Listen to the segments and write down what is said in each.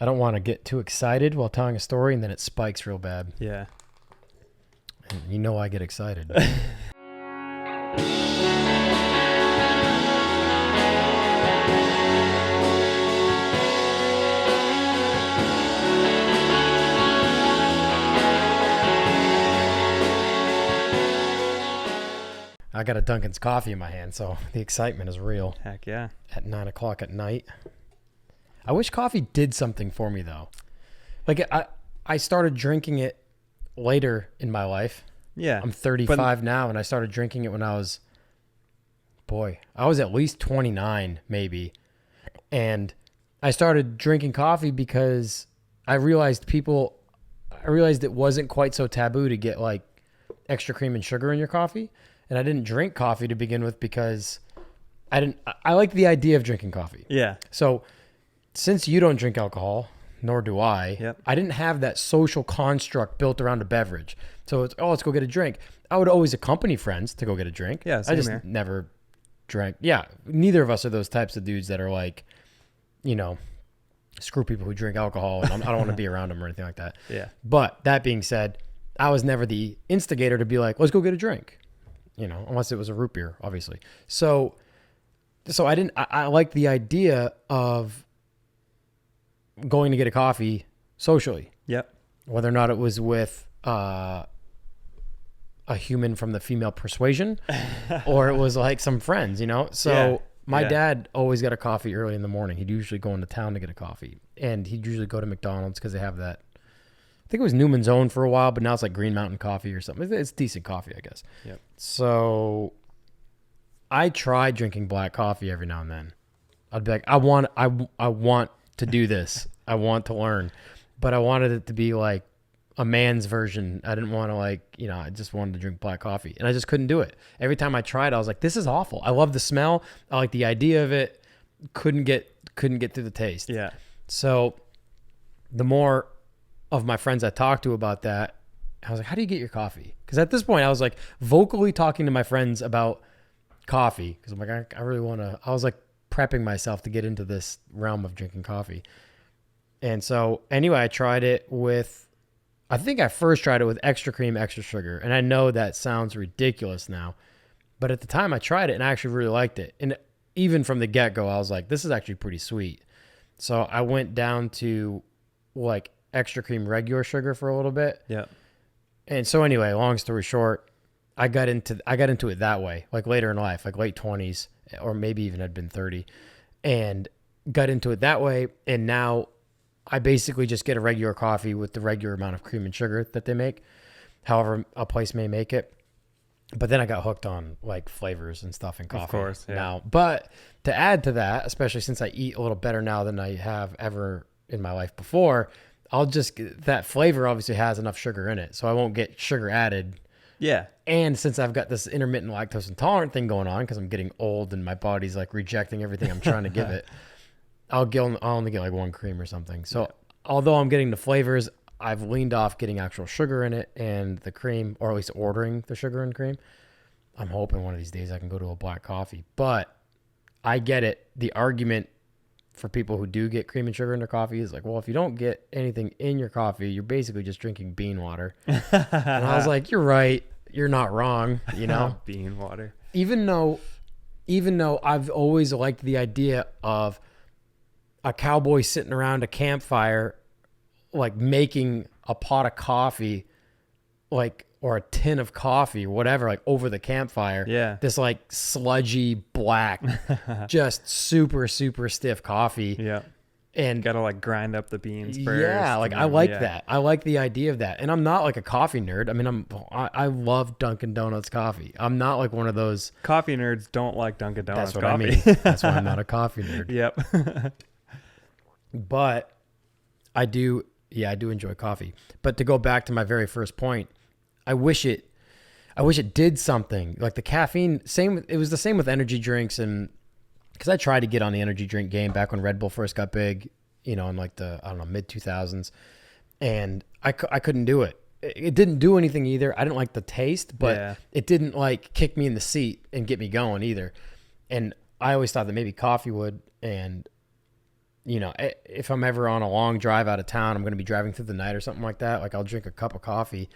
I don't want to get too excited while telling a story and then it spikes real bad. Yeah. And you know I get excited. I got a Duncans Coffee in my hand, so the excitement is real. Heck yeah. At 9 o'clock at night. I wish coffee did something for me, though. Like, I started drinking it later in my life. Yeah. I'm 35 now, and I started drinking it when I was at least 29, maybe. And I started drinking coffee because I realized it wasn't quite so taboo to get, like, extra cream and sugar in your coffee. And I didn't drink coffee to begin with because I like the idea of drinking coffee. Yeah. So since you don't drink alcohol, nor do I, Yep. I didn't have that social construct built around a beverage. So it's, let's go get a drink. I would always accompany friends to go get a drink. Yeah, I same just here. never drank. Yeah. Neither of us are those types of dudes that are like, screw people who drink alcohol. And I don't want to be around them or anything like that. Yeah. But that being said, I was never the instigator to be like, let's go get a drink. Unless it was a root beer, obviously. So I like the idea of going to get a coffee socially. Yep. Whether or not it was with a human from the female persuasion or it was like some friends, So Yeah. my dad always got a coffee early in the morning. He'd usually go into town to get a coffee. And he'd usually go to McDonald's because they have that. I think it was Newman's Own for a while, but now it's like Green Mountain Coffee or something. It's decent coffee, I guess. Yep. So I try drinking black coffee every now and then. I'd be like, I want to do this. I want to learn, but I wanted it to be like a man's version. I didn't want to I just wanted to drink black coffee and I just couldn't do it. Every time I tried, I was like, this is awful. I love the smell. I like the idea of it. Couldn't get through the taste. Yeah. So the more of my friends I talked to about that, I was like, how do you get your coffee? Because at this point I was like vocally talking to my friends about coffee because I'm like, I really want to, I was like prepping myself to get into this realm of drinking coffee. And so anyway, I think I first tried it with extra cream, extra sugar. And I know that sounds ridiculous now, but at the time I tried it and I actually really liked it. And even from the get-go, I was like, this is actually pretty sweet. So I went down to like extra cream, regular sugar for a little bit. Yeah. And so anyway, long story short, I got into it that way, like later in life, like late 20s, or maybe even had been 30, and got into it that way. And now I basically just get a regular coffee with the regular amount of cream and sugar that they make, however a place may make it. But then I got hooked on like flavors and stuff in coffee. Of course, yeah. Now. But to add to that, especially since I eat a little better now than I have ever in my life before, that flavor obviously has enough sugar in it, so I won't get sugar added. Yeah. And since I've got this intermittent lactose intolerant thing going on because I'm getting old and my body's like rejecting everything I'm trying to give it, I'll only get like one cream or something. So although I'm getting the flavors, I've leaned off getting actual sugar in it and the cream, or at least ordering the sugar and cream. I'm hoping one of these days I can go to a black coffee. But I get it. The argument for people who do get cream and sugar in their coffee is like, well, if you don't get anything in your coffee, you're basically just drinking bean water. And I was like, you're right. You're not wrong, Bean water. Even though I've always liked the idea of a cowboy sitting around a campfire, like making a pot of coffee, like, or a tin of coffee or whatever, like over the campfire. Yeah. This like sludgy black, just super, super stiff coffee. Yeah. And Gotta like grind up the beans first. yeah, like I like that. I like the idea of that. And I'm not like a coffee nerd. I mean, I love Dunkin' Donuts coffee. I'm not like one of those Coffee nerds don't like Dunkin' Donuts That's what coffee. I mean. That's why I'm not a coffee nerd. Yep. But I do enjoy coffee. But to go back to my very first point, I wish it did something. Like the caffeine, it was the same with energy drinks, and because I tried to get on the energy drink game back when Red Bull first got big, in like the, I don't know, mid 2000s, and I couldn't do it. It didn't do anything either. I didn't like the taste, but it didn't like kick me in the seat and get me going either. And I always thought that maybe coffee would, and if I'm ever on a long drive out of town, I'm going to be driving through the night or something like that. Like I'll drink a cup of coffee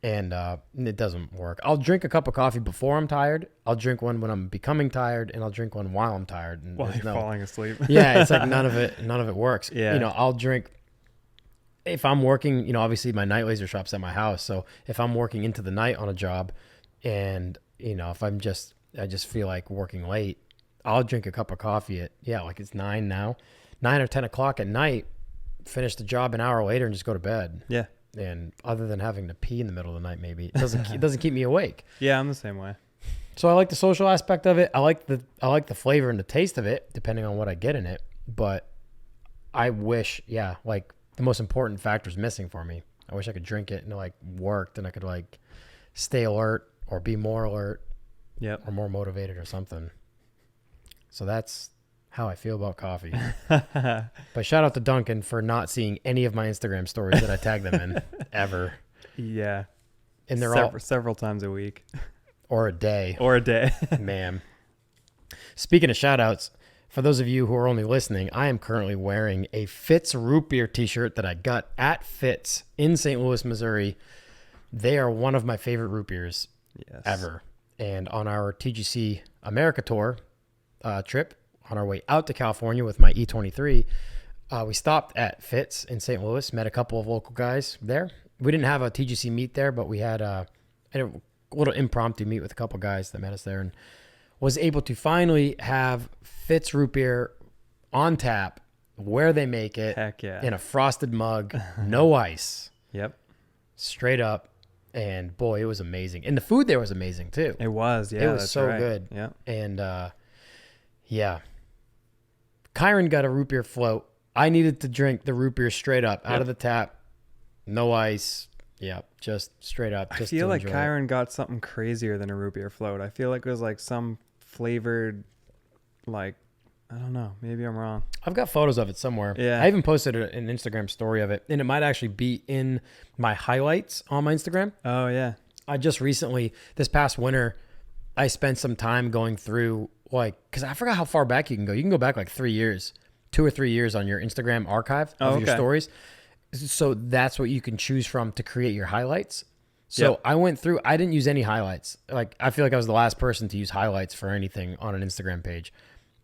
and it doesn't work. I'll drink a cup of coffee before I'm tired. I'll drink one when I'm becoming tired, and I'll drink one while I'm tired. And While you're falling asleep. Yeah. It's like none of it works. Yeah. I'll drink if I'm working, obviously my night laser shop's at my house. So if I'm working into the night on a job and, if I just feel like working late, I'll drink a cup of coffee at, like it's 9 now, 9 or 10 o'clock at night, finish the job an hour later and just go to bed. Yeah. And other than having to pee in the middle of the night, maybe it doesn't keep me awake. Yeah. I'm the same way. So I like the social aspect of it. I like the flavor and the taste of it, depending on what I get in it. But I wish, like the most important factor is missing for me. I wish I could drink it and it like worked and I could like stay alert or be more alert. Yep. Or more motivated or something. So that's how I feel about coffee. But shout out to Duncan for not seeing any of my Instagram stories that I tag them in ever. Yeah. And they're several times a week. Or a day. Man. Speaking of shout outs, for those of you who are only listening, I am currently wearing a Fitz root beer t-shirt that I got at Fitz in St. Louis, Missouri. They are one of my favorite root beers ever. And on our TGC America tour trip, on our way out to California with my E23, we stopped at Fitz in St. Louis, met a couple of local guys there. We didn't have a TGC meet there, but we had a little impromptu meet with a couple guys that met us there and was able to finally have Fitz root beer on tap where they make it. Heck yeah. In a frosted mug, no ice. Yep. Straight up. And boy, it was amazing. And the food there was amazing too. It was, yeah. It was so good. Yeah. And Kyron got a root beer float. I needed to drink the root beer straight up out of the tap. No ice. Yeah, just straight up. I feel like Kyron got something crazier than a root beer float. I feel like it was like some flavored, like, I don't know. Maybe I'm wrong. I've got photos of it somewhere. Yeah. I even posted an Instagram story of it, and it might actually be in my highlights on my Instagram. Oh, yeah. I just recently, this past winter, I spent some time going through, like, because I forgot how far back you can go. You can go back like 3 years, 2 or 3 years on your Instagram archive of your stories. So that's what you can choose from to create your highlights. So I went through, I didn't use any highlights. Like, I feel like I was the last person to use highlights for anything on an Instagram page.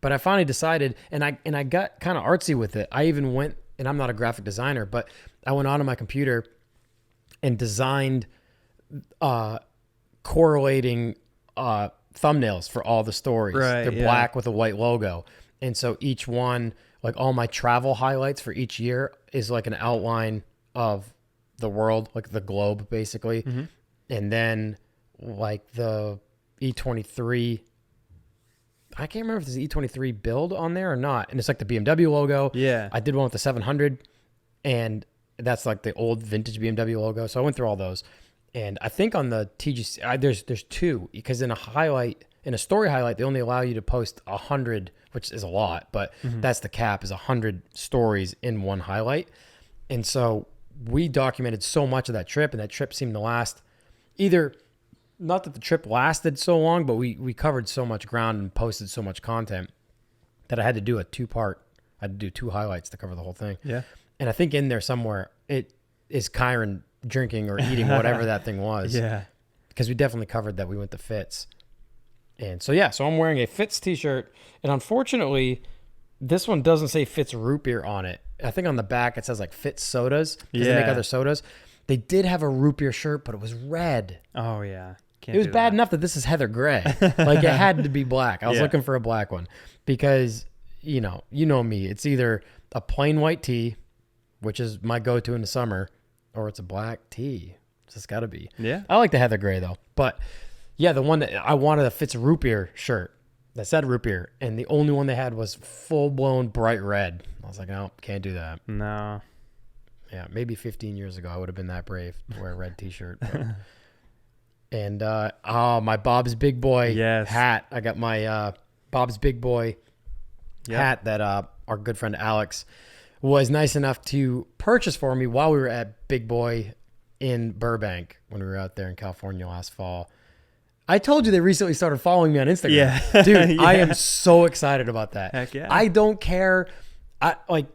But I finally decided, and I got kind of artsy with it. I even went, and I'm not a graphic designer, but I went onto my computer and designed correlating thumbnails for all the stories. Right, They're black with a white logo. And so each one, like all my travel highlights for each year is like an outline of the world, like the globe, basically. Mm-hmm. And then like the E23, I can't remember if there's an E23 build on there or not. And it's like the BMW logo. Yeah. I did one with the 700, and that's like the old vintage BMW logo. So I went through all those. And I think on the TGC, there's two, because in a story highlight, they only allow you to post 100, which is a lot, but that's the cap, is 100 stories in one highlight. And so we documented so much of that trip, and that trip seemed to last either, not that the trip lasted so long, but we covered so much ground and posted so much content that I had to do a two-part. I had to do 2 highlights to cover the whole thing. Yeah. And I think in there somewhere, it is Kyron drinking or eating whatever that thing was. Yeah. Because we definitely covered that we went to Fitz. And so, so I'm wearing a Fitz t-shirt. And unfortunately, this one doesn't say Fitz root beer on it. I think on the back it says like Fitz sodas, because they make other sodas. They did have a root beer shirt, but it was red. Oh, yeah. It was bad enough that this is heather gray. Like, it had to be black. I was looking for a black one because, you know me. It's either a plain white tee, which is my go-to in the summer, or it's a black tee. It's just got to be. Yeah. I like the heather gray, though. But, yeah, the one that I wanted, a Fitz root beer shirt that said root beer, and the only one they had was full-blown bright red. I was like, no, can't do that. No. Yeah, maybe 15 years ago I would have been that brave to wear a red t-shirt. And, my Bob's Big Boy hat. I got my Bob's Big Boy hat that our good friend Alex was nice enough to purchase for me while we were at Big Boy in Burbank when we were out there in California last fall. I told you they recently started following me on Instagram. Yeah. Dude, I am so excited about that. Heck yeah. I don't care. I like,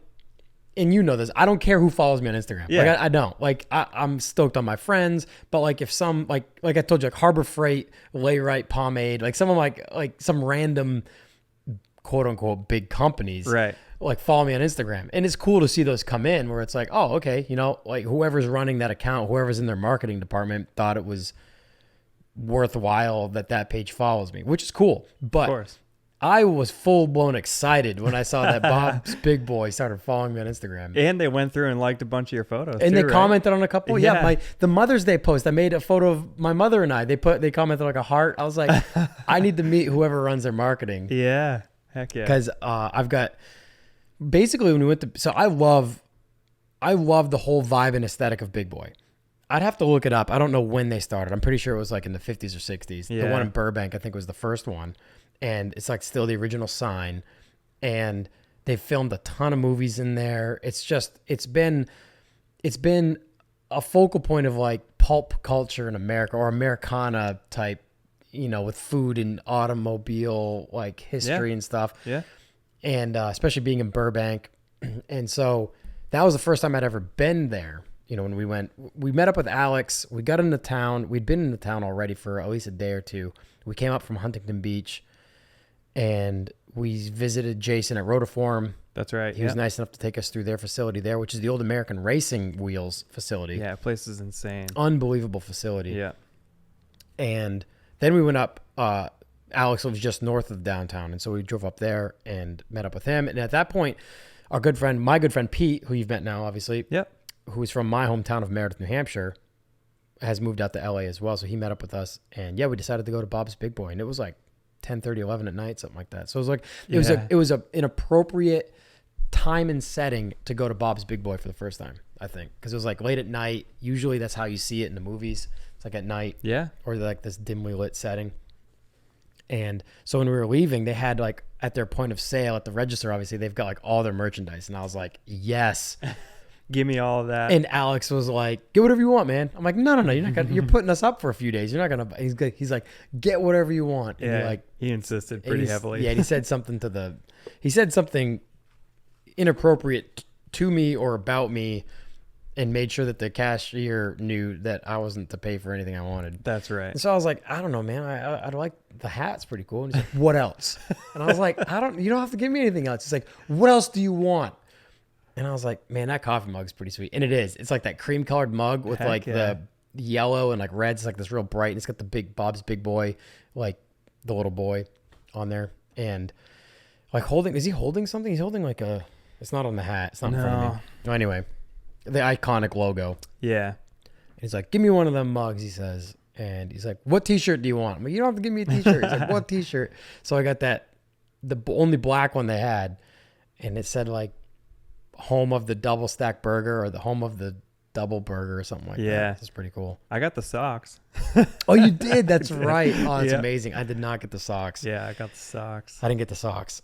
and you know this, I don't care who follows me on Instagram. Yeah. Like I don't. Like I'm stoked on my friends, but like if some like I told you, like Harbor Freight, Lay Right Pomade, like some of like some random quote unquote big companies, Right. like follow me on Instagram. And it's cool to see those come in where it's like, oh, okay, you know, like whoever's running that account, whoever's in their marketing department thought it was worthwhile that page follows me, which is cool. But Of course. I was full blown excited when I saw that Bob's Big Boy started following me on Instagram. And they went through and liked a bunch of your photos. And too, they right? commented on a couple. Yeah. Yeah, the Mother's Day post. I made a photo of my mother and I. They commented like a heart. I was like, I need to meet whoever runs their marketing. Yeah. Heck yeah. Because I've got basically when we went to, so I love the whole vibe and aesthetic of Big Boy. I'd have to look it up. I don't know when they started. I'm pretty sure it was like in the 50s or 60s. Yeah. The one in Burbank, I think, was the first one. And it's like still the original sign. And they filmed a ton of movies in there. It's been a focal point of like pulp culture in America or Americana type, you know, with food and automobile like history and stuff. Yeah. And especially being in Burbank. And so that was the first time I'd ever been there. You know, when we met up with Alex, we got into town. We'd been in the town already for at least a day or two. We came up from Huntington Beach and we visited Jason at Rotiform. That's right. He was nice enough to take us through their facility there, which is the old American Racing Wheels facility. Yeah. Place is insane. Unbelievable facility. Yeah. And then we went up, Alex lives just north of downtown. And so we drove up there and met up with him. And at that point, my good friend Pete, who you've met now, obviously, Yep. who's from my hometown of Meredith, New Hampshire, has moved out to LA as well. So he met up with us. And yeah, we decided to go to Bob's Big Boy. And it was like 10:30, 11 at night, something like that. So it was like, it was an appropriate time and setting to go to Bob's Big Boy for the first time, I think. Because it was like late at night. Usually that's how you see it in the movies. It's like at night. Yeah. Or like this dimly lit setting. And so when we were leaving, they had like at their point of sale at the register, obviously they've got like all their merchandise. And I was like, yes. Give me all of that. And Alex was like, get whatever you want, man. I'm like, no, you're not gonna, you're putting us up for a few days. You're not gonna, he's like, get whatever you want. And yeah. like, He insisted pretty heavily. Yeah. And he said something inappropriate to me or about me and made sure that the cashier knew that I wasn't to pay for anything I wanted. That's right. And so I was like, I don't know, man. I like the hat's pretty cool. And he's like, what else? And I was like, you don't have to give me anything else. He's like, what else do you want? And I was like, man, that coffee mug's pretty sweet. And it is. It's like that cream colored mug with the yellow and like red. It's like this real bright. And it's got the big Bob's Big Boy, like the little boy on there. And like is he holding something? He's holding like it's not on the hat. It's not in front of me. No, anyway, the iconic logo. Yeah. And he's like, give me one of them mugs, he says. And he's like, what t-shirt do you want? I'm like, you don't have to give me a t-shirt. He's like, what t-shirt? So I got the only black one they had. And it said like, home of the double stack burger or the home of the double burger or something like that. Yeah. This is pretty cool. I got the socks. Oh, you did? That's right. Oh, that's amazing. I did not get the socks. Yeah, I got the socks. I didn't get the socks.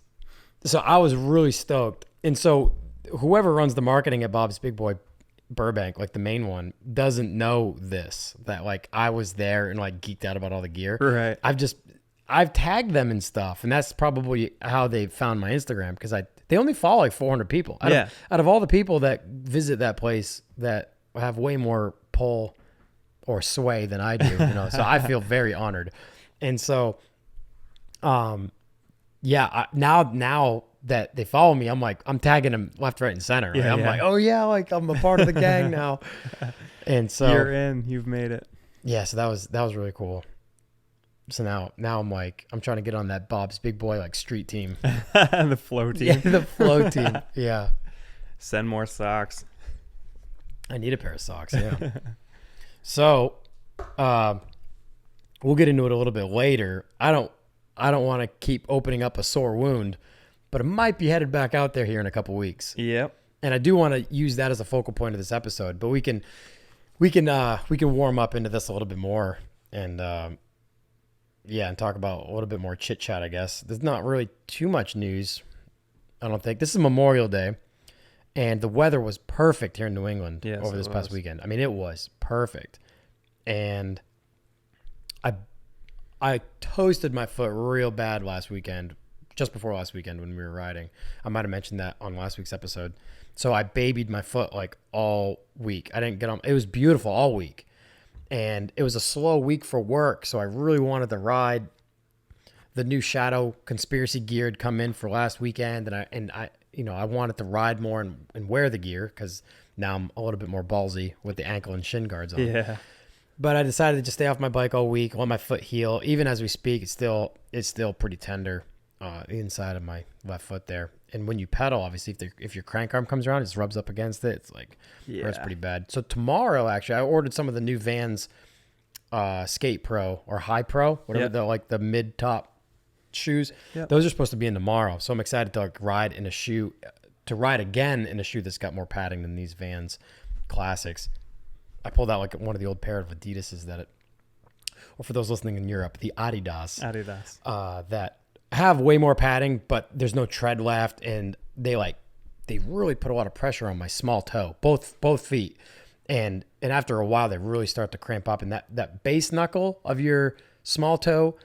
So I was really stoked. And so whoever runs the marketing at Bob's Big Boy Burbank, like the main one, doesn't know that like I was there and like geeked out about all the gear. Right. I've tagged them and stuff, and that's probably how they found my Instagram because they only follow like 400 people. Out of all the people that visit that place that have way more pull or sway than I do, you know. So I feel very honored. And so, now that they follow me, I'm tagging them left, right, and center. Right? I'm like, oh yeah, like I'm a part of the gang now. And so you're in. You've made it. Yeah. So that was really cool. So now I'm like, I'm trying to get on that Bob's Big Boy like street team. The flow team. Yeah, the flow team. Yeah. Send more socks. I need a pair of socks, yeah. So we'll get into it a little bit later. I don't want to keep opening up a sore wound, but I might be headed back out there here in a couple weeks. Yep. And I do want to use that as a focal point of this episode, but we can warm up into this a little bit more and and talk about a little bit more chit chat, I guess. There's not really too much news, I don't think. This is Memorial Day, and the weather was perfect here in New England over this past weekend. I mean, it was perfect. And I toasted my foot real bad last weekend just before last weekend when we were riding. I might have mentioned that on last week's episode. So I babied my foot like all week. I didn't get on. It was beautiful all week. And it was a slow week for work. So I really wanted to ride. The new Shadow Conspiracy gear had come in for last weekend. And I wanted to ride more and wear the gear because now I'm a little bit more ballsy with the ankle and shin guards on. Yeah. But I decided to just stay off my bike all week, let my foot heal. Even as we speak, it's still pretty tender inside of my left foot there. And when you pedal, obviously, if your crank arm comes around, it just rubs up against it. It's like, hurts pretty bad. So tomorrow, actually, I ordered some of the new Vans Skate Pro or High Pro, whatever the mid top shoes. Yep. Those are supposed to be in tomorrow. So I'm excited to ride again in a shoe that's got more padding than these Vans Classics. I pulled out like one of the old pair of Adidas's or for those listening in Europe, the Adidas. That have way more padding, but there's no tread left, and they really put a lot of pressure on my small toe, both feet, and after a while they really start to cramp up, and that base knuckle of your small toe,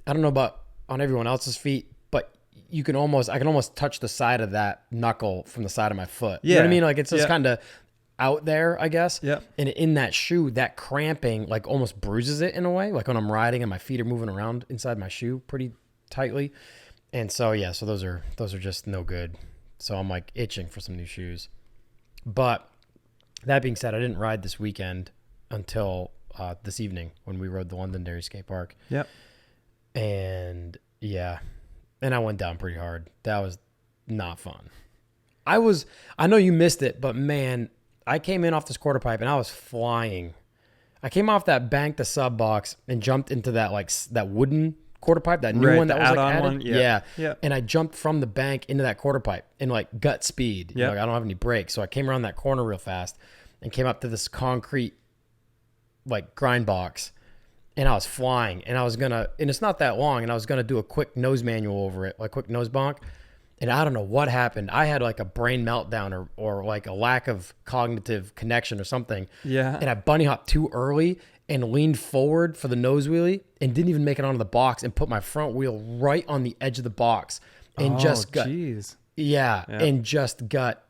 I don't know about on everyone else's feet, but I can almost touch the side of that knuckle from the side of my foot. You know what I mean? Like it's just kind of out there, I guess. Yeah. And in that shoe, that cramping like almost bruises it in a way, like when I'm riding and my feet are moving around inside my shoe pretty tightly. And so so those are just no good. So I'm like itching for some new shoes. But that being said, I didn't ride this weekend until this evening when we rode the Londonderry skate park. Yep. And I went down pretty hard. That was not fun. I know you missed it, but man, I came in off this quarter pipe and I was flying. I came off that bank, the sub box, and jumped into that wooden quarter pipe, that new one that was like added. One. Yeah. And I jumped from the bank into that quarter pipe in like gut speed. Yeah. Like I don't have any brakes. So I came around that corner real fast and came up to this concrete like grind box, and I was flying, and it's not that long, and I was going to do a quick nose manual over it, like quick nose bonk. And I don't know what happened. I had like a brain meltdown or like a lack of cognitive connection or something. Yeah. And I bunny hopped too early and leaned forward for the nose wheelie and didn't even make it onto the box and put my front wheel right on the edge of the box and and just got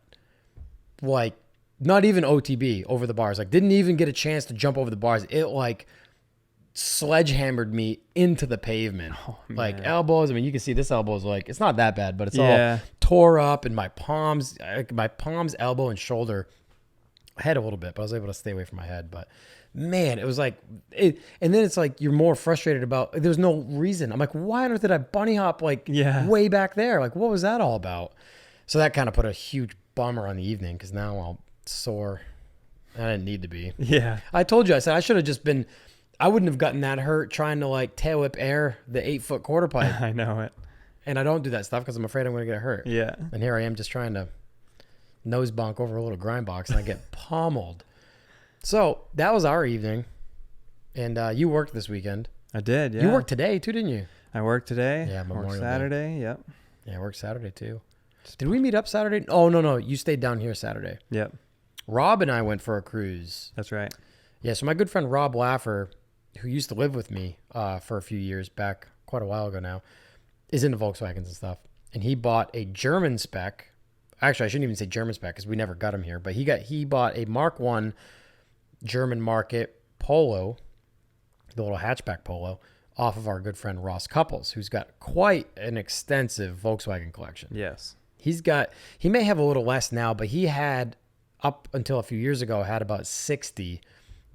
like not even OTB over the bars. Like didn't even get a chance to jump over the bars. It like sledgehammered me into the pavement, like elbows. I mean, you can see this elbow is like, it's not that bad, but it's all tore up, and my palms, elbow, and shoulder. I had a little bit, but I was able to stay away from my head. But man, it was like it. And then it's like you're more frustrated about. There's no reason. I'm like, why on earth did I bunny hop like way back there? Like, what was that all about? So that kind of put a huge bummer on the evening because now I'm sore. I didn't need to be. Yeah, I told you. I said I should have just been. I wouldn't have gotten that hurt trying to like tail whip air the 8-foot quarter pipe. I know it. And I don't do that stuff because I'm afraid I'm going to get hurt. Yeah. And here I am just trying to nose bonk over a little grind box and I get pummeled. So that was our evening. And you worked this weekend. I did, yeah. You worked today too, didn't you? I worked today. Yeah, Memorial Worked Saturday, Day. Yep. Yeah, I worked Saturday too. Did we meet up Saturday? Oh, no. You stayed down here Saturday. Yep. Rob and I went for a cruise. That's right. Yeah, so my good friend Rob Laffer, who used to live with me for a few years back, quite a while ago now, is into Volkswagens and stuff. And he bought a German spec. Actually, I shouldn't even say German spec because we never got him here. But he bought a Mark I German market Polo, the little hatchback Polo, off of our good friend Ross Couples, who's got quite an extensive Volkswagen collection. Yes. He may have a little less now, but he had, up until a few years ago, had about 60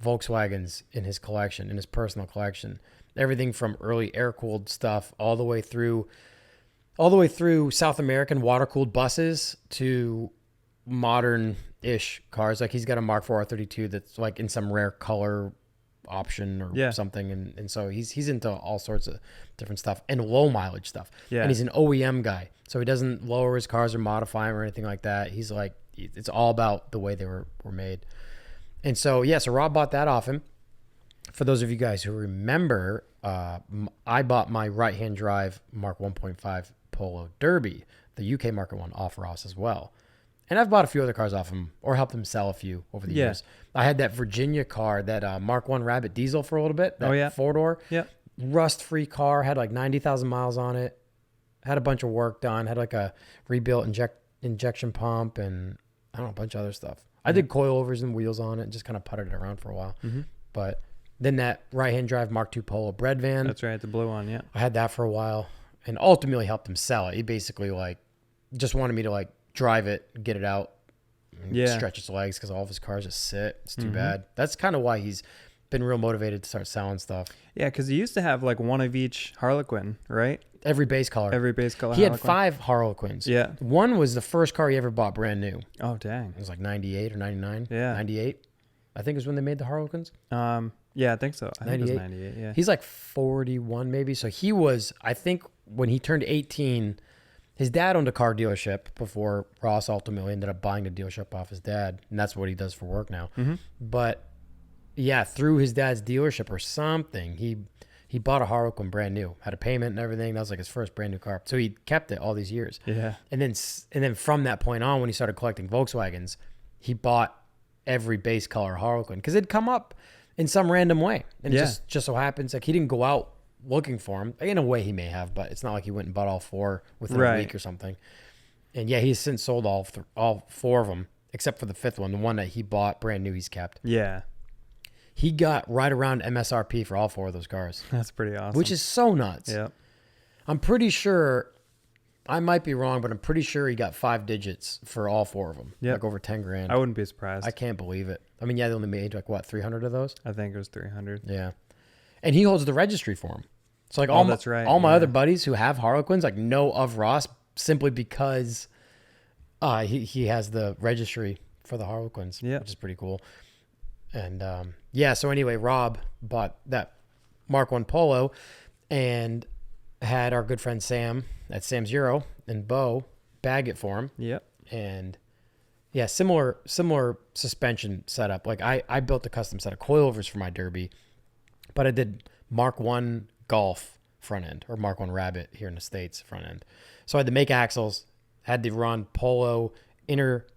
Volkswagens in his collection, in his personal collection. Everything from early air-cooled stuff all the way through South American water-cooled buses to modern-ish cars. Like he's got a Mark IV R32 that's like in some rare color option or something, and so he's into all sorts of different stuff and low mileage stuff. Yeah. And he's an OEM guy, so he doesn't lower his cars or modify them or anything like that. He's like, it's all about the way they were made. And so, so Rob bought that off him. For those of you guys who remember, I bought my right-hand drive Mark 1.5 Polo Derby, the UK Mark 1 off Ross as well. And I've bought a few other cars off him or helped him sell a few over the years. I had that Virginia car, that Mark 1 Rabbit diesel for a little bit, that four-door. Yeah. Rust-free car, had like 90,000 miles on it. had a bunch of work done, had like a rebuilt injection pump and I don't know, a bunch of other stuff. I did coilovers and wheels on it and just kind of putted it around for a while. Mm-hmm. But then that right-hand drive Mark II Polo bread van. That's right, the blue one, yeah. I had that for a while and ultimately helped him sell it. He basically like just wanted me to like drive it, get it out, and stretch its legs because all of his cars just sit. It's too bad. That's kind of why he's been real motivated to start selling stuff. Yeah, because he used to have like one of each Harlequin, right? Every base color. Every base color. He had Harlequin. 5 Harlequins. Yeah. One was the first car he ever bought brand new. Oh, dang. It was like 98 or 99. Yeah. 98. I think it was when they made the Harlequins. Yeah, I think so. I think it was 98. 98, yeah. He's like 41 maybe. So he was, I think when he turned 18, his dad owned a car dealership before Ross ultimately ended up buying the dealership off his dad. And that's what he does for work now. Mm-hmm. But yeah, through his dad's dealership or something, he bought a Harlequin brand new, had a payment and everything. That was like his first brand new car. So he kept it all these years. Yeah. And then from that point on, when he started collecting Volkswagens, he bought every base color Harlequin because it'd come up in some random way. And it just so happens like he didn't go out looking for them. In a way he may have, but it's not like he went and bought all 4 within a week or something. And yeah, he's since sold all 4 of them except for the 5th one, the one that he bought brand new he's kept. Yeah. He got right around MSRP for all 4 of those cars. That's pretty awesome. Which is so nuts. Yeah. I'm pretty sure, I might be wrong, but I'm pretty sure he got 5 digits for all 4 of them. Yep. Like over 10 grand. I wouldn't be surprised. I can't believe it. I mean, yeah, they only made like what, 300 of those? I think it was 300. Yeah. And he holds the registry for him. So like that's right. all my other buddies who have Harlequins like know of Ross simply because he has the registry for the Harlequins, which is pretty cool. And yeah, so anyway, Rob bought that Mark I Polo and had our good friend Sam at Sam Zero and Bo bag it for him. Yep. And yeah, similar suspension setup. Like I built a custom set of coilovers for my Derby, but I did Mark I Golf front end or Mark I Rabbit here in the States front end. So I had to make axles, had to run Polo inner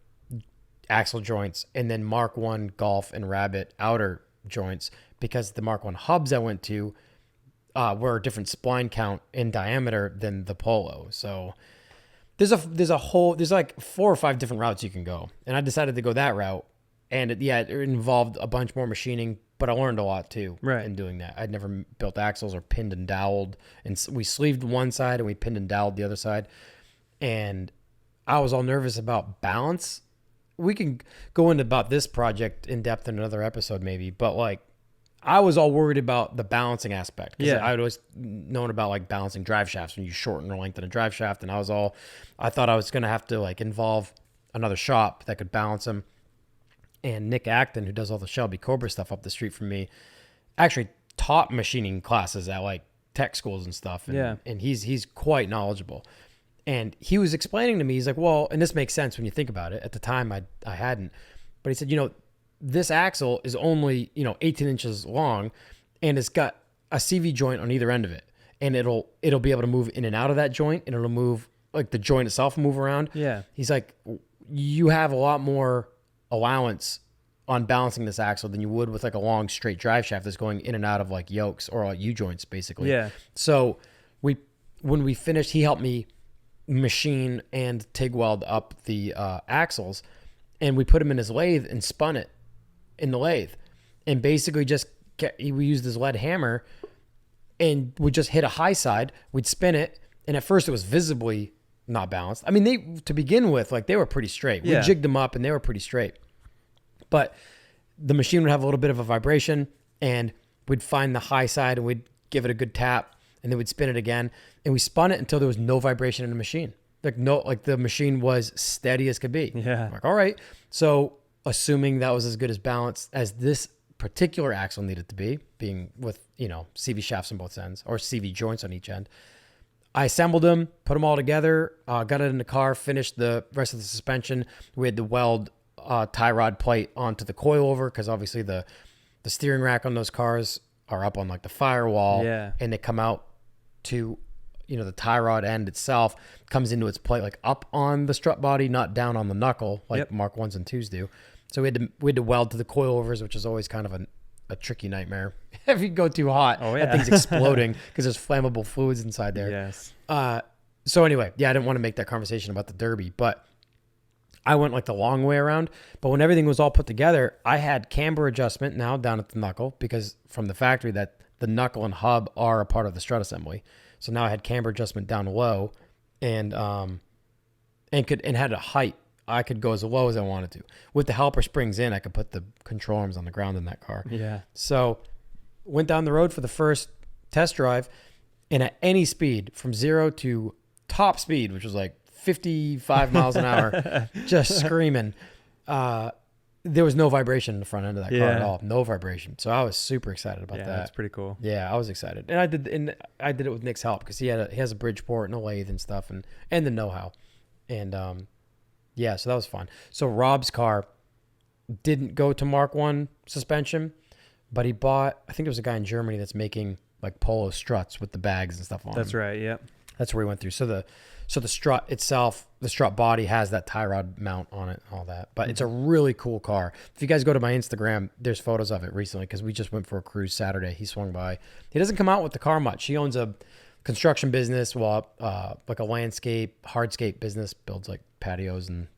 axle joints and then Mark I Golf and Rabbit outer joints because the Mark I hubs I went to were a different spline count in diameter than the Polo. So there's like 4 or 5 different routes you can go. And I decided to go that route. And it involved a bunch more machining, but I learned a lot too in doing that. I'd never built axles or pinned and doweled. And we sleeved one side and we pinned and doweled the other side. And I was all nervous about balance. We can go into about this project in depth in another episode maybe, but like I was all worried about the balancing aspect. Yeah. I'd always known about like balancing drive shafts when you shorten the length of a drive shaft. And I thought I was going to have to like involve another shop that could balance them. And Nick Acton, who does all the Shelby Cobra stuff up the street from me, actually taught machining classes at like tech schools and stuff. And he's quite knowledgeable. And he was explaining to me, he's like, well, and this makes sense when you think about it. At the time, I hadn't. But he said, this axle is only, 18 inches long, and it's got a CV joint on either end of it. And it'll be able to move in and out of that joint, and it'll move, like the joint itself will move around. Yeah. He's like, you have a lot more allowance on balancing this axle than you would with like a long straight drive shaft that's going in and out of like yokes or like U-joints, basically. Yeah. So when we finished, he helped me machine and TIG weld up the axles, and we put them in his lathe and spun it in the lathe, and basically we used his lead hammer and we just hit a high side, we'd spin it, and at first it was visibly not balanced. I mean, to begin with, like they were pretty straight. We jigged them up and they were pretty straight, but the machine would have a little bit of a vibration, and we'd find the high side and we'd give it a good tap, and then we'd spin it again, and we spun it until there was no vibration in the machine. Like the machine was steady as could be. Yeah. I'm like, all right. So assuming that was as good as balanced as this particular axle needed to be, being with, CV shafts on both ends or CV joints on each end, I assembled them, put them all together, got it in the car, finished the rest of the suspension. We had to weld tie rod plate onto the coilover because obviously the steering rack on those cars are up on like the firewall, and they come out to, the tie rod end itself comes into its plate like up on the strut body, not down on the knuckle like Mark 1s and 2s do. So we had to weld to the coilovers, which is always kind of a tricky nightmare. If you go too hot, that thing's exploding because there's flammable fluids inside there. Yes. So anyway, yeah, I didn't want to make that conversation about the Derby, but I went like the long way around. But when everything was all put together, I had camber adjustment now down at the knuckle because from the factory that the knuckle and hub are a part of the strut assembly. So now I had camber adjustment down low and had a height. I could go as low as I wanted to. With the helper springs in, I could put the control arms on the ground in that car. Yeah. So went down the road for the first test drive, and at any speed from 0 to top speed, which was like 55 miles an hour, just screaming, there was no vibration in the front end of that car at all. No vibration. So I was super excited about that. That's pretty cool. Yeah, I was excited. And I did it with Nick's help because he has a Bridgeport and a lathe and stuff and the know-how. And yeah, so that was fun. So Rob's car didn't go to Mark 1 suspension, but he bought, I think there was a guy in Germany that's making like Polo struts with the bags and stuff on That's them. right, yep. That's where we went through. So the strut itself, the strut body has that tie rod mount on it and all that. But it's a really cool car. If you guys go to my Instagram, there's photos of it recently because we just went for a cruise Saturday. He swung by. He doesn't come out with the car much. He owns a construction business, like a landscape, hardscape business, builds like patios and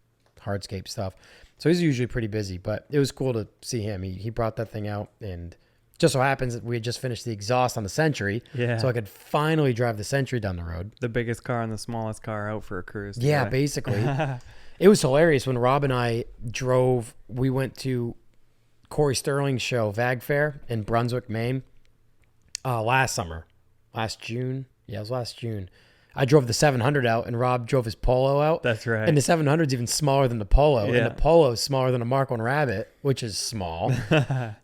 hardscape stuff. So he's usually pretty busy, but it was cool to see him. He brought that thing out, and just so happens that we had just finished the exhaust on the Century. Yeah. So I could finally drive the Century down the road. The biggest car and the smallest car out for a cruise. Yeah, basically. It was hilarious when Rob and I drove. We went to Corey Sterling's show, Vag Fair, in Brunswick, Maine, last June. Yeah, it was last June. I drove the 700 out, and Rob drove his Polo out. That's right. And the 700's even smaller than the Polo, and the Polo's smaller than a Mark 1 Rabbit, which is small.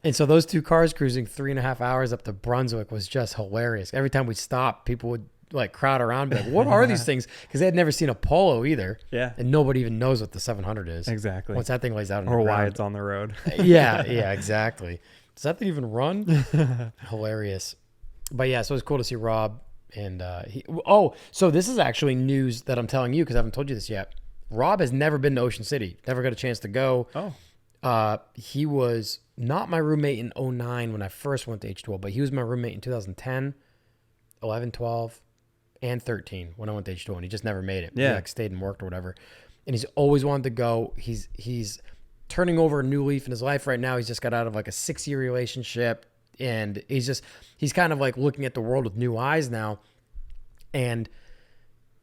And so those two cars cruising 3.5 hours up to Brunswick was just hilarious. Every time we stopped, people would like crowd around and be like, what are these things? Because they had never seen a Polo either. Yeah. And nobody even knows what the 700 is. Exactly. Once that thing lays out on or the ground. why it's on the road. Yeah, exactly. Does that thing even run? Hilarious. But yeah, so it was cool to see Rob. And so this is actually news that I'm telling you because I haven't told you this yet. Rob has never been to Ocean City. Never got a chance to go. He was not my roommate in 2009 when I first went to H2O, but he was my roommate in 2010, 11, 12, and 13 when I went to H2O, and he just never made it. Yeah. He like stayed and worked or whatever. And he's always wanted to go. He's turning over a new leaf in his life right now. He's just got out of like a 6-year relationship. And he's kind of like looking at the world with new eyes now. And,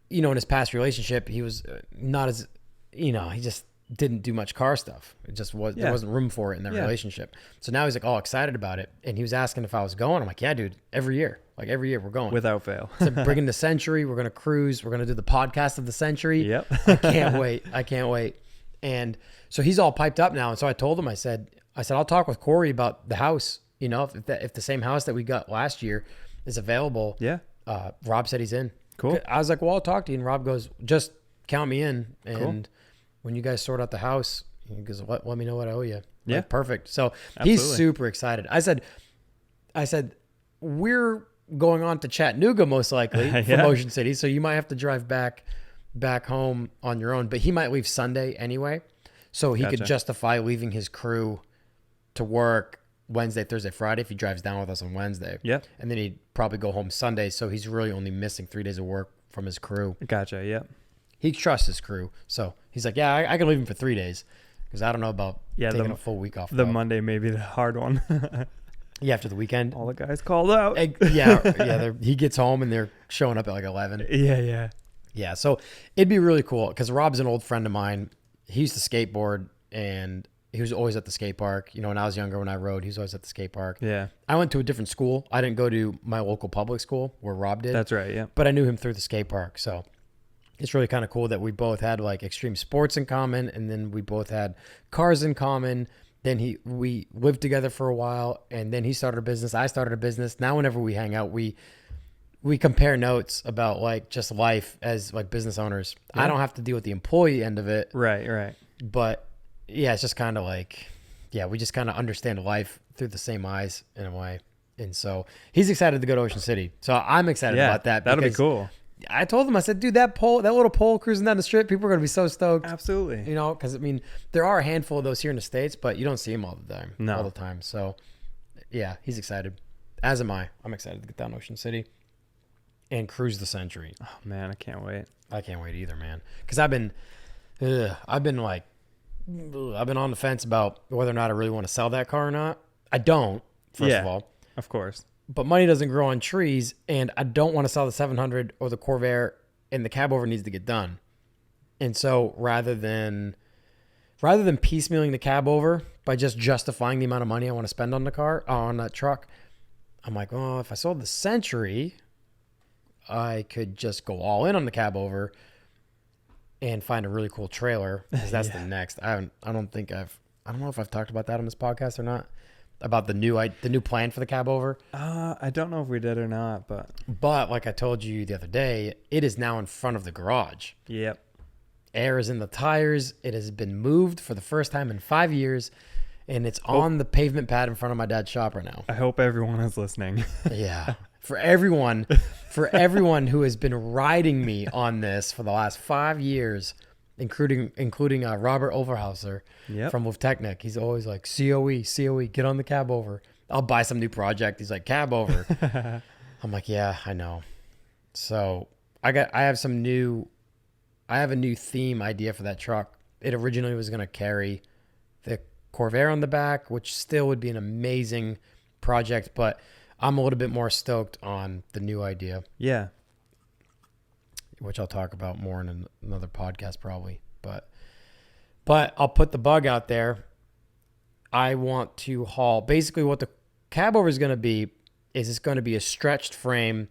in his past relationship, he was not as, he just didn't do much car stuff. It just there wasn't room for it in that relationship. So now he's like all excited about it. And he was asking if I was going. I'm like, yeah, dude, every year we're going. Without fail. So bringing the Century. We're going to cruise. We're going to do the podcast of the Century. Yep. I can't wait. And so he's all piped up now. And so I told him, I said, I'll talk with Corey about the house. If the same house that we got last year is available, Rob said he's in. Cool. I was like, well, I'll talk to you. And Rob goes, just count me in. And when you guys sort out the house, he goes, let me know what I owe you. Yeah. Like, perfect. So he's super excited. I said, we're going on to Chattanooga most likely from Ocean City. So you might have to drive back home on your own, but he might leave Sunday anyway. So he could justify leaving his crew to work Wednesday, Thursday, Friday if he drives down with us on Wednesday. Yep. And then he'd probably go home Sunday, so he's really only missing 3 days of work from his crew. Gotcha, yep. He trusts his crew. So he's like, yeah, I can leave him for 3 days because I don't know about taking a full week off. The Monday may be the hard one. Yeah, after the weekend. All the guys called out. He gets home and they're showing up at like 11. Yeah, so it'd be really cool because Rob's an old friend of mine. He used to skateboard and he was always at the skate park. When I was younger, when I rode, he was always at the skate park. Yeah. I went to a different school. I didn't go to my local public school where Rob did. That's right, yeah. But I knew him through the skate park. So it's really kind of cool that we both had like extreme sports in common. And then we both had cars in common. Then we lived together for a while. And then he started a business. I started a business. Now whenever we hang out, we compare notes about like just life as like business owners. Yeah. I don't have to deal with the employee end of it. Right. But yeah, it's just kind of like, we just kind of understand life through the same eyes in a way. And so he's excited to go to Ocean City. So I'm excited about that. That'll be cool. I told him, I said, dude, that little pole cruising down the strip, people are going to be so stoked. Absolutely. Because there are a handful of those here in the States, but you don't see them all the time. So yeah, he's excited. As am I. I'm excited to get down to Ocean City. and cruise the Century. Oh man, I can't wait. I can't wait either, man. Because I've been on the fence about whether or not I really want to sell that car or not. I don't, first of all. Of course. But money doesn't grow on trees, and I don't want to sell the 700 or the Corvair, and the Cabover needs to get done. And so rather than piecemealing the Cabover by just justifying the amount of money I want to spend on the car, on that truck, I'm like, oh, if I sold the Century, I could just go all in on the Cabover and find a really cool trailer, because that's the next. I don't know if I've talked about that on this podcast or not, about the new plan for the Cabover. I don't know if we did or not, but like I told you the other day, it is now in front of the garage. Yep. Air is in the tires. It has been moved for the first time in 5 years, and it's on the pavement pad in front of my dad's shop right now. I hope everyone is listening. Yeah. For everyone who has been riding me on this for the last 5 years, including Robert Overhauser from Wolf Technic. He's always like, COE, get on the Cabover. I'll buy some new project. He's like, Cabover. I'm like, yeah, I know. So I have a new theme idea for that truck. It originally was going to carry the Corvair on the back, which still would be an amazing project, but I'm a little bit more stoked on the new idea. Yeah. Which I'll talk about more in another podcast probably. But I'll put the bug out there. I want to haul. Basically what the Cabover is going to be is it's going to be a stretched frame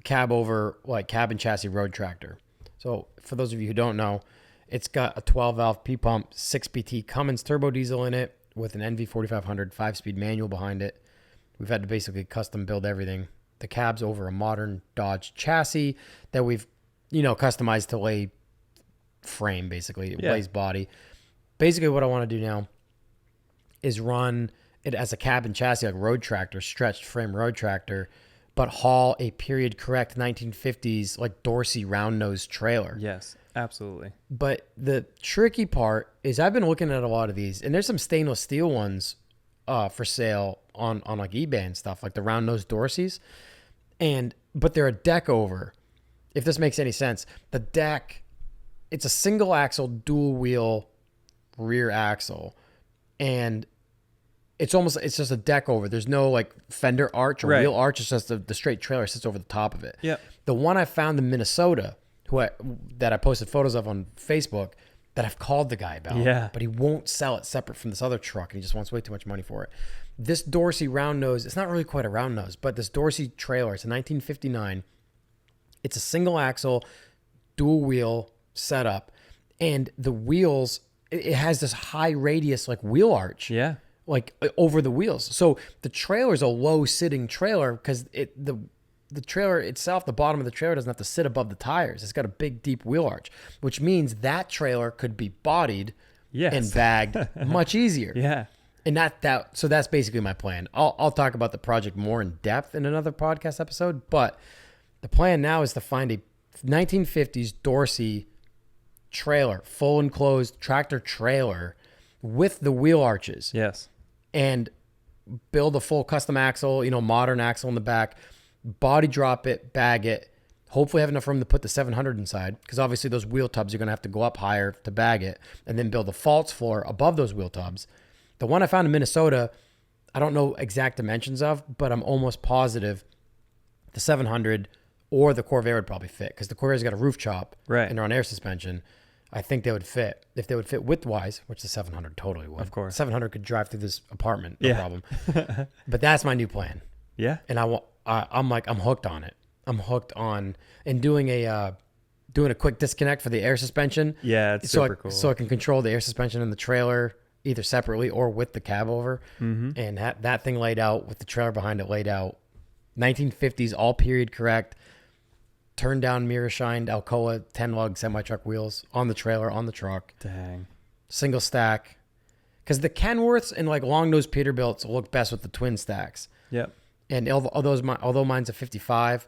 Cabover, like cab and chassis road tractor. So for those of you who don't know, it's got a 12-valve P-pump, 6PT Cummins turbo diesel in it with an NV4500 5-speed manual behind it. We've had to basically custom build everything. The cab's over a modern Dodge chassis that we've, customized to lay frame, basically. It lays body. Basically what I want to do now is run it as a cab and chassis, like road tractor, stretched frame road tractor, but haul a period correct 1950s like Dorsey round nose trailer. Yes, absolutely. But the tricky part is I've been looking at a lot of these, and there's some stainless steel ones for sale on like eBay and stuff, like the round nose Dorseys, but they're a deck over. If this makes any sense, the deck, it's a single axle dual wheel rear axle, and it's just a deck over. There's no like fender arch or wheel arch. It's just the straight trailer sits over the top of it. Yep. The one I found in Minnesota, that I posted photos of on Facebook, that I've called the guy about. Yeah. But he won't sell it separate from this other truck, and he just wants way too much money for it. This Dorsey round nose, it's not really quite a round nose, but this Dorsey trailer, it's a 1959. It's a single axle, dual wheel setup, and the wheels, it has this high radius like wheel arch. Yeah. Like over the wheels. So the trailer is a low sitting trailer because the trailer itself, the bottom of the trailer doesn't have to sit above the tires. It's got a big deep wheel arch, which means that trailer could be bodied and bagged much easier. Yeah. And so that's basically my plan. I'll talk about the project more in depth in another podcast episode, but the plan now is to find a 1950s Dorsey trailer, full enclosed tractor trailer with the wheel arches. Yes. And build a full custom axle, modern axle in the back, body drop it, bag it, hopefully have enough room to put the 700 inside, because obviously those wheel tubs are going to have to go up higher to bag it, and then build a false floor above those wheel tubs. The one I found in Minnesota, I don't know exact dimensions of, but I'm almost positive the 700 or the Corvair would probably fit, because the Corvair's got a roof chop and they're on air suspension. I think they would fit. If they would fit width-wise, which the 700 totally would. Of course. 700 could drive through this apartment, no problem. But that's my new plan. Yeah. And I'm hooked on it. I'm hooked on and doing a quick disconnect for the air suspension. Yeah, it's super cool. So I can control the air suspension in the trailer either separately or with the Cabover. Mm-hmm. And that thing laid out with the trailer behind it laid out. 1950s, all period correct. Turned down mirror shined Alcoa 10 lug semi-truck wheels on the trailer, on the truck. Dang. Single stack. Because the Kenworths and like long nose Peterbilts look best with the twin stacks. Yep. And although mine's a 55,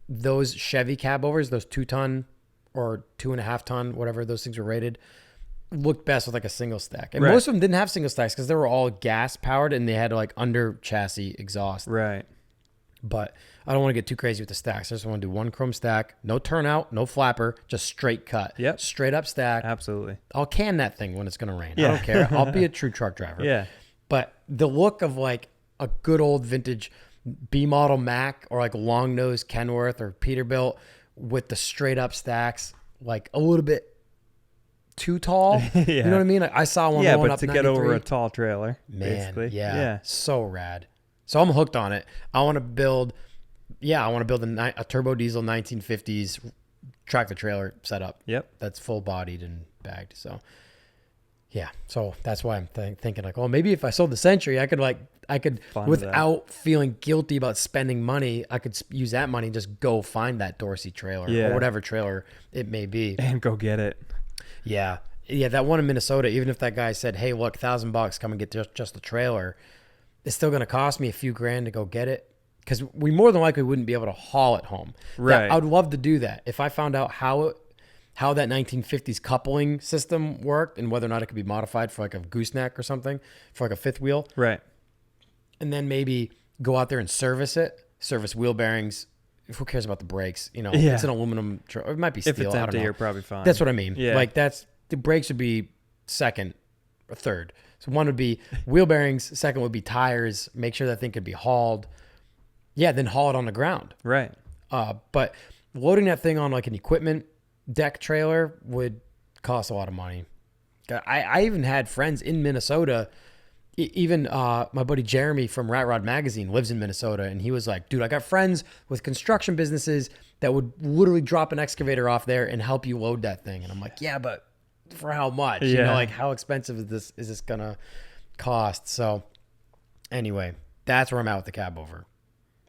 those Chevy Cabovers, those 2-ton or 2.5-ton, whatever those things were rated, looked best with like a single stack. And most of them didn't have single stacks because they were all gas powered and they had like under chassis exhaust. Right. But I don't want to get too crazy with the stacks. I just want to do one chrome stack, no turnout, no flapper, just straight cut. Yep. Straight up stack. Absolutely. I'll can that thing when it's going to rain. Yeah. I don't care. I'll be a true truck driver. Yeah. But the look of like a good old vintage B model Mac or like long nose Kenworth or Peterbilt with the straight up stacks, like a little bit too tall. Yeah. You know what I mean? Like I saw one Yeah, rolling but up to 93. get over a tall trailer, Man, basically. yeah, so rad. So I'm hooked on it. I want to build a turbo diesel 1950s tractor trailer setup. Yep. That's full bodied and bagged. So yeah, so that's why I'm thinking like, well, maybe if I sold the Century, I could Fund without feeling guilty about spending money, I could use that money and just go find that Dorsey trailer Yeah. or whatever trailer it may be. And go get it. Yeah. Yeah, that one in Minnesota, even if that guy said, hey, look, $1,000, come and get just the trailer, it's still going to cost me a few grand to go get it because we more than likely wouldn't be able to haul it home. Right. I would love to do that. If I found out how that 1950s coupling system worked and whether or not it could be modified for like a gooseneck or something, for like a fifth wheel, Right. and then maybe go out there and service wheel bearings. Who cares about the brakes? You know, Yeah. it's an aluminum, it might be steel. If it's I don't empty, know. you're probably fine. That's what I mean. Yeah. Like the brakes would be second or third. So one would be wheel bearings. Second would be tires. Make sure that thing could be hauled. Yeah. Then haul it on the ground. Right. But loading that thing on like an equipment deck trailer would cost a lot of money. I even had friends in Minnesota. Even my buddy Jeremy from Rat Rod Magazine lives in Minnesota, and he was like, dude, I got friends with construction businesses that would literally drop an excavator off there and help you load that thing. And I'm like, yeah, but for how much? You know, Yeah. like how expensive is this gonna cost? So anyway, that's where I'm at with the Cabover,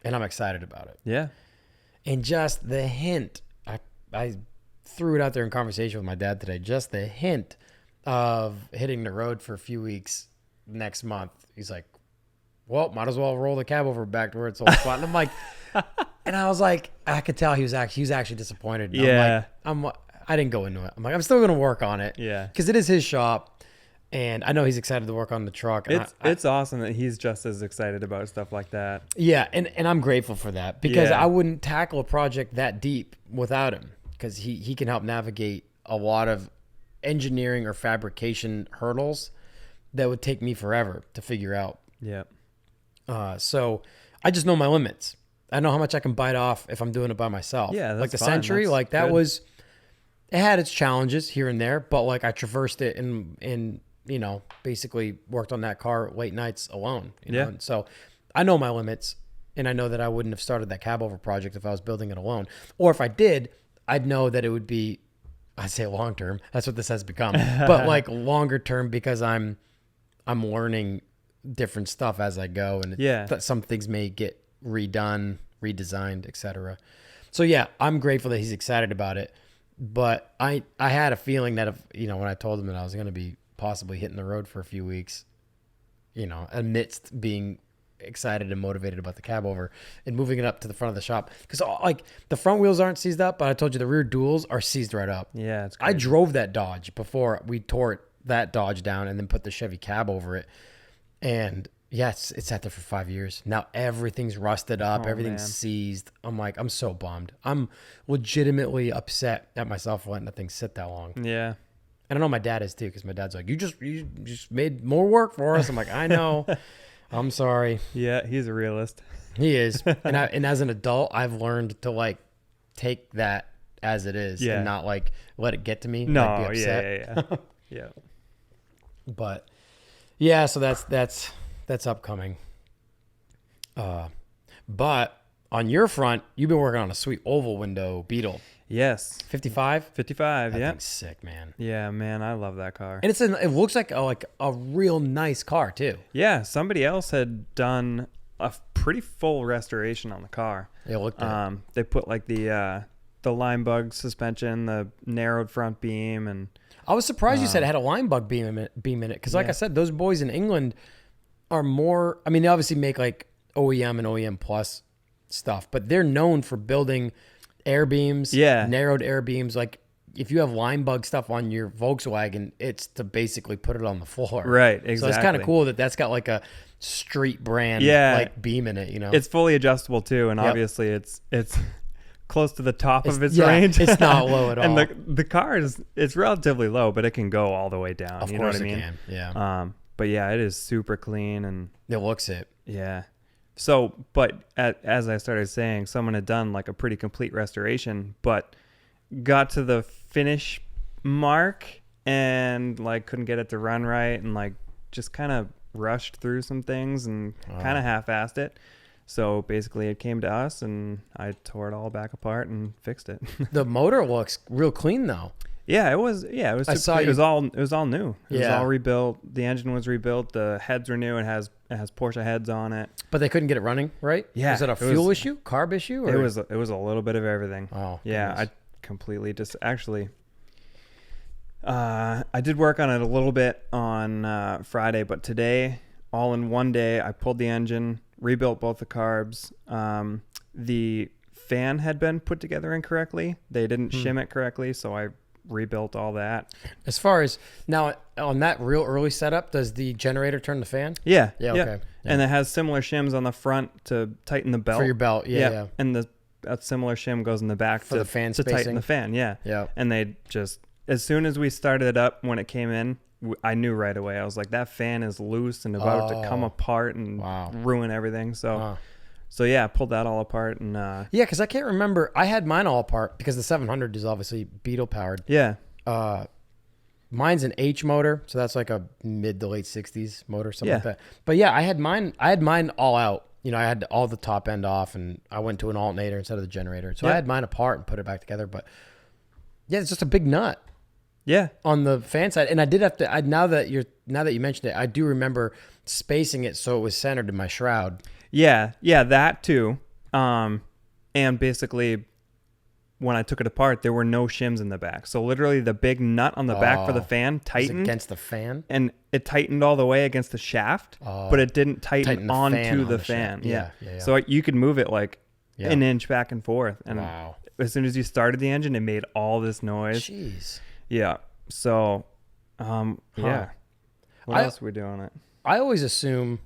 and I'm excited about it. Yeah. And just the hint, I threw it out there in conversation with my dad today, just the hint of hitting the road for a few weeks next month. He's like, well, might as well roll the Cabover back to where it's old spot. And I'm like, and I was like, I could tell he was actually disappointed. And Yeah. I didn't go into it. I'm like, I'm still going to work on it. Yeah. Because it is his shop. And I know he's excited to work on the truck. And It's awesome that he's just as excited about stuff like that. yeah. And I'm grateful for that because Yeah. I wouldn't tackle a project that deep without him because he can help navigate a lot of engineering or fabrication hurdles that would take me forever to figure out. Yeah. So I just know my limits. I know how much I can bite off if I'm doing it by myself. Yeah, that's like the fine. Century, That's like that good. was, it had its challenges here and there, but like I traversed it and you know, basically worked on that car late nights alone. You know? Yeah. And so I know my limits, and I know that I wouldn't have started that Cabover project if I was building it alone. Or if I did, I'd know that it would be, I say long term. That's what this has become, but like longer term because I'm learning different stuff as I go, and Yeah. some things may get redone, redesigned, etc. So yeah, I'm grateful that he's excited about it. But I had a feeling that if, you know, when I told him that I was going to be possibly hitting the road for a few weeks, you know, amidst being excited and motivated about the Cabover and moving it up to the front of the shop, because like the front wheels aren't seized up, but I told you the rear duals are seized right up. Yeah. It's I crazy. drove that Dodge before we tore that Dodge down and then put the Chevy cab over it. And yeah, it's sat there for 5 years. Now everything's rusted up. Oh, Everything's man. seized. I'm like, I'm so bummed. I'm legitimately upset at myself for letting that thing sit that long. Yeah. And I know my dad is too, because my dad's like, you just made more work for us. I'm like, I know. I'm sorry. Yeah. He's a realist. He is. And as an adult, I've learned to like take that as it is Yeah. and not like let it get to me. No. like, be upset. Yeah. Yeah. But yeah, so that's upcoming. But on your front, you've been working on a sweet oval window Beetle Yes. 55. 55. That Yeah. thing's sick, man. Yeah, man. I love that car. And it looks like a real nice car too. Yeah. Somebody else had done a pretty full restoration on the car. It looked good. They put like the lime bug suspension, the narrowed front beam, and I was surprised you said it had a line bug beam in it, because like Yeah. I said, those boys in England are more. I mean, they obviously make like OEM and OEM plus stuff, but they're known for building air beams, Yeah. narrowed air beams. Like if you have line bug stuff on your Volkswagen, it's to basically put it on the floor. Right, exactly. So it's kind of cool that that's got like a street brand like beam in it, you know. It's fully adjustable too, and obviously it's close to the top of its range. It's not low at all. And the car it's relatively low, but it can go all the way down. Of you course know what it I mean? can. Yeah. But yeah, it is super clean and it looks it. Yeah. So, but as I started saying, someone had done like a pretty complete restoration, but got to the finish mark and like couldn't get it to run right, and like just kind of rushed through some things and kind of half-assed it. So basically it came to us and I tore it all back apart and fixed it. The motor looks real clean though. Yeah, it was. Yeah, it was. It was all new. It was all rebuilt. The engine was rebuilt. The heads were new. It has Porsche heads on it. But they couldn't get it running, right? Yeah. Was it a fuel issue, carb issue? Or? It was a little bit of everything. Oh, yeah. goodness. I completely just actually. I did work on it a little bit on Friday, but today, all in one day, I pulled the engine, rebuilt both the carbs. The fan had been put together incorrectly. They didn't shim it correctly, so I rebuilt all that. As far as now on that real early setup, does the generator turn the fan? Yeah. Okay. Yeah. And it has similar shims on the front to tighten the belt For your belt. Yeah. And a similar shim goes in the back for the fan spacing. Tighten the fan. Yeah. And they just, as soon as we started it up, when it came in, I knew right away. I was like, that fan is loose and about to come apart and ruin everything. So yeah, I pulled that all apart and yeah, because I can't remember. I had mine all apart because the 700 is obviously Beetle powered. Yeah. Mine's an H motor, so that's like a mid to late 60s motor, something like that. But yeah, I had mine all out. You know, I had all the top end off, and I went to an alternator instead of the generator. So I had mine apart and put it back together. But yeah, it's just a big nut. Yeah. On the fan side, and I did have to. Now that you mentioned it, I do remember spacing it so it was centered in my shroud. Yeah, that too. And basically, when I took it apart, there were no shims in the back. So literally, the big nut on the back for the fan tightened against the fan, and it tightened all the way against the shaft, but it didn't tighten onto the fan. Yeah. So you could move it like an inch back and forth, and as soon as you started the engine, it made all this noise. Jeez. Yeah. So, yeah. What else are we doing it? I always assume.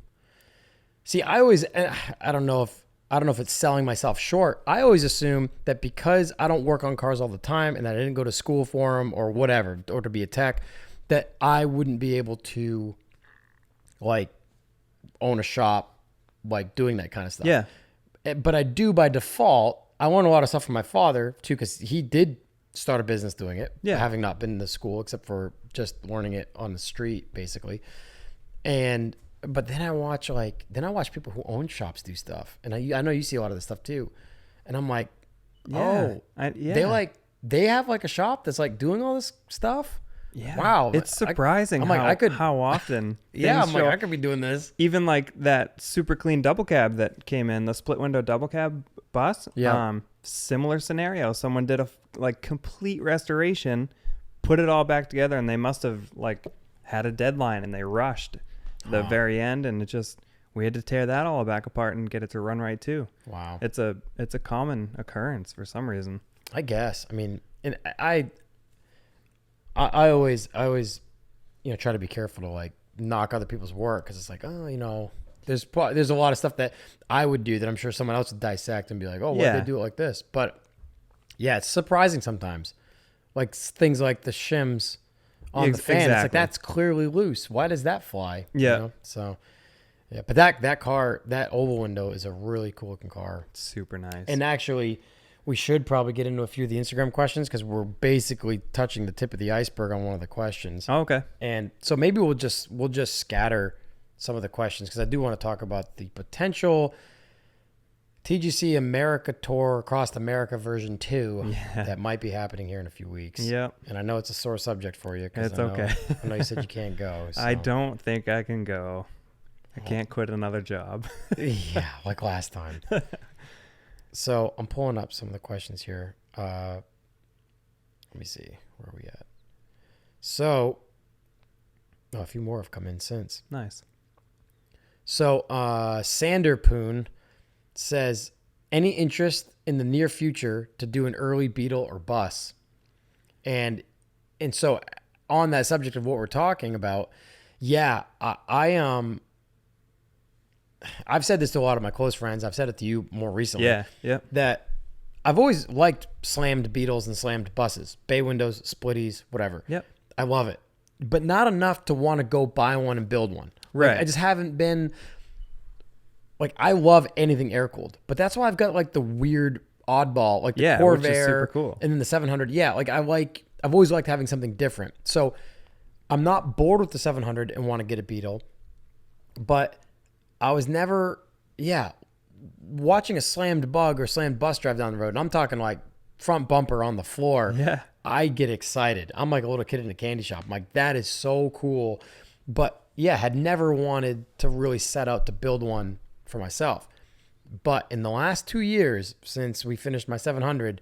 See, I don't know if it's selling myself short. I always assume that because I don't work on cars all the time and that I didn't go to school for them or whatever, or to be a tech, that I wouldn't be able to like own a shop, like doing that kind of stuff. Yeah. But I do by default. I learned a lot of stuff from my father too, because he did start a business doing it, having not been to school except for just learning it on the street, basically. But then I watch people who own shops do stuff, and I know you see a lot of this stuff too, and I'm like, they have like a shop that's like doing all this stuff. Yeah. Wow. It's surprising how often. I could be doing this. Even like that super clean double cab that came in, the split window double cab bus. Yeah. Similar scenario. Someone did a like complete restoration, put it all back together, and they must have like had a deadline and they rushed the very end, and we had to tear that all back apart and get it to run right too. Wow. It's a common occurrence for some reason. I guess. I mean, and I always, you know, try to be careful to like knock other people's work, because it's like, oh, you know, there's a lot of stuff that I would do that I'm sure someone else would dissect and be like, oh, why did they do it like this? But yeah, it's surprising sometimes, like things like the shims on the fan. Exactly. It's like, that's clearly loose. Why does that fly? Yeah. You know? So yeah, but that car, that oval window is a really cool looking car. Super nice. And actually, we should probably get into a few of the Instagram questions, because we're basically touching the tip of the iceberg on one of the questions. Oh, okay. And so maybe we'll just scatter some of the questions, because I do want to talk about the potential TGC America Tour Across America version 2 that might be happening here in a few weeks. Yep. And I know it's a sore subject for you. It's okay. I know you said you can't go. So. I don't think I can go. I can't quit another job. Yeah, like last time. So I'm pulling up some of the questions here. Let me see. Where are we at? So, a few more have come in since. Nice. So, Sanderpoon says, any interest in the near future to do an early Beetle or bus? And so on that subject of what we're talking about, yeah, I've said this to a lot of my close friends. I've said it to you more recently. Yeah. Yep. That I've always liked slammed Beetles and slammed buses, bay windows, splitties, whatever. Yep. I love it, but not enough to want to go buy one and build one. Right. I just haven't been like, I love anything air cooled, but that's why I've got like the weird oddball, like the Corvair, which is super cool. and then the 700. Yeah, like I've always liked having something different. So I'm not bored with the 700 and want to get a Beetle, but I was never, watching a slammed bug or slammed bus drive down the road, and I'm talking like front bumper on the floor. Yeah. I get excited. I'm like a little kid in a candy shop. I'm like, that is so cool. But yeah, had never wanted to really set out to build one for myself. But in the last 2 years, since we finished my 700,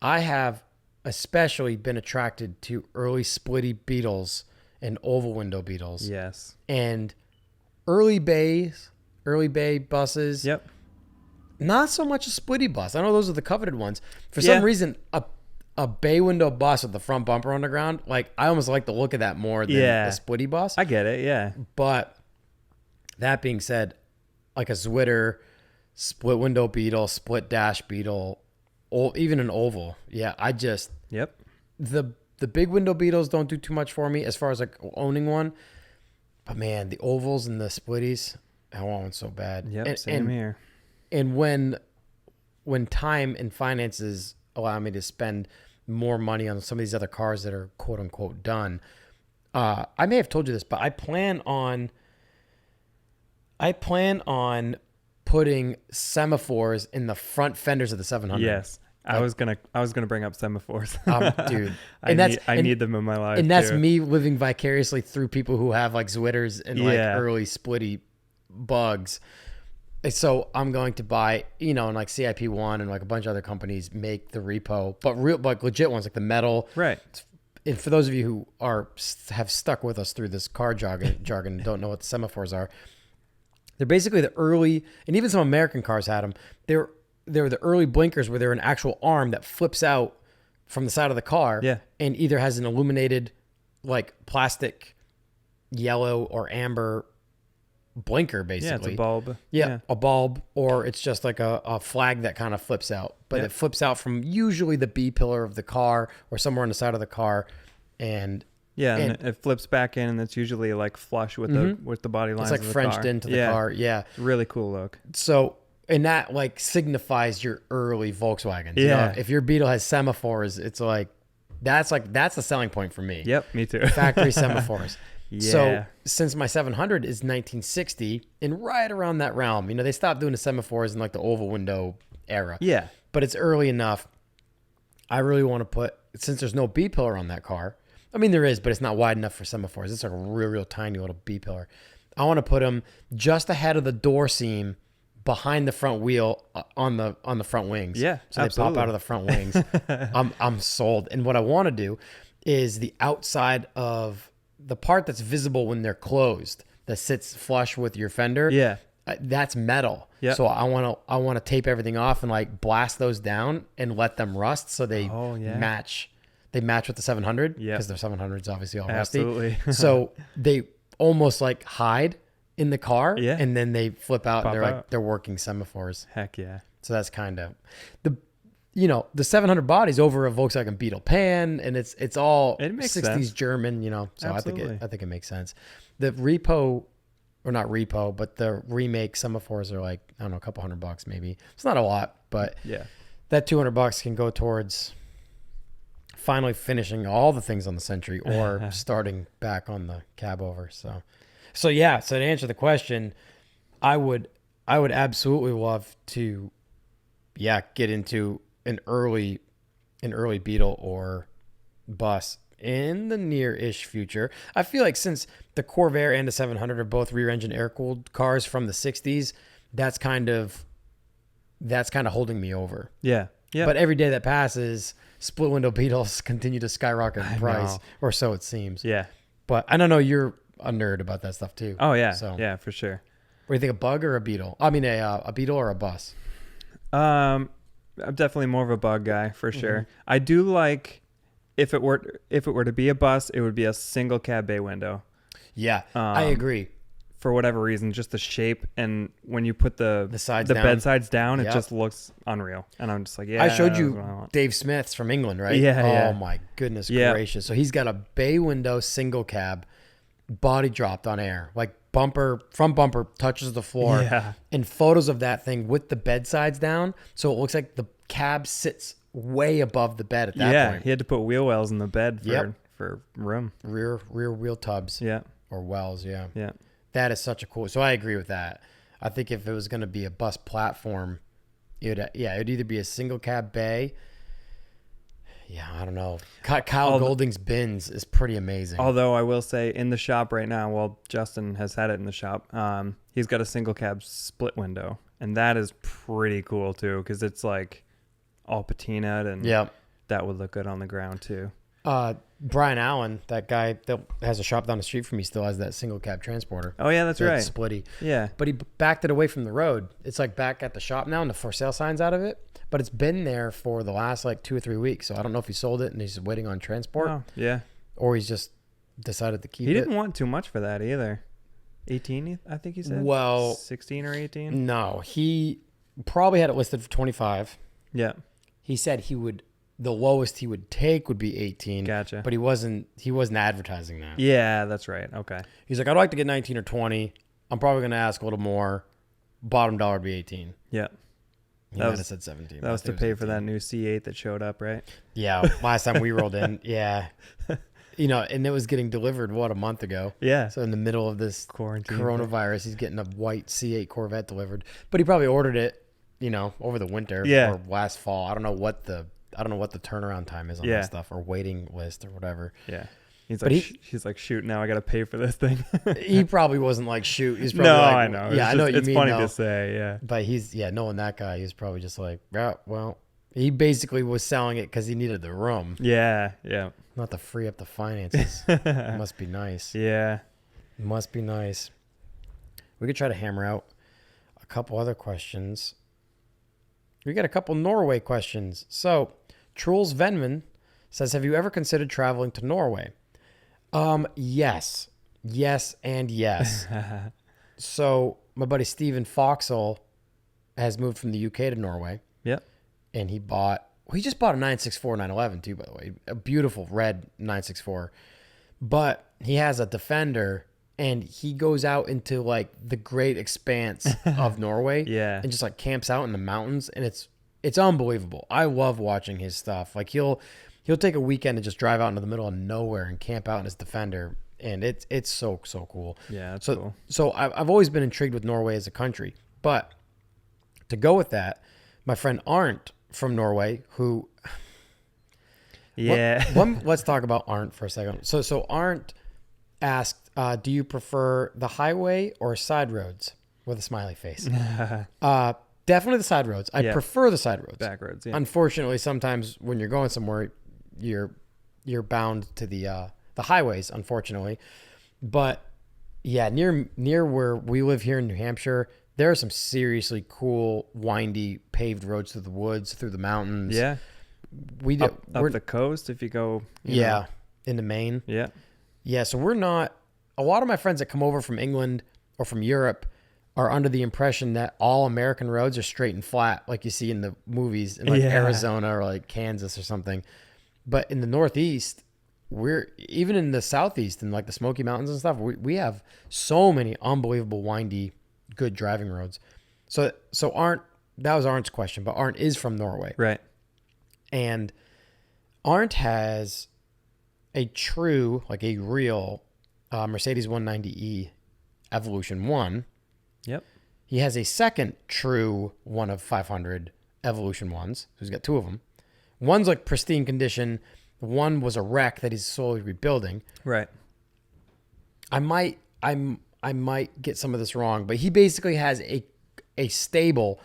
I have especially been attracted to early splitty Beetles and oval window Beetles. Yes. And early bay buses. Yep. Not so much a splitty bus. I know those are the coveted ones. For some reason, a bay window bus with the front bumper on the ground, like I almost like the look of that more than a splitty bus. I get it. Yeah. But that being said, like a Zwitter, split window Beetle, split dash Beetle, even an oval. Yeah, Yep. The big window Beetles don't do too much for me as far as like owning one. But man, the ovals and the splitties, I want one so bad. Yep. Same here. And when time and finances allow me to spend more money on some of these other cars that are quote unquote done, I may have told you this, but I plan on putting semaphores in the front fenders of the 700. Yes. I was gonna bring up semaphores. Dude, I need them in my life. And that's too. me living vicariously through people who have like Zwitters and like early splitty bugs. So I'm going to buy, and like CIP1 and like a bunch of other companies make the repo, but real like legit ones like the metal. Right. And for those of you who have stuck with us through this car jargon and don't know what the semaphores are, they're basically the early, and even some American cars had them. They're the early blinkers where they're an actual arm that flips out from the side of the car. Yeah. And either has an illuminated like plastic yellow or amber blinker, basically. Yeah, it's a bulb. Yeah, a bulb, or it's just like a flag that kind of flips out. But it flips out from usually the B pillar of the car or somewhere on the side of the car. And and it flips back in, and it's usually like flush with the body lines. it's like of the Frenched car. into the car. Yeah. Really cool look. So, and that like signifies your early Volkswagen. Yeah. You know, if your Beetle has semaphores, it's like that's the selling point for me. Yep, me too. Factory semaphores. Yeah. So since my 700 is 1960 and right around that realm, they stopped doing the semaphores in like the oval window era. Yeah. But it's early enough. I really want to put, since there's no B pillar on that car. I mean, there is, but it's not wide enough for semaphores. It's like a real tiny little B pillar. I want to put them just ahead of the door seam behind the front wheel on the front wings. Yeah, so absolutely. they pop out of the front wings. I'm sold. And what I want to do is the outside of the part that's visible when they're closed, that sits flush with your fender. Yeah, that's metal. Yeah. So I want to tape everything off and like blast those down and let them rust so they match. They match with the 700 because their 700s obviously all rusty. Absolutely. So they almost like hide in the car, Yeah. and then they flip out and Pop out. they're working semaphores. Heck yeah. So that's kind of the 700 body's over a Volkswagen Beetle Pan, and it's all It makes 60s sense. German, So Absolutely. I think it makes sense. The repo, or not repo, but the remake semaphores are like, I don't know, a couple $100 maybe. It's not a lot, but Yeah. that $200 can go towards finally finishing all the things on the Century or starting back on the Cabover. So yeah. So to answer the question, I would absolutely love to, get into an early Beetle or bus in the near-ish future. I feel like since the Corvair and the 700 are both rear-engine air-cooled cars from the 60s, that's kind of holding me over. Yeah. Yeah. But every day that passes, split window Beetles continue to skyrocket in price, know. or so it seems. Yeah. But I don't know, you're a nerd about that stuff too. Oh yeah. So Yeah, for sure. what do you think, a bug or a Beetle? I mean, a Beetle or a bus? I'm definitely more of a bug guy for sure. I do like if it were to be a bus, it would be a single cab bay window. Yeah, I agree. For whatever reason, just the shape, and when you put the sides down. bed sides down, Yep. it just looks unreal. And I'm just like, yeah. I showed that's what I you want. Dave Smith's from England, right? Yeah, Oh yeah. my goodness Yeah. gracious! So he's got a bay window single cab, body dropped on air, like front bumper touches the floor, Yeah. and photos of that thing with the bed sides down, so it looks like the cab sits way above the bed at that point. He had to put wheel wells in the bed Yep. for room. Rear wheel tubs, Yeah, or wells, yeah. yeah. That is such a cool. So I agree with that. I think if it was going to be a bus platform, it'd either be a single cab bay. Yeah, I don't know. Kyle Golding's bins is pretty amazing. Although I will say, in the shop right now, well, Justin has had it in the shop. He's got a single cab split window, and that is pretty cool too, because it's like all patinaed, and that would look good on the ground too. Brian Allen, that guy that has a shop down the street from me, still has that single cab transporter. Oh yeah, that's That right. Splitty. Yeah. But he backed it away from the road. It's like back at the shop now, and the for sale sign's out of it. But it's been there for the last like 2 or 3 weeks. So I don't know if he sold it and he's waiting on transport, Oh, yeah. or he's just decided to keep He it. didn't want too much for that either. 18, I think he said. Well, 16 or 18. no, he probably had it listed for 25. Yeah. He said the lowest he would take would be 18. Gotcha. But he wasn't advertising that. Yeah, that's right. Okay. He's like, I'd like to get 19 or 20. I'm probably going to ask a little more. Bottom dollar would be 18. Yeah. He That might was- have said 17. That but was I to think pay it for 18. that new C8 that showed up, right? Yeah, last time we rolled in. Yeah. And it was getting delivered, a month ago? Yeah. So in the middle of this Quarantine. coronavirus, he's getting a white C8 Corvette delivered. But he probably ordered it, over the winter Yeah. or last fall. I don't know what the turnaround time is on Yeah. that stuff, or waiting list or whatever. Yeah. He's But like, he's like, shoot, now I got to pay for this thing. He probably wasn't like, shoot. He's probably No, like, I know. Yeah, I know what you it's mean. funny though. to say, yeah. But knowing that guy, he's probably just like, yeah, well, he basically was selling it because he needed the room, Yeah, yeah. not to free up the finances. It must be nice. Yeah. Must be nice. We could try to hammer out a couple other questions. We got a couple Norway questions. So, Truls Venman says, have you ever considered traveling to Norway? Yes. Yes and yes. So, my buddy Stephen Foxall has moved from the UK to Norway. Yep. And he just bought a 964 911 too, by the way. A beautiful red 964. But he has a Defender, and he goes out into like the great expanse of Norway. Yeah. And just like camps out in the mountains, and it's unbelievable. I love watching his stuff. Like he'll take a weekend and just drive out into the middle of nowhere and camp out in his Defender, and it's so cool. Yeah, that's So cool. so I've always been intrigued with Norway as a country. But to go with that, my friend Arndt from Norway, who Yeah. let's talk about Arndt for a second. So Arndt asked, do you prefer the highway or side roads, with a smiley face? Definitely the side roads. I Yeah. prefer the side roads. Back roads, yeah. Unfortunately, sometimes when you're going somewhere, you're bound to the highways, unfortunately. But yeah, near where we live here in New Hampshire, there are some seriously cool, windy, paved roads through the woods, through the mountains. Yeah. We do. Up the coast if you go. Yeah, into Maine. Yeah. Yeah, so we're not. A lot of my friends that come over from England or from Europe are under the impression that all American roads are straight and flat, like you see in the movies in like Yeah. Arizona or like Kansas or something. But in the Northeast, even in the Southeast and like the Smoky Mountains and stuff, we have so many unbelievable windy, good driving roads. So that was Arndt's question, but Arndt is from Norway. Right. And Arndt has a true, like a real Mercedes 190E Evolution 1. Yep. He has a second true one of 500 Evolution 1s. So he's got two of them. One's like pristine condition. One was a wreck that he's slowly rebuilding. Right. I might get some of this wrong, but he basically has a stable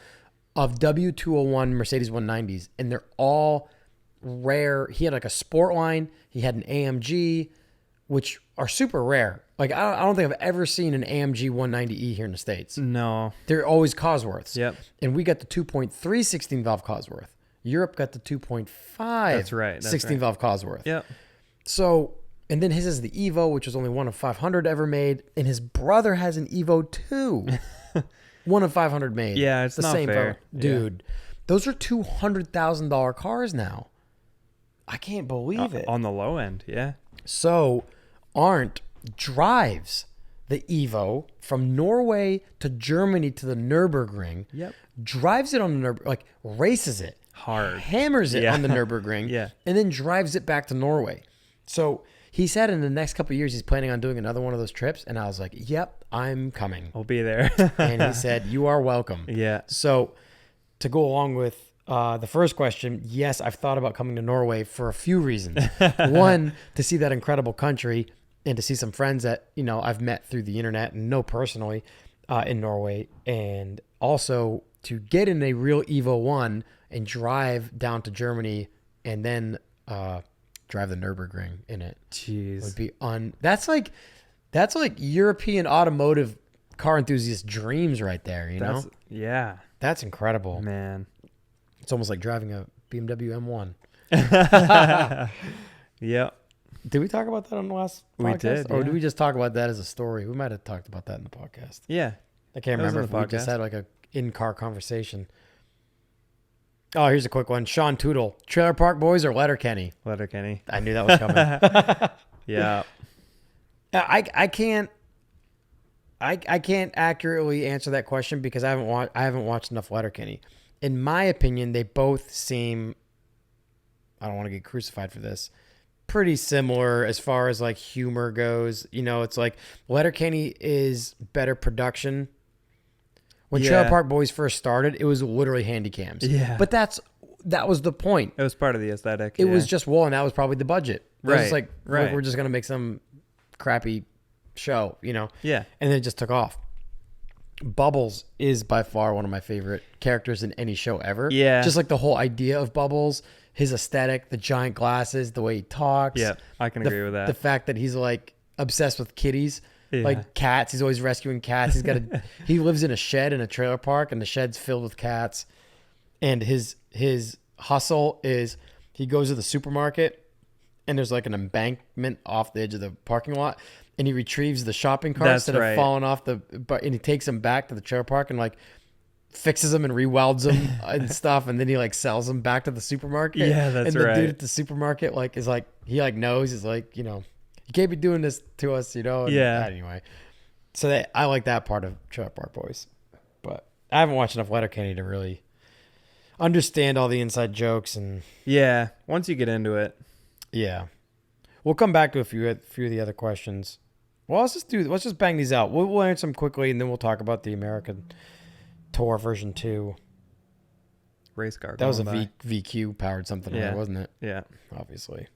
of W201 Mercedes 190s, and they're all rare. He had like a sport line. He had an AMG, which are super rare. Like I don't think I've ever seen an AMG 190E here in the States. No. They're always Cosworths. Yep. And we got the 2.3 16 valve Cosworth. Europe got the 2.5. That's right. 16 valve Cosworth. Yep. So, and then his is the Evo, which was only one of 500 ever made. And his brother has an Evo 2. One of 500 made. Yeah, it's not fair. Dude, those are $200,000 cars now. I can't believe it. On the low end, yeah. So, Arndt drives the Evo from Norway to Germany to the Nürburgring. Yep. Drives it on the like races it hard, hammers it on the Nürburgring, yeah, and then drives it back to Norway. So he said in the next couple of years he's planning on doing another one of those trips, and I was like, "Yep, I'm coming. I'll be there." And he said, "You are welcome." Yeah. So to go along with the first question, yes, I've thought about coming to Norway for a few reasons. One, to see that incredible country and to see some friends that I've met through the internet and know personally in Norway, and also to get in a real Evo 1 and drive down to Germany and then drive the Nürburgring in it. Jeez. Would be that's like European automotive car enthusiast dreams right there, know? Yeah. That's incredible. Man. It's almost like driving a BMW M1. Yep. Did we talk about that on the last podcast? We did. Or did we just talk about that as a story? We might have talked about that in the podcast. Yeah. I can't remember if we just had like a in-car conversation. Oh, here's a quick one. Sean Tootle, Trailer Park Boys or Letterkenny? Letterkenny. I knew that was coming. Yeah. I can't accurately answer that question because I haven't watched enough Letterkenny. In my opinion, they both seem, I don't want to get crucified for this, pretty similar as far as like humor goes. It's like Letterkenny is better production. When Trailer Park Boys first started, it was literally handy cams. Yeah. But that was the point. It was part of the aesthetic. It was just and that was probably the budget. It was Right. Like, we're just going to make some crappy show, Yeah. And then it just took off. Bubbles is by far one of my favorite characters in any show ever. Yeah. Just like the whole idea of Bubbles, his aesthetic, the giant glasses, the way he talks. Yeah, I can agree with that. The fact that he's like obsessed with kitties. Yeah. Like cats. He's always rescuing cats. He lives in a shed in a trailer park, and the shed's filled with cats. And his hustle is he goes to the supermarket, and there's like an embankment off the edge of the parking lot, and he retrieves the shopping carts that have fallen off and he takes them back to the trailer park and like fixes them and re-welds them and stuff, and then he like sells them back to the supermarket. Yeah, that's right. And the right. dude at the supermarket like is like he like knows is like you can't be doing this to us, And yeah. Anyway, so I like that part of Trailer Park Boys, but I haven't watched enough Letterkenny to really understand all the inside jokes and. Yeah, once you get into it. Yeah, we'll come back to a few of the other questions. Well, let's just bang these out. We'll answer them quickly, and then we'll talk about the American Tour version 2. Race car. That was a VQ powered something, Yeah. wasn't it? Yeah. Obviously.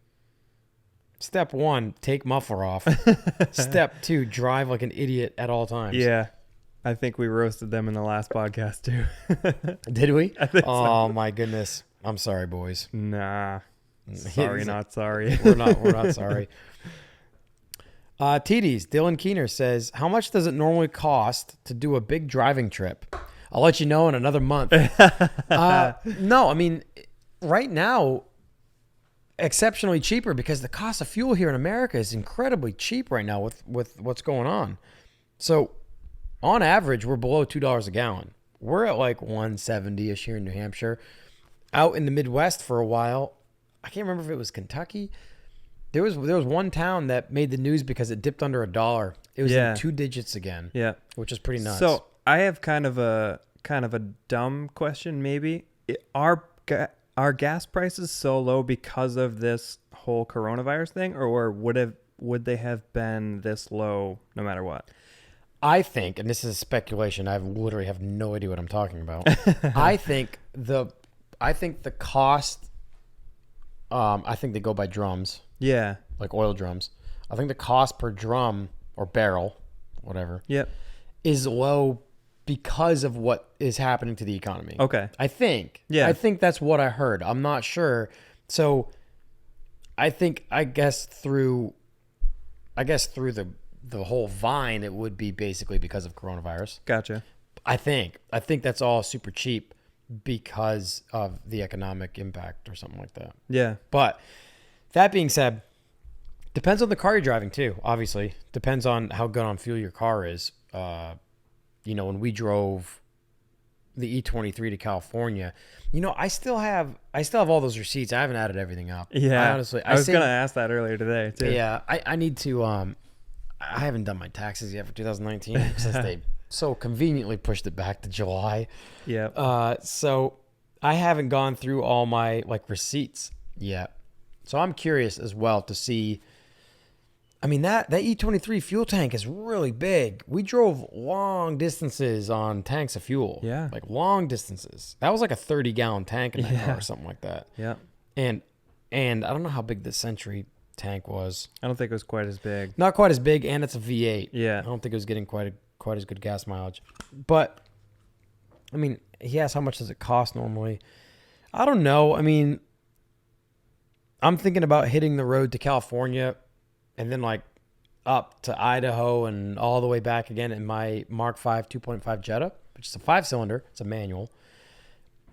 Step 1, take muffler off. Step 2, drive like an idiot at all times. Yeah. I think we roasted them in the last podcast too. Did we? I think Oh my goodness. I'm sorry, boys. Nah. Sorry, not sorry. We're not sorry. TDs, Dylan Keener says, how much does it normally cost to do a big driving trip? I'll let you know in another month. No, I mean, right now, exceptionally cheaper because the cost of fuel here in America is incredibly cheap right now with what's going on. So on average, we're below $2 a gallon. We're at like 170-ish here in New Hampshire. Out in the Midwest for a while, I can't remember if it was Kentucky. There was one town that made the news because it dipped under $1. It was in 2 digits again. Yeah. Which is pretty nuts. So I have kind of a dumb question maybe. Are gas prices so low because of this whole coronavirus thing, or would they have been this low no matter what? I think, and this is speculation, I literally have no idea what I'm talking about. I think the cost, I think they go by drums. Yeah. Like oil drums. I think the cost per drum or barrel, whatever, Yep. is low because of what is happening to the economy. Okay. I think. Yeah. I think that's what I heard. I'm not sure. So I guess through the whole vine, it would be basically because of coronavirus. Gotcha. I think that's all super cheap because of the economic impact or something like that. Yeah. But that being said, depends on the car you're driving too, obviously. Depends on how good on fuel your car is. When we drove the E23 to California, I still have all those receipts. I haven't added everything up. Yeah. I was going to ask that earlier today too. Yeah. I need to, I haven't done my taxes yet for 2019 since they so conveniently pushed it back to July. Yeah. So I haven't gone through all my receipts yet. So I'm curious as well to see. I mean, that E23 fuel tank is really big. We drove long distances on tanks of fuel. Yeah. Like long distances. That was like a 30-gallon tank in that car or something like that. Yeah. And I don't know how big the Century tank was. I don't think it was quite as big. Not quite as big, and it's a V8. Yeah. I don't think it was getting quite as good gas mileage. But, I mean, he asked how much does it cost normally. I don't know. I mean, I'm thinking about hitting the road to California and then up to Idaho and all the way back again in my Mark V 2.5 Jetta, which is a 5-cylinder. It's a manual.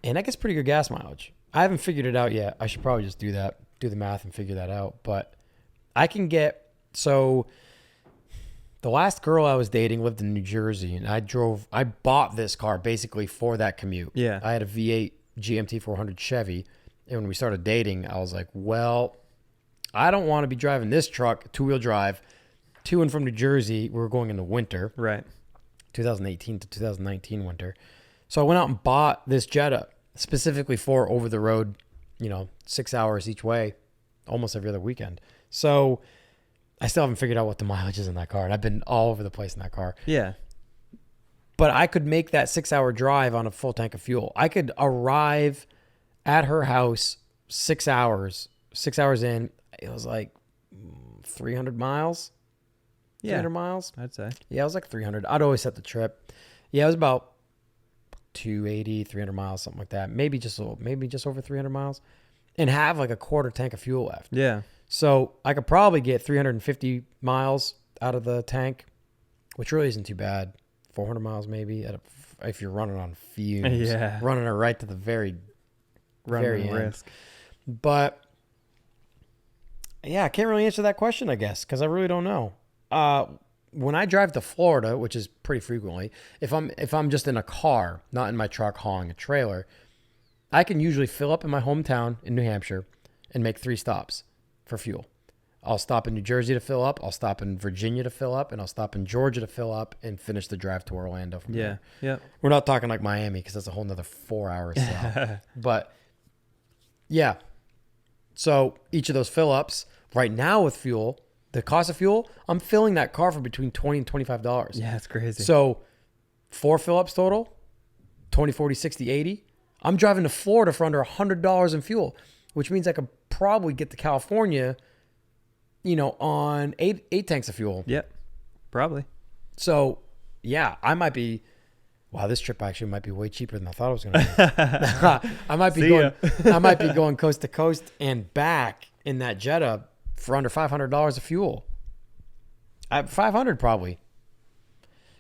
And that gets pretty good gas mileage. I haven't figured it out yet. I should probably just do the math and figure that out. But I can get, so the last girl I was dating lived in New Jersey, and I bought this car basically for that commute. Yeah. I had a V8 GMT 400 Chevy. And when we started dating, I was like, well, I don't want to be driving this truck, 2-wheel drive, to and from New Jersey. We were going into winter. Right. 2018 to 2019 winter. So I went out and bought this Jetta specifically for over the road, 6 hours each way, almost every other weekend. So I still haven't figured out what the mileage is in that car. And I've been all over the place in that car. Yeah. But I could make that 6-hour drive on a full tank of fuel. I could arrive at her house 6 hours in. It was like 300 miles. 300 miles? I'd say. Yeah, it was like 300. I'd always set the trip. Yeah, it was about 280, 300 miles, something like that. Maybe just over 300 miles. And have like a quarter tank of fuel left. Yeah. So I could probably get 350 miles out of the tank, which really isn't too bad. 400 miles maybe if you're running on fumes. Yeah. Running it right to the very end. Risk. But yeah, I can't really answer that question, I guess, because I really don't know. When I drive to Florida, which is pretty frequently, if I'm just in a car, not in my truck hauling a trailer, I can usually fill up in my hometown in New Hampshire and make 3 stops for fuel. I'll stop in New Jersey to fill up, I'll stop in Virginia to fill up, and I'll stop in Georgia to fill up and finish the drive to Orlando from there. Yeah. We're not talking like Miami because that's a whole nother 4 hours south. But yeah. So each of those fill ups right now with fuel, the cost of fuel, I'm filling that car for between $20 and $25. Yeah, it's crazy. So 4 fill ups total, 20, 40, 60, 80. I'm driving to Florida for under $100 in fuel, which means I could probably get to California, on eight tanks of fuel. Yep, probably. So yeah, I might be. Wow, this trip actually might be way cheaper than I thought it was going to be. I might be going coast to coast and back in that Jetta for under $500 of fuel. $500 probably,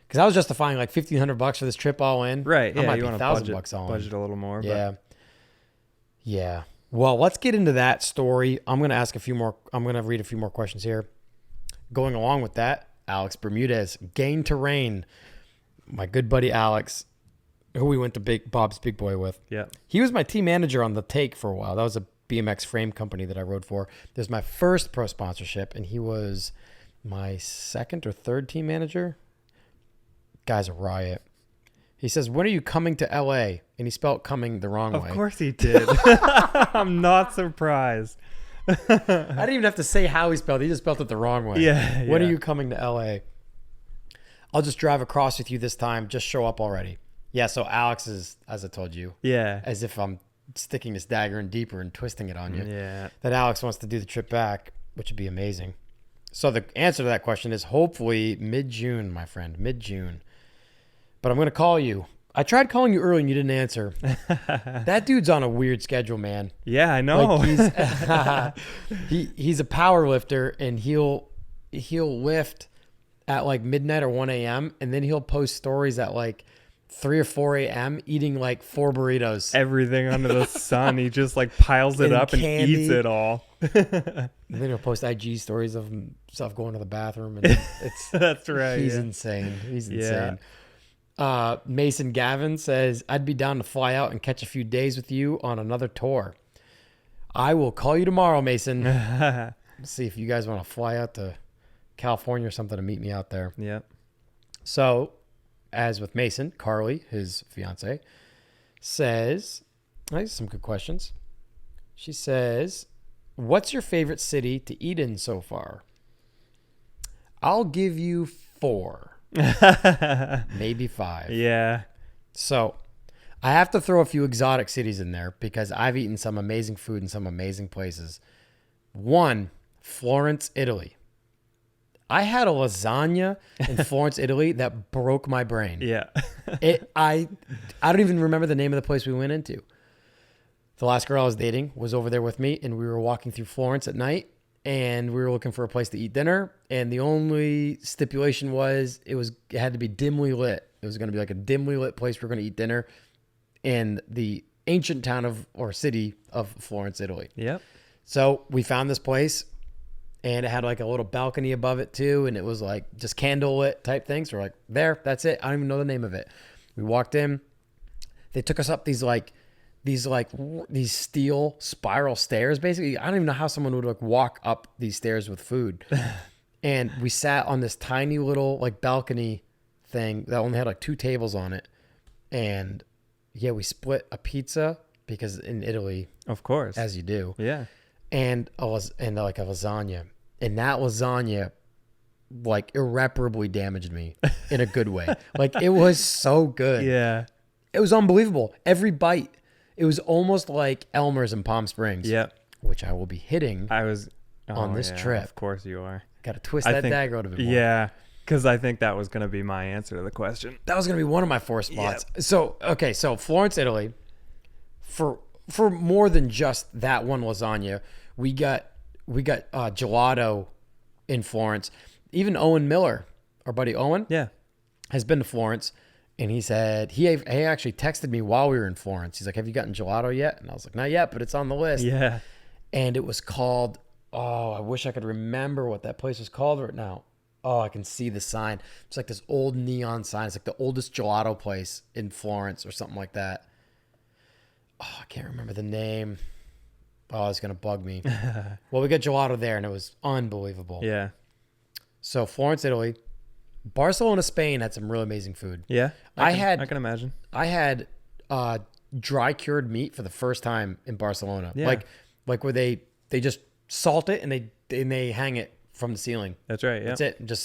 because I was justifying like $1,500 for this trip all in. Right. I Yeah. might You be want to $1,000 all in. budget a little more. Yeah. Yeah. Well, let's get into that story. I'm going to read a few more questions here. Going along with that, Alex Bermudez, Gain Terrain. My good buddy Alex, who we went to Bob's Big Boy with. Yeah. He was my team manager on the Take for a while. That was a BMX frame company that I rode for. This was my first pro sponsorship, and he was my second or third team manager. Guy's a riot. He says, when are you coming to LA? And he spelled coming the wrong way. Of course he did. I'm not surprised. I didn't even have to say how he spelled it. He just spelled it the wrong way. Yeah. When are you coming to LA? I'll just drive across with you this time. Just show up already. Yeah, so Alex is, as I told you, Yeah. as if I'm sticking this dagger in deeper and twisting it on you, Yeah. that Alex wants to do the trip back, which would be amazing. So the answer to that question is hopefully mid-June, my friend, mid-June. But I'm going to call you. I tried calling you early and you didn't answer. That dude's on a weird schedule, man. Yeah, I know. Like he's a power lifter, and he'll lift at like midnight or 1 a.m. and then he'll post stories at like 3 or 4 a.m. eating like 4 burritos. Everything under the sun. He just like piles it And up candy. and eats it all. And then he'll post IG stories of himself going to the bathroom, and it's That's right. he's yeah. insane. He's Yeah. insane. Mason Gavin says, I'd be down to fly out and catch a few days with you on another tour. I will call you tomorrow, Mason. Let's see if you guys want to fly out to California or something to meet me out there. Yep. So, as with Mason, Carly, his fiance, says, these are some good questions. She says, what's your favorite city to eat in so far? I'll give you 4, maybe 5. Yeah. So, I have to throw a few exotic cities in there because I've eaten some amazing food in some amazing places. 1, Florence, Italy. I had a lasagna in Florence, Italy that broke my brain. Yeah. I don't even remember the name of the place we went into. The last girl I was dating was over there with me, and we were walking through Florence at night, and we were looking for a place to eat dinner. And the only stipulation was it had to be dimly lit. It was going to be like a dimly lit place we were going to eat dinner in the ancient town or city of Florence, Italy. Yep. So we found this place, and it had like a little balcony above it too, and it was like just candle lit type things. So we're like, that's it. I don't even know the name of it. We walked in. They took us up these steel spiral stairs. Basically, I don't even know how someone would like walk up these stairs with food. And we sat on this tiny little like balcony thing that only had like 2 tables on it. And yeah, we split a pizza because in Italy, Of course. as you do, Yeah. and like a lasagna. And that lasagna like irreparably damaged me in a good way. Like it was so good. Yeah. It was unbelievable. Every bite. It was almost like Elmer's in Palm Springs. Yep. Which I will be hitting I was on this trip. Of course you are. Got to twist I that think- dagger a little bit more. Yeah. Because I think that was going to be my answer to the question. That was going to be one of my 4 spots. So Florence, Italy, for more than just that one lasagna, we got gelato in Florence. Even Owen Miller, our buddy Owen, Yeah. has been to Florence, and he said he actually texted me while we were in Florence. He's like, "Have you gotten gelato yet?" And I was like, "Not yet, but it's on the list." Yeah. And it was called, I wish I could remember what that place was called right now. Oh, I can see the sign. It's like this old neon sign. It's like the oldest gelato place in Florence or something like that. Oh, I can't remember the name. Oh, it's going to bug me. Well, we got gelato there, and it was unbelievable. Yeah. So Florence, Italy. Barcelona, Spain had some really amazing food. Yeah. I can imagine. I had dry cured meat for the first time in Barcelona. Yeah. Like where they just salt it and they hang it from the ceiling. That's right. Yeah. That's it. It just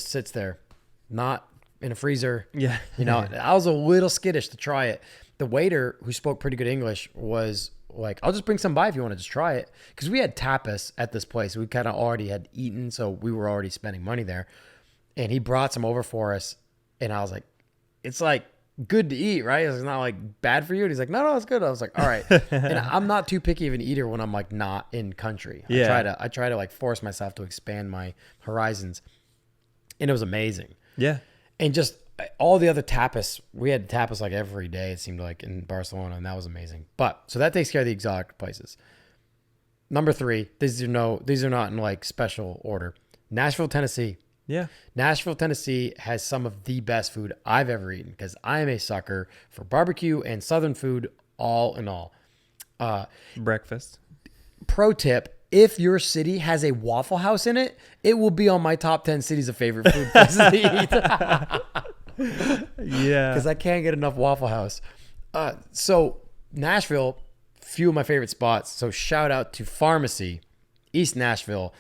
sits there. Not in a freezer. Yeah. You know, I was a little skittish to try it. The waiter, who spoke pretty good English, was like, "I'll just bring some by if you want to just try it." Because we had tapas at this place. We kind of already had eaten, so we were already spending money there. And he brought some over for us. And I was like, "It's like good to eat, right? It's not like bad for you." And he's like, no, it's good. I was like, all right. And I'm not too picky of an eater when I'm like not in country. Yeah. I try to like force myself to expand my horizons. And it was amazing. Yeah. And just all the other tapas, we had tapas like every day, it seemed like, in Barcelona, and that was amazing. But so that takes care of the exotic places. Number 3, these are not in like special order. Nashville, Tennessee. Yeah. Nashville, Tennessee has some of the best food I've ever eaten because I am a sucker for barbecue and Southern food, all in all. Breakfast. Pro tip: if your city has a Waffle House in it, it will be on my top 10 cities of favorite food places to eat. Yeah. Because I can't get enough Waffle House. So Nashville, few of my favorite spots. So shout out to Pharmacy, East Nashville.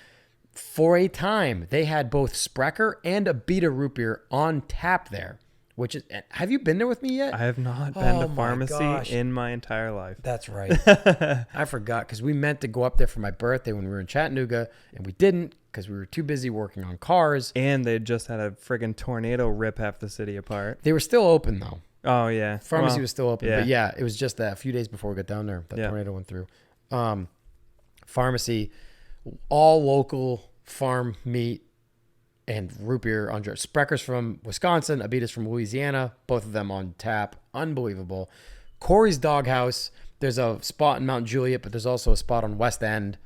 For a time, they had both Sprecher and a Beta root beer on tap there. Which is, have you been there with me yet? I have not been Oh to my Pharmacy gosh. in my entire life. That's right. I forgot because we meant to go up there for my birthday when we were in Chattanooga, and we didn't because we were too busy working on cars. And they just had a friggin' tornado rip half the city apart. They were still open though. Oh, yeah. Pharmacy Well, was still open, yeah. but yeah, it was just that a few days before we got down there that Yeah. tornado went through. Pharmacy, all local farm meat, and root beer on draft. Sprecher's from Wisconsin, Abita's from Louisiana, both of them on tap. Unbelievable. Corey's Doghouse. There's a spot in Mount Juliet, but there's also a spot on West End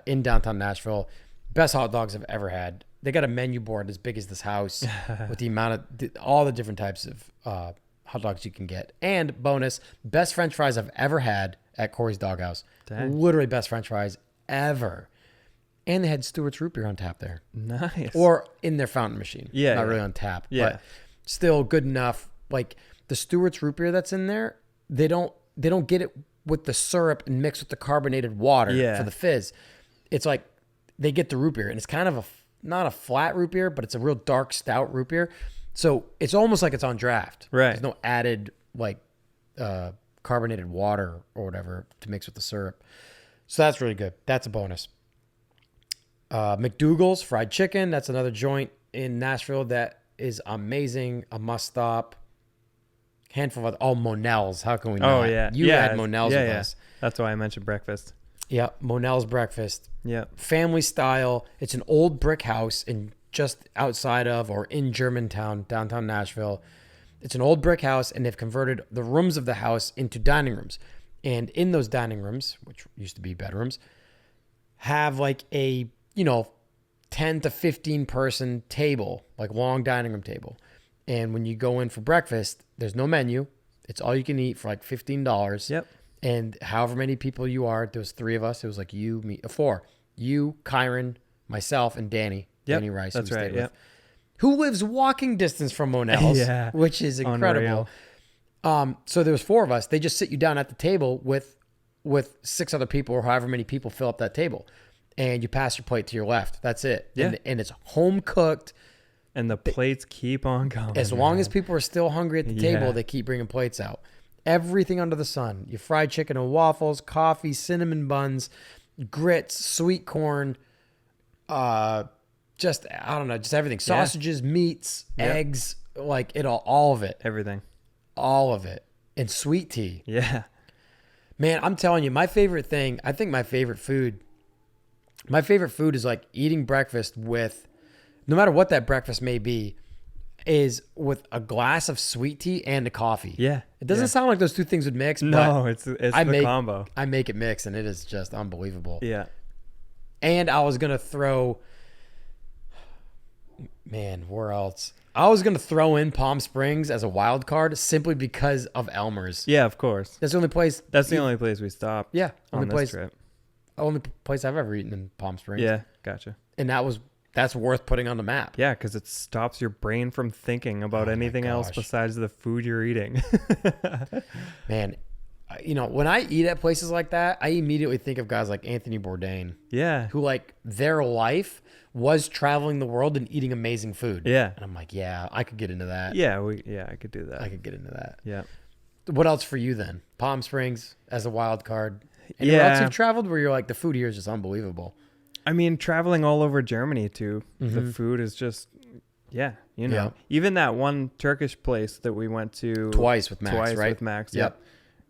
in downtown Nashville. Best hot dogs I've ever had. They got a menu board as big as this house with the amount of all the different types of hot dogs you can get. And bonus, best French fries I've ever had at Corey's Doghouse. Dang. Literally best French fries ever. And they had Stewart's root beer on tap there. Nice. Or in their fountain machine. Yeah. Not really on tap. Yeah. But still good enough. Like the Stewart's root beer that's in there, they don't get it with the syrup and mix with the carbonated water for the fizz. It's like they get the root beer, and it's kind of not a flat root beer, but it's a real dark stout root beer. So it's almost like it's on draft. Right. There's no added like carbonated water or whatever to mix with the syrup. So that's really good. That's a bonus. McDougal's fried chicken. That's another joint in Nashville that is amazing. A must stop. Handful of Monell's. How can we not? Oh yeah, You had Monell's with us. That's why I mentioned breakfast. Yeah, Monell's breakfast. Yeah. Family style. It's an old brick house in just outside of or in Germantown, downtown Nashville. It's an old brick house, and they've converted the rooms of the house into dining rooms. And in those dining rooms, which used to be bedrooms, have like a 10 to 15 person table, like long dining room table. And when you go in for breakfast, there's no menu. It's all you can eat for like $15. Yep. And however many people you are, there was 3 of us. It was like you, me, 4. You, Kyron, myself, and Danny. Yep. Danny Rice. That's right. Yep. Who lives walking distance from Monell's, Yeah. which is incredible. So there was 4 of us. They just sit you down at the table with 6 other people or however many people fill up that table. And you pass your plate to your left. That's it. Yeah. And it's home cooked. And the plates keep on coming. As long as people are still hungry at the Yeah. table, they keep bringing plates out. Everything under the sun. Your fried chicken and waffles, coffee, cinnamon buns, grits, sweet corn, just everything. Sausages, meats, eggs, like it all of it. Everything. All of it. And sweet tea. Yeah. Man, I'm telling you, my favorite thing, I think my favorite food is like eating breakfast with, no matter what that breakfast may be, is with a glass of sweet tea and a coffee. Yeah. It doesn't sound like those two things would mix, No, but it's the combo. I make it mix, and it is just unbelievable. Yeah. And I was going to throw, man, where else? I was going to throw in Palm Springs as a wild card simply because of Elmer's. Yeah, of course. That's the only place. That's the only place we stopped. Yeah. On this trip. Only place I've ever eaten in Palm Springs. Yeah, gotcha. And that's worth putting on the map. Yeah, because it stops your brain from thinking about anything else besides the food you're eating. Man, when I eat at places like that, I immediately think of guys like Anthony Bourdain. Yeah. Who like their life was traveling the world and eating amazing food. Yeah. And I'm like, yeah, I could get into that. Yeah, I could do that. I could get into that. Yeah. What else for you then? Palm Springs as a wild card. Anywhere else you've traveled where you're like, the food here is just unbelievable? I mean, traveling all over Germany too. The food is just, even that one Turkish place that we went to twice with Max, Yep.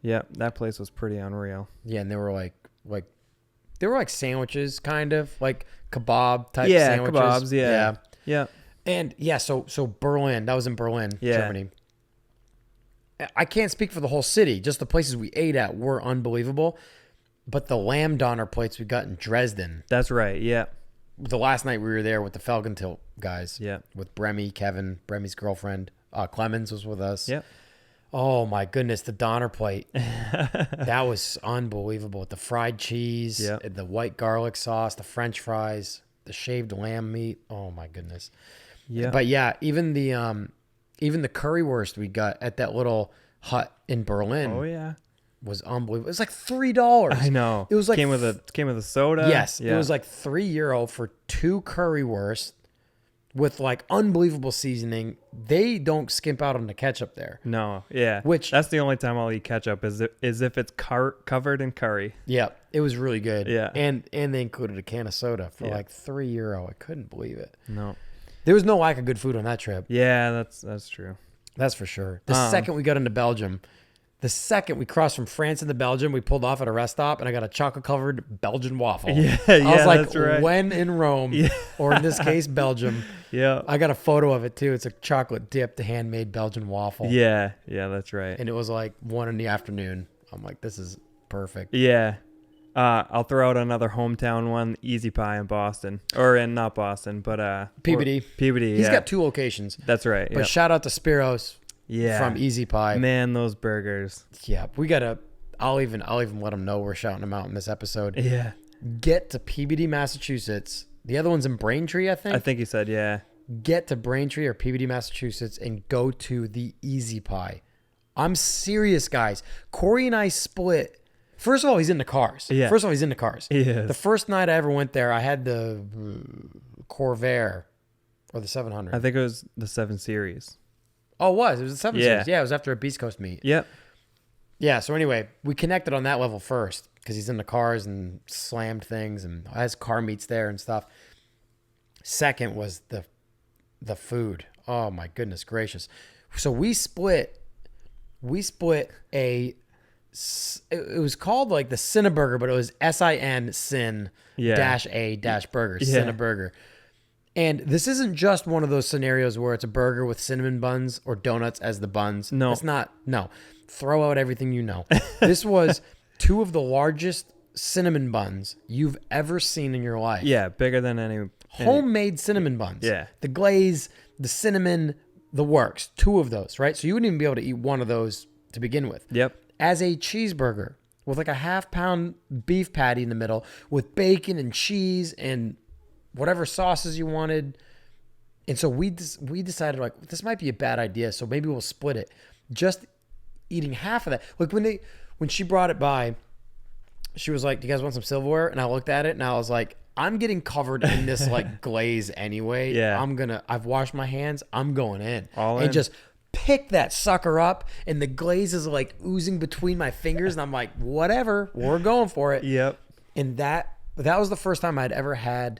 Yep. That place was pretty unreal. Yeah. And they were like sandwiches, kind of like kebab type sandwiches. Kebabs. Yeah. Yeah. And so Berlin, that was in Berlin, Germany. I can't speak for the whole city. Just the places we ate at were unbelievable. But the lamb Donner plates we got in Dresden. That's right. Yeah. The last night we were there with the Felgentilt guys. Yeah. With Bremy, Kevin, Bremy's girlfriend. Clemens was with us. Yep. Oh my goodness, the Donner plate. That was unbelievable. With the fried cheese, the white garlic sauce, the French fries, the shaved lamb meat. Oh my goodness. Yeah. But yeah, even the currywurst we got at that little hut in Berlin. Oh yeah. Was unbelievable. It was like $3. I know. It was like came with a soda. Yes. Yeah. It was like €3 for 2 currywursts with like unbelievable seasoning. They don't skimp out on the ketchup there. No. Yeah. Which that's the only time I'll eat ketchup is if it's covered in curry. Yeah. It was really good. Yeah. And they included a can of soda for like €3. I couldn't believe it. No. There was no lack of good food on that trip. Yeah, that's true. That's for sure. The second we got into Belgium, The second we crossed from France into Belgium, we pulled off at a rest stop, and I got a chocolate-covered Belgian waffle. Yeah, I was like, that's right. when in Rome, or in this case, Belgium. Yeah. I got a photo of it, too. It's a chocolate-dipped, handmade Belgian waffle. Yeah, that's right. And it was like 1 PM. I'm like, this is perfect. Yeah. I'll throw out another hometown one, Easy Pie in Boston. Or in, not Boston, but... Peabody. Peabody, He's got 2 locations. That's right, But shout out to Spiros from Easy Pie. Man, those burgers. Yeah, we got to... I'll even let them know we're shouting them out in this episode. Yeah. Get to Peabody, Massachusetts. The other one's in Braintree, I think. I think you said, yeah. Get to Braintree or Peabody, Massachusetts, and go to the Easy Pie. I'm serious, guys. Corey and I split... First of all, he's into cars. Yeah. First of all, he's into cars. He is. The first night I ever went there, I had the Corvair or the 700. I think it was the 7 Series. Oh, it was. It was the 7 Series. Yeah, it was after a Beast Coast meet. Yep. Yeah, so anyway, we connected on that level first because he's into cars and slammed things and has car meets there and stuff. Second was the food. Oh, my goodness gracious. So we split a... It was called like the Cinnaburger, but it was SIN Sin -A burger, Cinnaburger. And this isn't just one of those scenarios where it's a burger with cinnamon buns or donuts as the buns. No. It's not. No. Throw out everything you know. This was 2 of the largest cinnamon buns you've ever seen in your life. Yeah, bigger than any... Homemade cinnamon buns. Yeah. The glaze, the cinnamon, the works. 2 of those, right? So you wouldn't even be able to eat one of those to begin with. Yep. As a cheeseburger with like a half-pound beef patty in the middle with bacon and cheese and whatever sauces you wanted. And so we decided like this might be a bad idea, so maybe we'll split it. Just eating half of that. Like when she brought it by, she was like, "Do you guys want some silverware?" And I looked at it and I was like, "I'm getting covered in this like glaze anyway. Yeah. I've washed my hands. I'm going in." All and in. just pick that sucker up, and the glaze is like oozing between my fingers, and I'm like, whatever, we're going for it. Yep. And that was the first time I'd ever had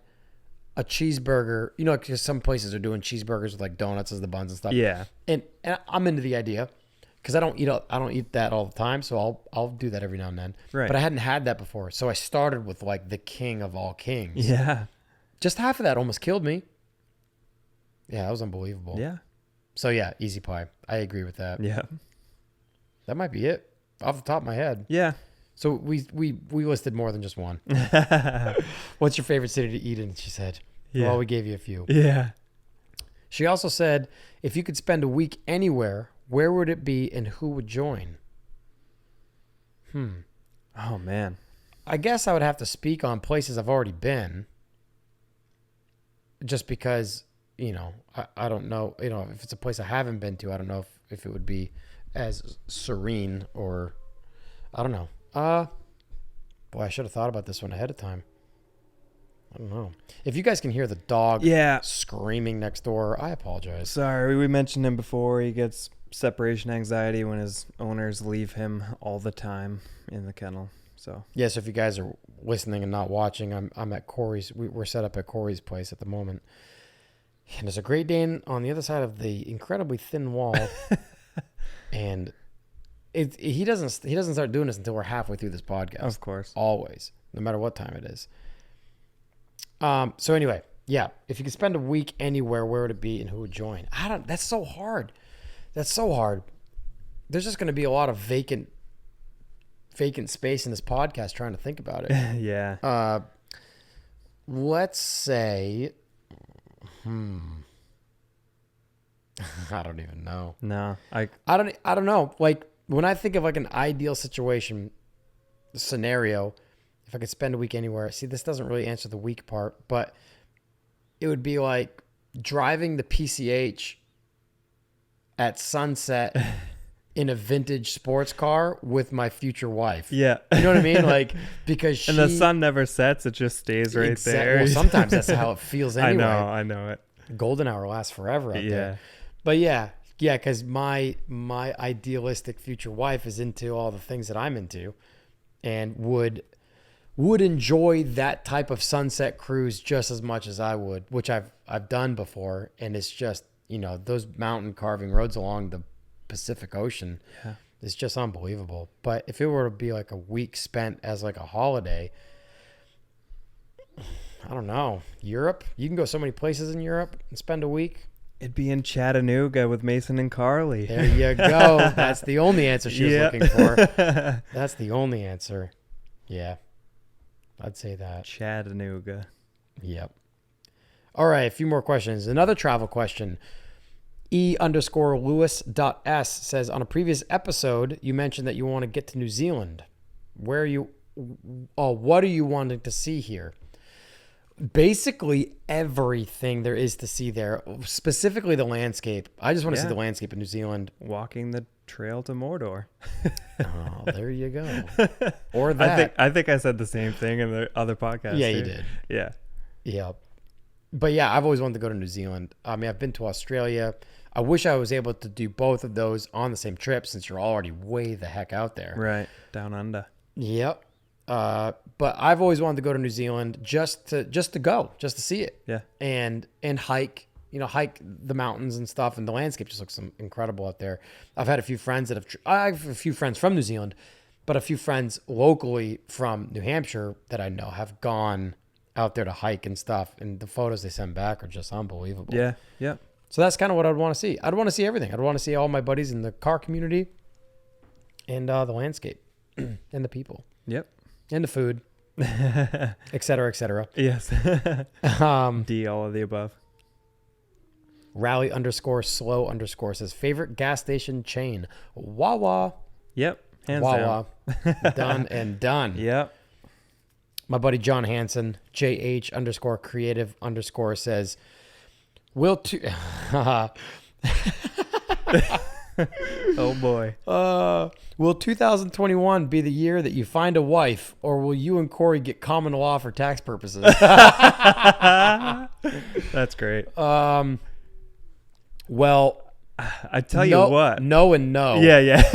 a cheeseburger. You know, because some places are doing cheeseburgers with like donuts as the buns and stuff. Yeah. And I'm into the idea because I don't eat that all the time, so I'll do that every now and then. Right. But I hadn't had that before, so I started with like the king of all kings. Yeah. Just half of that almost killed me. Yeah, that was unbelievable. Yeah. So yeah, Easy Pie. I agree with that. Yeah. That might be it off the top of my head. Yeah. So we listed more than just one. What's your favorite city to eat in? She said. Yeah. Well, we gave you a few. Yeah. She also said, if you could spend a week anywhere, where would it be and who would join? Oh, man. I guess I would have to speak on places I've already been. Just because, you know, I don't know, you know, if it's a place I haven't been to, I don't know if it would be as serene or, I don't know. Boy, I should have thought about this one ahead of time. I don't know. If you guys can hear the dog screaming next door, I apologize. Sorry, we mentioned him before. He gets separation anxiety when his owners leave him all the time in the kennel. So yes, if you guys are listening and not watching, I'm at Corey's. We're set up at Corey's place at the moment, and there's a Great Dane on the other side of the incredibly thin wall, and he doesn't start doing this until we're halfway through this podcast. Of course, always, no matter what time it is. So anyway, yeah, if you could spend a week anywhere, where would it be and who would join? That's so hard. That's so hard. There's just going to be a lot of vacant space in this podcast trying to think about it. Yeah. Let's say, I don't even know. No, I don't know. Like when I think of like an ideal situation scenario, if I could spend a week anywhere, see, this doesn't really answer the week part, but it would be like driving the PCH at sunset in a vintage sports car with my future wife. Yeah. You know what I mean? Like, because and the sun never sets, it just stays right there. Well, sometimes that's how it feels anyway. I know it. Golden hour lasts forever out there. But yeah, because my idealistic future wife is into all the things that I'm into and would enjoy that type of sunset cruise just as much as I would, which I've done before. And it's just, you know, those mountain carving roads along the Pacific Ocean. Yeah. is just unbelievable. But if it were to be like a week spent as like a holiday, I don't know. Europe, you can go so many places in Europe and spend a week. It'd be in Chattanooga with Mason and Carly. There you go. That's the only answer she was looking for. That's the only answer. Yeah, I'd say that. Chattanooga. Yep. All right, a few more questions. Another travel question. E_Lewis.s says, on a previous episode, you mentioned that you want to get to New Zealand. What are you wanting to see here? Basically everything there is to see there, specifically the landscape. I just want to see the landscape in New Zealand. Walking the trail to Mordor. Oh, there you go. Or that. I think I said the same thing in the other podcast. Yeah, too. you did. Yeah. Yeah. But yeah, I've always wanted to go to New Zealand. I mean, I've been to Australia. I wish I was able to do both of those on the same trip since you're already way the heck out there. Right. Down under. Yep. But I've always wanted to go to New Zealand just to see it. Yeah. And hike the mountains and stuff, and the landscape just looks incredible out there. I have a few friends from New Zealand, but a few friends locally from New Hampshire that I know have gone out there to hike and stuff, and the photos they send back are just unbelievable. Yeah. Yeah. So that's kind of what I'd want to see. I'd want to see everything. I'd want to see all my buddies in the car community and the landscape and the people. Yep. And the food, et cetera, et cetera. Yes. D, all of the above. Rally_slow_ says, favorite gas station chain? Wawa. Yep. Hands Wawa. down. Done and done. Yep. My buddy John Hansen, JH_creative_ says, Oh boy. Will 2021 be the year that you find a wife, or will you and Corey get common law for tax purposes? That's great. Well, I tell you what. No and no. Yeah.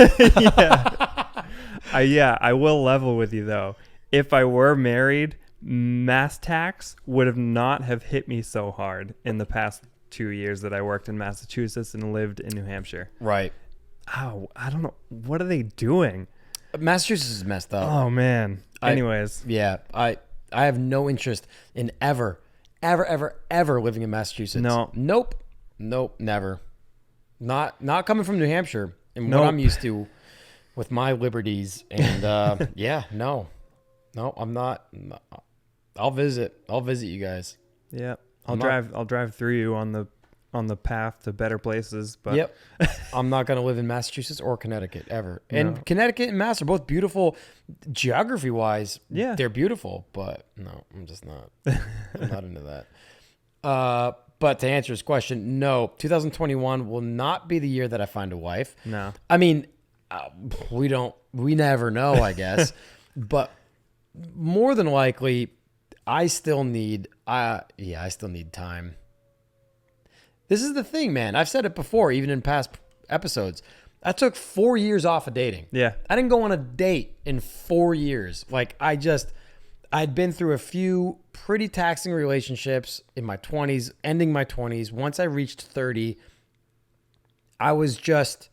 Yeah. I will level with you though. If I were married, mass tax would have not have hit me so hard in the past 2 years that I worked in Massachusetts and lived in New Hampshire. Right. Oh, I don't know. What are they doing? Massachusetts is messed up. Oh man. Anyways. I have no interest in ever living in Massachusetts. No. Nope, never. Not coming from New Hampshire and what I'm used to with my liberties. And no, I'm not. I'll visit you guys. Yeah. I'll drive through you on the path to better places. But yep. I'm not going to live in Massachusetts or Connecticut ever. And Connecticut and Mass are both beautiful geography wise. Yeah. They're beautiful, but no, I'm just not. I'm not into that. But to answer his question, no, 2021 will not be the year that I find a wife. No. I mean, we never know, I guess. But more than likely, I still need time. This is the thing, man. I've said it before, even in past episodes. I took 4 years off of dating. Yeah. I didn't go on a date in 4 years. Like, I'd been through a few pretty taxing relationships in my 20s, ending my 20s. Once I reached 30, I was just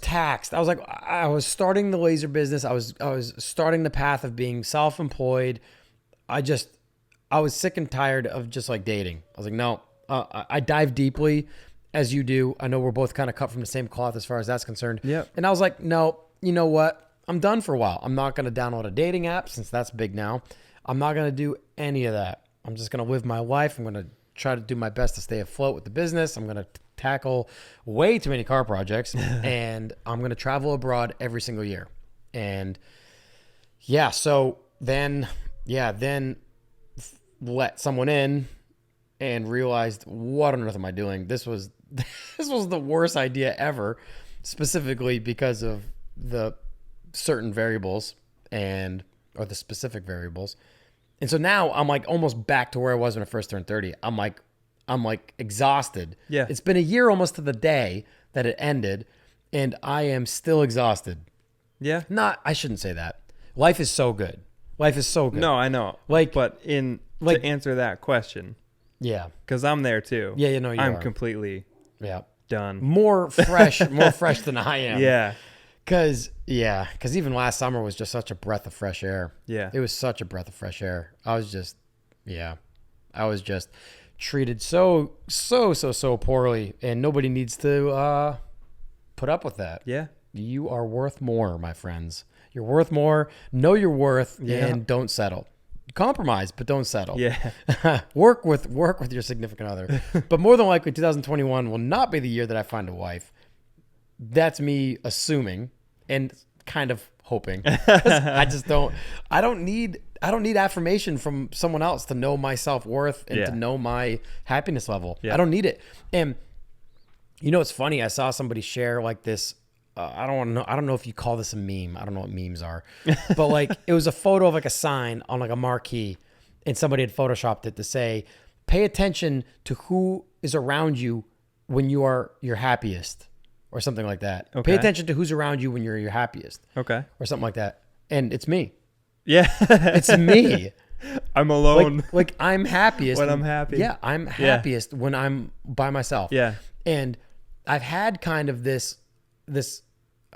taxed. I was starting the laser business. I was starting the path of being self-employed. I was sick and tired of just like dating. I was like, no, I dive deeply as you do. I know we're both kind of cut from the same cloth as far as that's concerned. Yep. And I was like, no, you know what? I'm done for a while. I'm not going to download a dating app since that's big now. I'm not going to do any of that. I'm just going to live my life. I'm going to try to do my best to stay afloat with the business. I'm going to tackle way too many car projects and I'm going to travel abroad every single year. And so then let someone in and realized, what on earth am I doing? This was the worst idea ever, specifically because of the certain variables or the specific variables. And so now I'm like almost back to where I was when I first turned 30. I'm like exhausted. Yeah. It's been a year almost to the day that it ended and I am still exhausted. Yeah. I shouldn't say that. Life is so good. No, I know. But to answer that question. Yeah. Because I'm there too. Yeah, you I'm completely done. more fresh than I am. Yeah. Cause even last summer was just such a breath of fresh air. Yeah. It was such a breath of fresh air. I was just treated so poorly, and nobody needs to put up with that. Yeah. You are worth more, my friends. You're worth more. Know your worth, and don't settle. Compromise, but don't settle. Yeah. work with your significant other. But more than likely, 2021 will not be the year that I find a wife. That's me assuming and kind of hoping. I don't need affirmation from someone else to know my self-worth and to know my happiness level. I don't need it. And you know, it's funny. I saw somebody share like this. I don't know if you call this a meme. I don't know what memes are, but like it was a photo of like a sign on like a marquee, and somebody had photoshopped it to say, "Pay attention to who is around you when you are your happiest," or something like that. Okay. Pay attention to who's around you when you're your happiest. Okay. Or something like that. And it's me. Yeah. It's me. I'm alone. Like I'm happiest when I'm happy. Yeah, I'm happiest when I'm by myself. Yeah. And I've had kind of this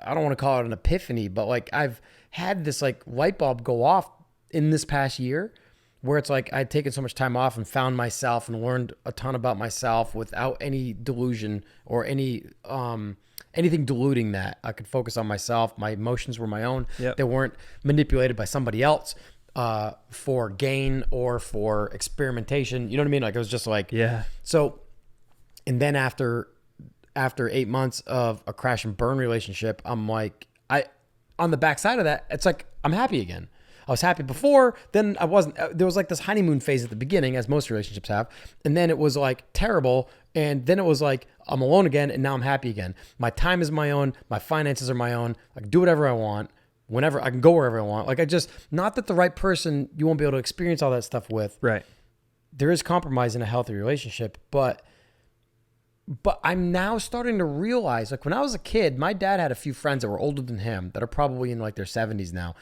I don't want to call it an epiphany, but like I've had this like light bulb go off in this past year where it's like I'd taken so much time off and found myself and learned a ton about myself without any delusion or any anything diluting that. I could focus on myself. My emotions were my own. Yep. They weren't manipulated by somebody else for gain or for experimentation. You know what I mean? Like it was just like, Yeah. So, and then after 8 months of a crash and burn relationship, I'm like, on the backside of that, it's like, I'm happy again. I was happy before, then I wasn't. There was like this honeymoon phase at the beginning, as most relationships have. And then it was like terrible. And then it was like, I'm alone again. And now I'm happy again. My time is my own. My finances are my own. I can do whatever I want, whenever I can go wherever I want. Like not that the right person you won't be able to experience all that stuff with. Right. There is compromise in a healthy relationship, but I'm now starting to realize, like when I was a kid, my dad had a few friends that were older than him that are probably in like their 70s now.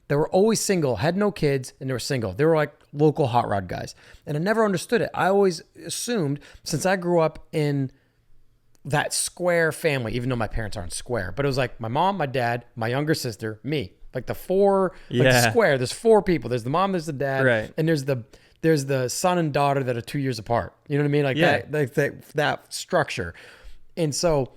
They were always single, had no kids, and they were single. They were like local hot rod guys. And I never understood it. I always assumed, since I grew up in that square family, even though my parents aren't square, but it was like my mom, my dad, my younger sister, me. Like the four, like the square, there's four people. There's the mom, there's the dad, right. And there's the son and daughter that are 2 years apart. You know what I mean? Like that structure. And so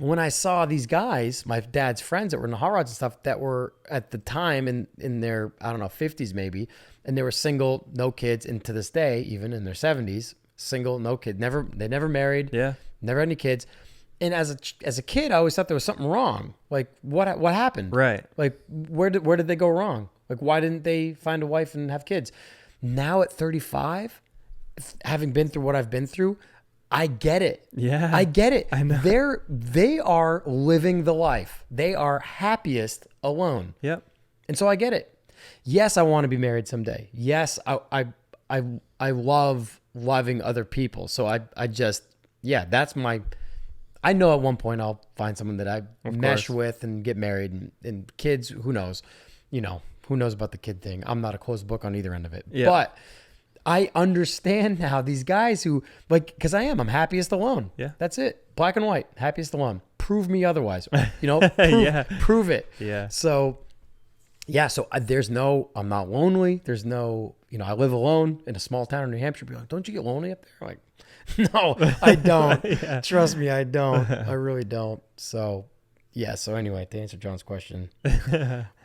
when I saw these guys, my dad's friends that were in the hot rods and stuff that were at the time in their, I don't know, 50s maybe, and they were single, no kids, and to this day, even in their 70s, single, no kid, they never married, never had any kids. And as a kid, I always thought there was something wrong. Like what happened? Right. Like where did they go wrong? Like why didn't they find a wife and have kids? Now at 35, having been through what I've been through, I get it. Yeah. I get it. I know. They are living the life. They are happiest alone. Yep. And so I get it. Yes, I want to be married someday. Yes, I love loving other people. So I just, that's my, I know at one point I'll find someone that I mesh with and get married and kids, who knows, who knows about the kid thing. I'm not a closed book on either end of it. Yeah. But I understand now these guys who because I'm happiest alone. Yeah. That's it. Black and white, happiest alone. Prove me otherwise. Prove it. Yeah. So, I'm not lonely. There's no, I live alone in a small town in New Hampshire. Be like, don't you get lonely up there? Like, no, I don't. Trust me, I don't. I really don't. So, so anyway, to answer John's question.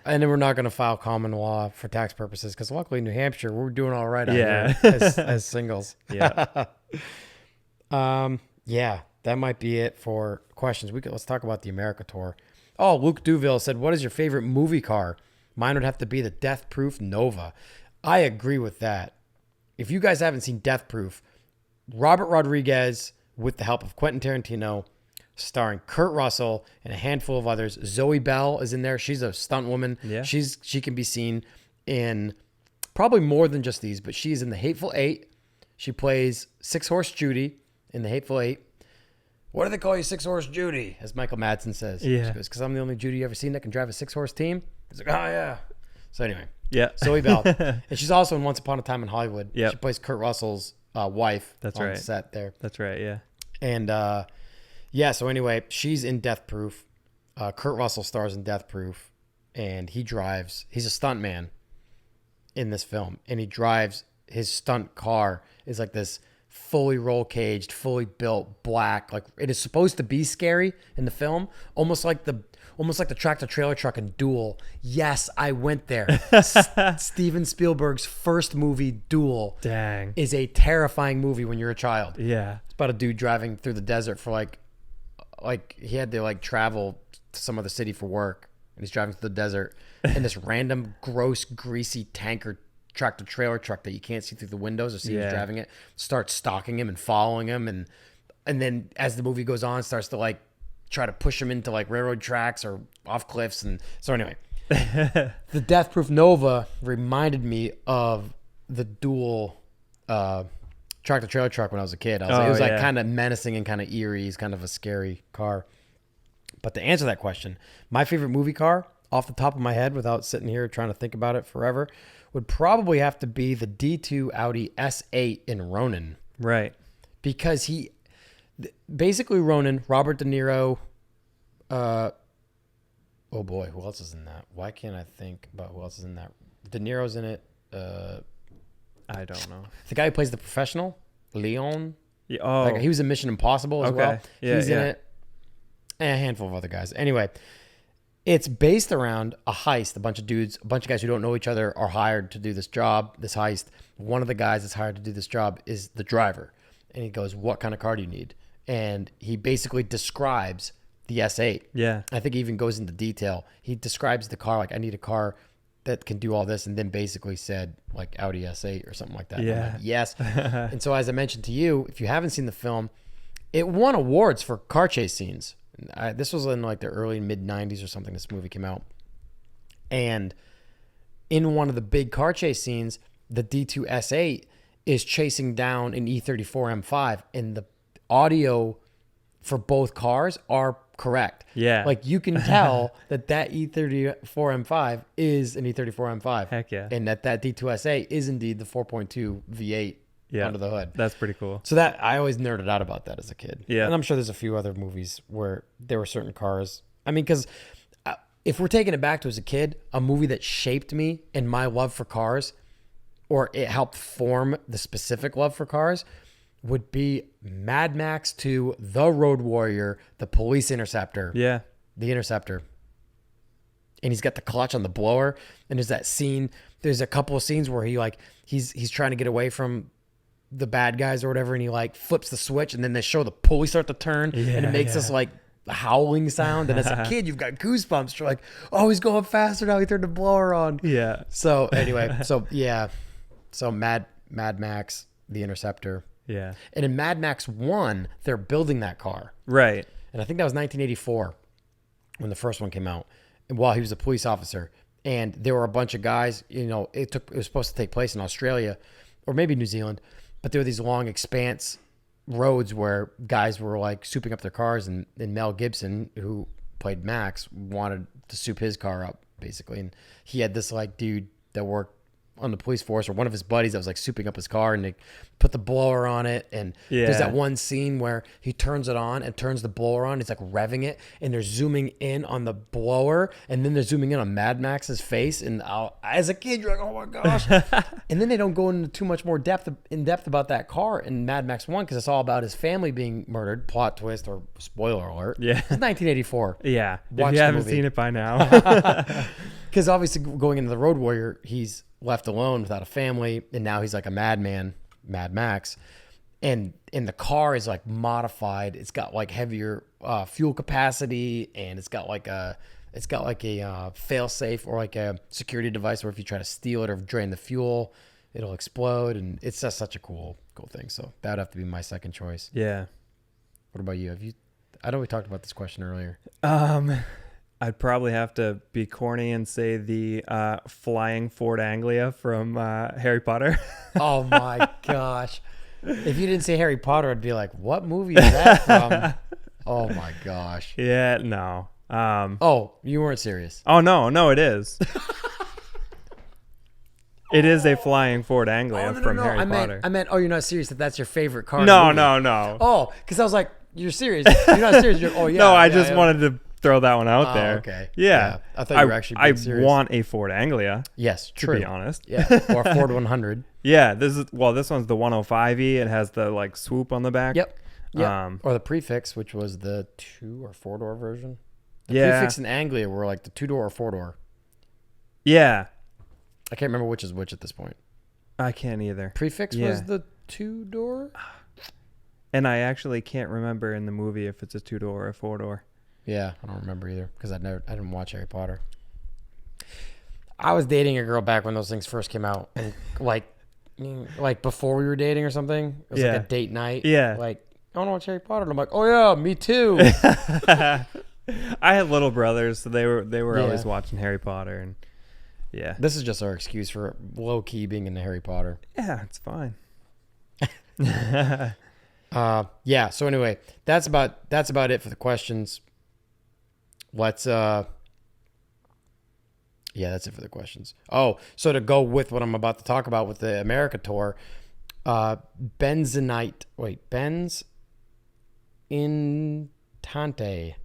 And then we're not going to file common law for tax purposes because luckily in New Hampshire, we're doing all right out here as singles. Yeah. That might be it for questions. Let's talk about the America tour. Oh, Luke Duville said, what is your favorite movie car? Mine would have to be the Death Proof Nova. I agree with that. If you guys haven't seen Death Proof, Robert Rodriguez, with the help of Quentin Tarantino, starring Kurt Russell and a handful of others. Zoe Bell is in there. She's a stunt woman. Yeah. She can be seen in probably more than just these, but she's in The Hateful Eight. She plays Six Horse Judy in The Hateful Eight. What do they call you, Six Horse Judy? As Michael Madsen says. Yeah. She goes, because I'm the only Judy you ever seen that can drive a 6-horse team. He's like, oh yeah. So anyway. Yeah. Zoe Bell. And she's also in Once Upon a Time in Hollywood. Yeah. She plays Kurt Russell's wife. That's on right. Set there. That's right. Yeah. And Yeah. So anyway, she's in Death Proof. Kurt Russell stars in Death Proof, and he drives. He's a stunt man in this film, and he drives his stunt car is like this fully roll caged, fully built black. Like it is supposed to be scary in the film, almost like the tractor trailer truck in Duel. Yes, I went there. Steven Spielberg's first movie, Duel, Dang. is a terrifying movie when you're a child. Yeah. It's about a dude driving through the desert for like he had to like travel to some other city for work, and he's driving through the desert, and this random gross greasy tanker tractor trailer truck that you can't see through the windows or see who's driving it starts stalking him and following him, and then as the movie goes on starts to like try to push him into like railroad tracks or off cliffs. And so anyway, the Death Proof Nova reminded me of the Duel tractor trailer truck when I was a kid. It was like kind of menacing and kind of eerie. It's kind of a scary car. But to answer that question, my favorite movie car off the top of my head without sitting here trying to think about it forever would probably have to be the D2 Audi S8 in Ronin. Right. Because basically Ronin, Robert De Niro, oh boy, who else is in that? Why can't I think about who else is in that? De Niro's in it. I don't know. The guy who plays the professional, Leon. Yeah, oh. Like, he was in Mission Impossible as well. Yeah, He's in it. And a handful of other guys. Anyway, it's based around a heist. A bunch of guys who don't know each other are hired to do this job, this heist. One of the guys that's hired to do this job is the driver. And he goes, what kind of car do you need? And he basically describes the S8. Yeah. I think he even goes into detail. He describes the car like, I need a car that can do all this, and then basically said like Audi S8 or something like that. Yeah. Like, yes. And so as I mentioned to you, if you haven't seen the film, it won awards for car chase scenes. This was in like the early mid 90s or something. This movie came out. And in one of the big car chase scenes, the D2 S8 is chasing down an E34 M5, and the audio for both cars are correct. Yeah. Like you can tell that E34 M5 is an E34 M5. Heck yeah. And that D2 S8 is indeed the 4.2 V8 under the hood. That's pretty cool. So that I always nerded out about that as a kid. Yeah. And I'm sure there's a few other movies where there were certain cars. I mean, because if we're taking it back to as a kid, a movie that shaped me and my love for cars, or it helped form the specific love for cars, would be Mad Max 2, The Road Warrior, The Police Interceptor. Yeah. The Interceptor. And he's got the clutch on the blower. And there's that scene. There's a couple of scenes where he's trying to get away from the bad guys or whatever, and he like flips the switch, and then they show the pulley start to turn, and it makes this like howling sound. And as a kid, you've got goosebumps. You're like, oh, he's going faster now. He turned the blower on. Yeah. So anyway, so Mad Max, The Interceptor. Yeah. And in Mad Max 1, they're building that car. Right. And I think that was 1984 when the first one came out, and while he was a police officer. And there were a bunch of guys, it was supposed to take place in Australia or maybe New Zealand, but there were these long expanse roads where guys were like souping up their cars, and Mel Gibson, who played Max, wanted to soup his car up basically. And he had this like dude that worked on the police force, or one of his buddies that was like souping up his car, and they put the blower on it. And there's that one scene where he turns it on and turns the blower on. He's like revving it, and they're zooming in on the blower, and then they're zooming in on Mad Max's face. And as a kid, you're like, oh my gosh. And then they don't go into too much more in depth about that car in Mad Max 1, because it's all about his family being murdered. Plot twist, or spoiler alert. Yeah. It's 1984. Yeah. Watch if you haven't seen it by now. Because obviously going into the Road Warrior, he's left alone without a family, and now he's like a madman, Mad Max, and the car is like modified. It's got like heavier fuel capacity, and it's got like a fail safe, or like a security device where if you try to steal it or drain the fuel, it'll explode. And it's just such a cool thing. So that would have to be my second choice. Yeah. What about you? I know we talked about this question earlier. I'd probably have to be corny and say the flying Ford Anglia from Harry Potter. Oh my gosh. If you didn't say Harry Potter, I'd be like, what movie is that from? Oh my gosh. Yeah, no. Oh, you weren't serious. Oh, no, it is. It is a flying Ford Anglia from Harry Potter. I meant, oh, you're not serious that that's your favorite car? No. Oh, because I was like, you're serious. You're not serious. You're, oh yeah. No, I yeah, just yeah. wanted to throw that one out there. Okay. Yeah. I thought you were actually being serious. I want a Ford Anglia, Yes, to true. be honest. Yeah, or a Ford 100. Yeah, this one's the 105e. It has the like swoop on the back. Yep. Or the Prefix, which was the 2 or 4-door version. The Prefix and Anglia were like the 2-door or 4-door. Yeah. I can't remember which is which at this point. I can't either. Prefix was the 2-door? And I actually can't remember in the movie if it's a 2-door or a 4-door. Yeah, I don't remember either because I didn't watch Harry Potter. I was dating a girl back when those things first came out, and like before we were dating or something. It was like a date night. Yeah. Like, I want to watch Harry Potter. And I'm like, oh yeah, me too. I had little brothers, so they were always watching Harry Potter, and yeah. This is just our excuse for low key being into Harry Potter. Yeah, it's fine. Yeah. So anyway, that's about it for the questions. Let's that's it for the questions. Oh, so to go with what I'm about to talk about with the America tour, Benz Intante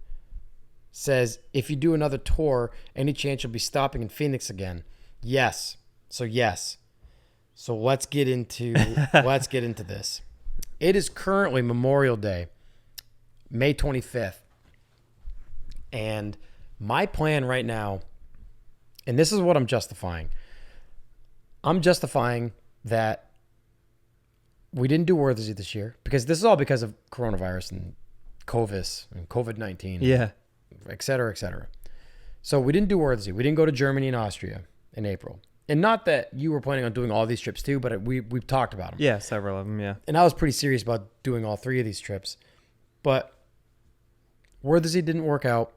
says, if you do another tour, any chance you'll be stopping in Phoenix again? Yes. So let's get into this. It is currently Memorial Day, May 25th. And my plan right now, and this is what I'm justifying. I'm justifying that we didn't do Worthy this year because this is all because of coronavirus and COVID-19. Yeah. Et cetera, et cetera. So we didn't do Worthy. We didn't go to Germany and Austria in April. And not that you were planning on doing all these trips too, but we've talked about them. Yeah, several of them, yeah. And I was pretty serious about doing all 3 of these trips. But Worthy didn't work out,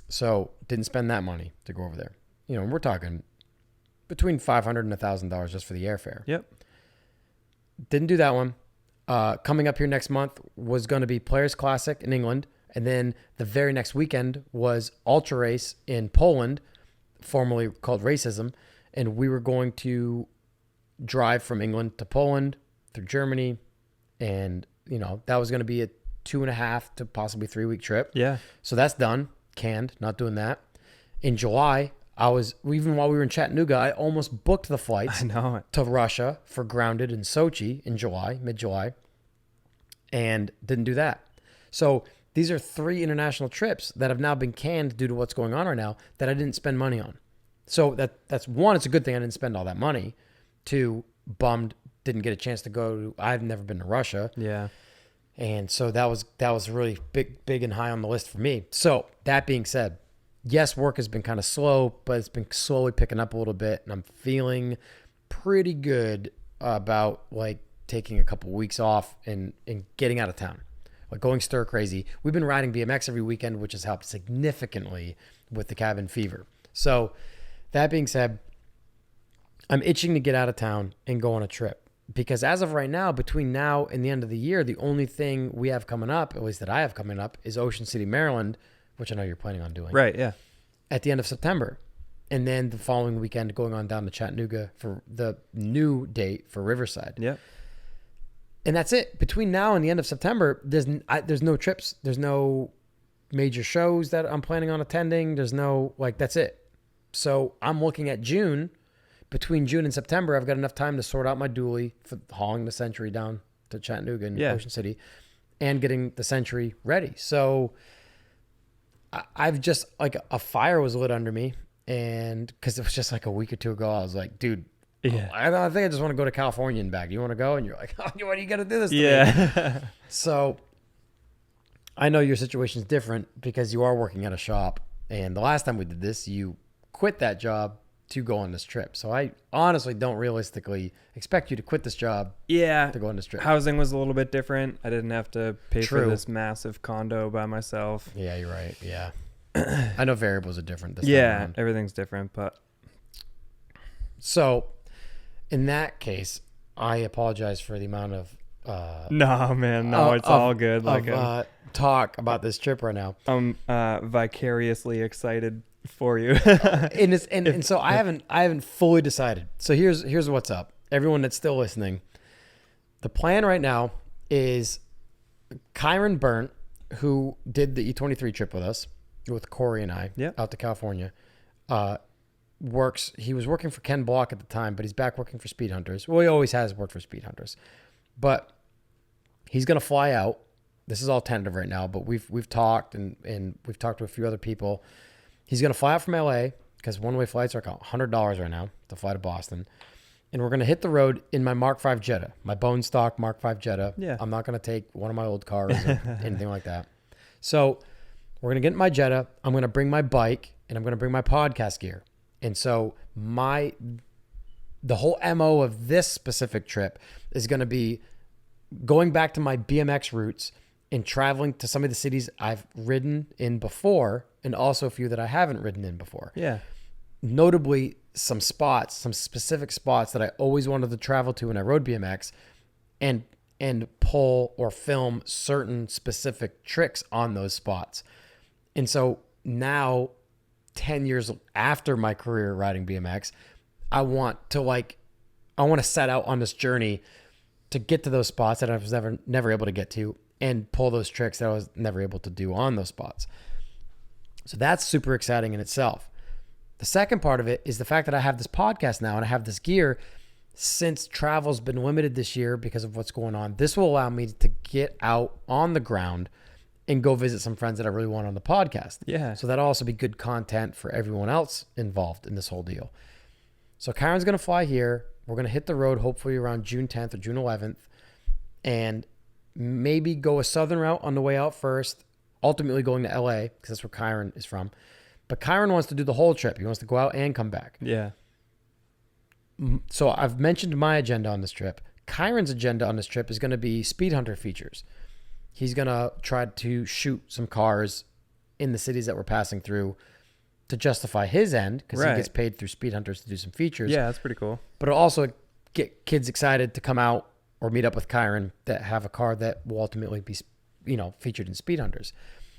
so didn't spend that money to go over there. You know, we're talking between $500 and $1,000 just for the airfare. Yep. Didn't do that one. Coming up here next month was going to be Players Classic in England. And then the very next weekend was Ultra Race in Poland, formerly called Racism. And we were going to drive from England to Poland through Germany. And, you know, that was going to be a 2.5 to possibly 3-week trip. Yeah. So that's done. Canned. Not doing that. In July, even while we were in Chattanooga, I almost booked the flights to Russia for Grounded in Sochi in July, mid-July, and didn't do that. So these are 3 international trips that have now been canned due to what's going on right now that I didn't spend money on. So that's one, it's a good thing I didn't spend all that money. 2, bummed, didn't get a chance to go. I've never been to Russia. Yeah. And so that was really big and high on the list for me. So that being said, yes, work has been kind of slow, but it's been slowly picking up a little bit, and I'm feeling pretty good about like taking a couple weeks off and getting out of town, like going stir crazy. We've been riding BMX every weekend, which has helped significantly with the cabin fever. So that being said, I'm itching to get out of town and go on a trip. Because as of right now, between now and the end of the year, the only thing we have coming up, at least that I have coming up, is Ocean City, Maryland, which I know you're planning on doing. Right, yeah. At the end of September. And then the following weekend going on down to Chattanooga for the new date for Riverside. Yep. And that's it. Between now and the end of September, there's no trips. There's no major shows that I'm planning on attending. There's no, that's it. So I'm looking at June. Between June and September, I've got enough time to sort out my dually for hauling the Century down to Chattanooga and Ocean City and getting the Century ready. So I've just, a fire was lit under me. And because it was just a week or 2 ago, I was like, dude, I think I just want to go to California and back. Do you want to go? And you're like, oh, why do you got to do this to me? So I know your situation is different because you are working at a shop. And the last time we did this, you quit that job to go on this trip. So I honestly don't realistically expect you to quit this job to go on this trip. Housing was a little bit different. I didn't have to pay for this massive condo by myself. Yeah, you're right. Yeah. I know variables are different this time around. Everything's different, but so in that case, I apologize for the amount of it's all good. Talk about this trip right now. I'm vicariously excited for you. So I haven't fully decided. So here's what's up. Everyone that's still listening. The plan right now is Kyron Burnt, who did the E23 trip with us, with Corey and I, out to California, he was working for Ken Block at the time, but he's back working for Speed Hunters. Well, he always has worked for Speed Hunters. But he's going to fly out. This is all tentative right now, but we've talked and we've talked to a few other people. He's going to fly out from LA because one-way flights are like $100 right now to fly to Boston. And we're going to hit the road in my Mark V Jetta, my bone stock Mark V Jetta. Yeah. I'm not going to take one of my old cars or anything like that. So we're going to get in my Jetta. I'm going to bring my bike and I'm going to bring my podcast gear. And so the whole MO of this specific trip is going to be going back to my BMX roots and traveling to some of the cities I've ridden in before and also a few that I haven't ridden in before. Yeah. Notably, some specific spots that I always wanted to travel to when I rode BMX and pull or film certain specific tricks on those spots. And so now, 10 years after my career riding BMX, I want to set out on this journey to get to those spots that I was never able to get to and pull those tricks that I was never able to do on those spots. So that's super exciting in itself. The second part of it is the fact that I have this podcast now and I have this gear. Since travel's been limited this year because of what's going on, this will allow me to get out on the ground and go visit some friends that I really want on the podcast. Yeah. So that'll also be good content for everyone else involved in this whole deal. So Kyron's going to fly here. We're going to hit the road hopefully around June 10th or June 11th and maybe go a southern route on the way out first, ultimately going to LA because that's where Kyron is from. But Kyron wants to do the whole trip. He wants to go out and come back. Yeah. So I've mentioned my agenda on this trip. Kyron's agenda on this trip is going to be Speed Hunter features. He's going to try to shoot some cars in the cities that we're passing through to justify his end because he gets paid through Speed Hunters to do some features. Yeah, that's pretty cool. But it'll also get kids excited to come out or meet up with Kyron that have a car that will ultimately be, featured in Speed Hunters.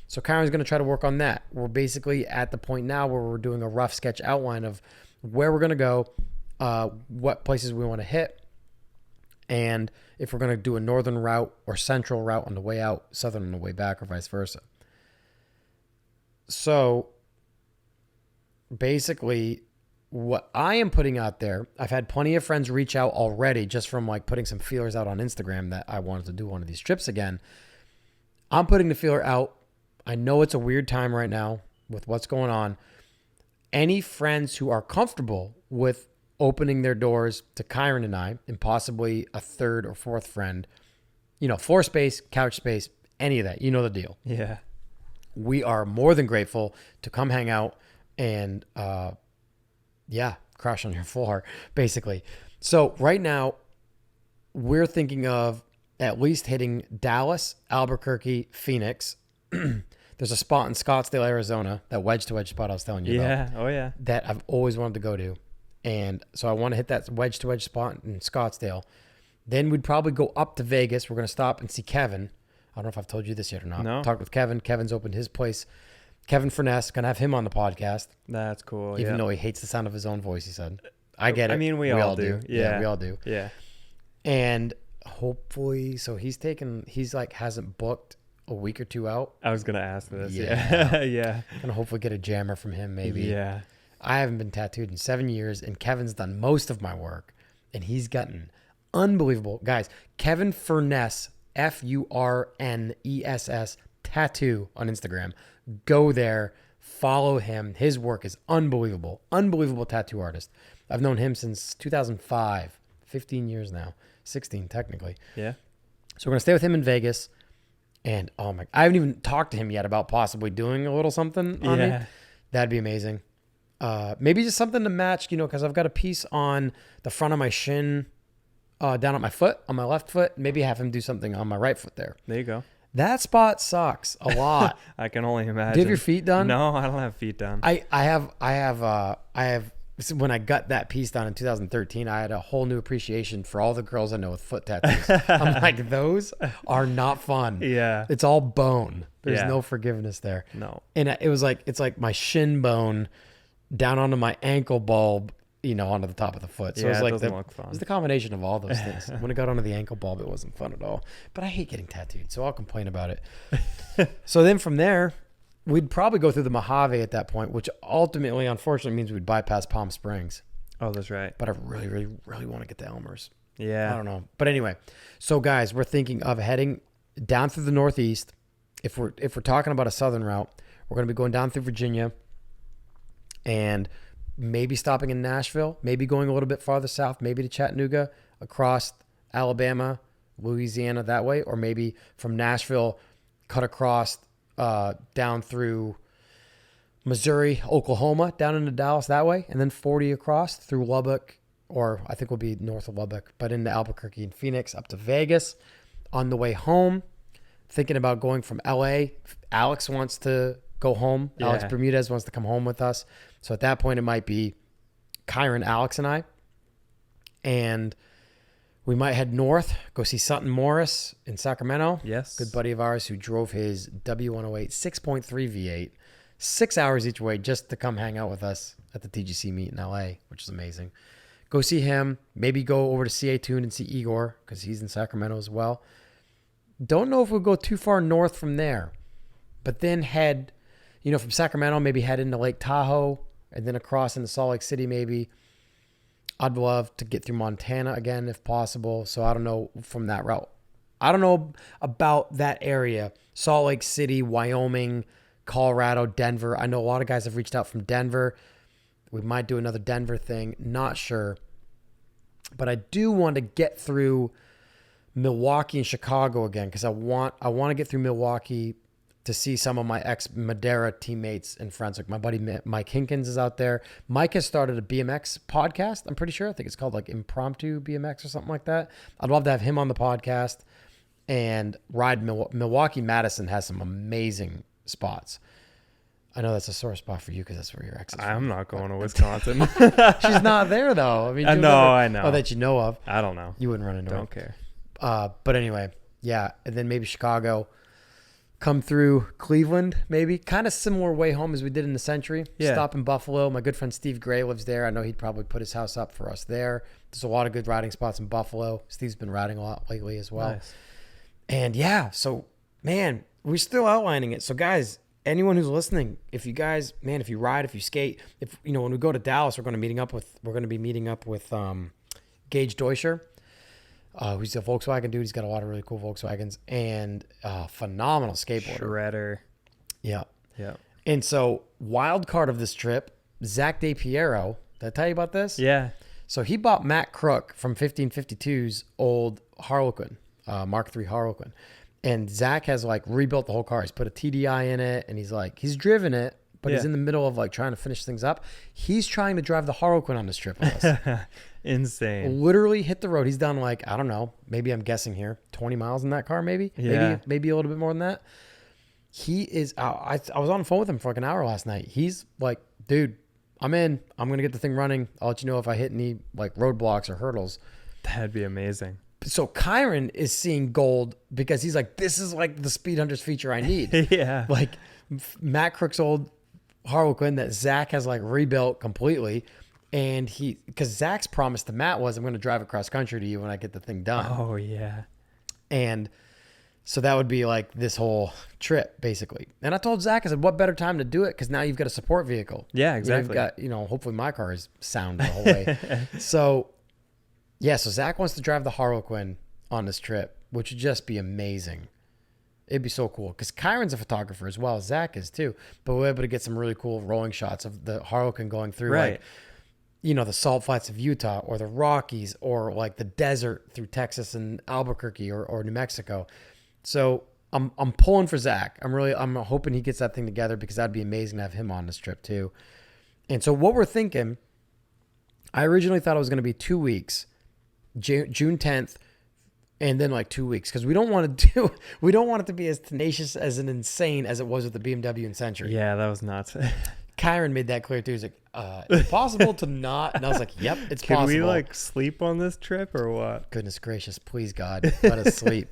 So Kyron's going to try to work on that. We're basically at the point now where we're doing a rough sketch outline of where we're going to go, what places we want to hit, and if we're going to do a northern route or central route on the way out, southern on the way back, or vice versa. So basically what I am putting out there, I've had plenty of friends reach out already just from putting some feelers out on Instagram that I wanted to do one of these trips again. I'm putting the feeler out. I know it's a weird time right now with what's going on. Any friends who are comfortable with opening their doors to Kyron and I, and possibly a third or fourth friend, floor space, couch space, any of that, the deal. Yeah. We are more than grateful to come hang out and, crash on your floor, basically. So right now, we're thinking of at least hitting Dallas, Albuquerque, Phoenix. There's a spot in Scottsdale, Arizona, that wedge-to-wedge spot I was telling you about. Yeah, oh yeah. That I've always wanted to go to. And so I want to hit that wedge-to-wedge spot in Scottsdale. Then we'd probably go up to Vegas. We're going to stop and see Kevin. I don't know if I've told you this yet or not. No. Talked with Kevin. Kevin's opened his place. Kevin Furness, going to have him on the podcast. That's cool. Even though he hates the sound of his own voice, he said. I get it. I mean, we all do. Yeah, we all do. Yeah. And hopefully, so he's hasn't booked a week or two out. I was going to ask this. Yeah. Yeah. Gonna hopefully get a jammer from him maybe. Yeah. I haven't been tattooed in 7 years, and Kevin's done most of my work, and he's gotten unbelievable. Guys, Kevin Furness, Furness, tattoo on Instagram. Go there, follow him. His work is unbelievable. Unbelievable tattoo artist. I've known him since 2005, 15 years now, 16 technically. Yeah. So we're going to stay with him in Vegas. And I haven't even talked to him yet about possibly doing a little something on me. That'd be amazing. Maybe just something to match, because I've got a piece on the front of my shin, down at my foot, on my left foot. Maybe have him do something on my right foot there. There you go. That spot sucks a lot. I can only imagine. Do you have your feet done? No, I don't have feet done. I have. When I got that piece done in 2013, I had a whole new appreciation for all the girls I know with foot tattoos. I'm like, those are not fun. Yeah. It's all bone. There's no forgiveness there. No. And it's like my shin bone down onto my ankle bulb onto the top of the foot. So Yeah, it was it like doesn't the, look it fun. was the combination of all those things. When it got onto the ankle bulb, it wasn't fun at all. But I hate getting tattooed, so I'll complain about it. So then from there, we'd probably go through the Mojave at that point, which ultimately, unfortunately, means we'd bypass Palm Springs. Oh, that's right. But I really, really, really want to get to Elmer's. Yeah. I don't know. But anyway, so guys, we're thinking of heading down through the Northeast. If we're talking about a southern route, we're going to be going down through Virginia and maybe stopping in Nashville, maybe going a little bit farther south, maybe to Chattanooga, across Alabama, Louisiana that way, or maybe from Nashville, cut across down through Missouri, Oklahoma, down into Dallas that way, and then 40 across through Lubbock, or I think we'll be north of Lubbock, but into Albuquerque and Phoenix, up to Vegas. On the way home, thinking about going from LA. Alex wants to go home. Yeah. Alex Bermudez wants to come home with us. So at that point, it might be Kyron, Alex, and I. And we might head north, go see Sutton Morris in Sacramento. Yes. Good buddy of ours who drove his W108 6.3 V8 6 hours each way just to come hang out with us at the TGC meet in LA, which is amazing. Go see him. Maybe go over to CA Tune and see Igor because he's in Sacramento as well. Don't know if we'll go too far north from there, but then head, from Sacramento, maybe head into Lake Tahoe and then across into Salt Lake City maybe. I'd love to get through Montana again if possible. So I don't know from that route. I don't know about that area. Salt Lake City, Wyoming, Colorado, Denver. I know a lot of guys have reached out from Denver. We might do another Denver thing. Not sure. But I do want to get through Milwaukee and Chicago again because I want to get through Milwaukee to see some of my ex-Madeira teammates and friends. Like my buddy Mike Hinkins is out there. Mike has started a BMX podcast, I'm pretty sure. I think it's called like Impromptu BMX or something like that. I'd love to have him on the podcast and ride Milwaukee. Madison has some amazing spots. I know that's a sore spot for you because that's where your ex is from. I'm not going to Wisconsin. She's not there, though. I mean, I know. Oh, that you know of. I don't know. You wouldn't run into her. Don't care. But anyway, yeah. And then maybe Chicago. Come through Cleveland, maybe. Kind of similar way home as we did in the Century. Yeah. Stop in Buffalo. My good friend Steve Gray lives there. I know he'd probably put his house up for us there. There's a lot of good riding spots in Buffalo. Steve's been riding a lot lately as well. Nice. And yeah, so, man, we're still outlining it. So, guys, anyone who's listening, if you guys, man, if you ride, if you skate, if when we go to Dallas, we're going to be meeting up with Gage Deutscher, who's a Volkswagen dude. He's got a lot of really cool Volkswagens and phenomenal skateboarder. Shredder. Yeah. Yeah. And so, wild card of this trip, Zach DePiero. Did I tell you about this? Yeah. So he bought Matt Crook from 1552's old Harlequin, Mark III Harlequin. And Zach has like rebuilt the whole car. He's put a TDI in it and he's driven it, but he's in the middle of like trying to finish things up. He's trying to drive the Harlequin on this trip with us. Insane. Literally hit the road. He's done like, I don't know, maybe I'm guessing here, 20 miles in that car maybe? Yeah. Maybe a little bit more than that. He is, I was on the phone with him for like an hour last night. He's like, dude, I'm in. I'm going to get the thing running. I'll let you know if I hit any like roadblocks or hurdles. That'd be amazing. So Kyron is seeing gold because he's like, this is like the Speed Hunters feature I need. Yeah. Like Matt Crook's old Harlequin that Zach has like rebuilt completely. And because Zach's promise to Matt was, I'm going to drive across country to you when I get the thing done. Oh, yeah. And so that would be like this whole trip, basically. And I told Zach, I said, what better time to do it? Because now you've got a support vehicle. Yeah, exactly. You've got, hopefully my car is sound the whole way. So, yeah, so Zach wants to drive the Harlequin on this trip, which would just be amazing. It'd be so cool. Because Kyron's a photographer as well as Zach is too. But we're able to get some really cool rolling shots of the Harlequin going through, right. like, the salt flats of Utah or the Rockies or like the desert through Texas and Albuquerque or New Mexico. So I'm pulling for Zach. I'm hoping he gets that thing together because that'd be amazing to have him on this trip too. And so what we're thinking, I originally thought it was going to be 2 weeks, June 10th, and then like 2 weeks because we don't want it to be as tenacious as an insane as it was with the BMW and Century. Yeah, that was nuts. Kyron made that clear too. He's like, is it possible to not? And I was like, yep, it's possible. Can we like sleep on this trip or what? Goodness gracious, please God, let us sleep.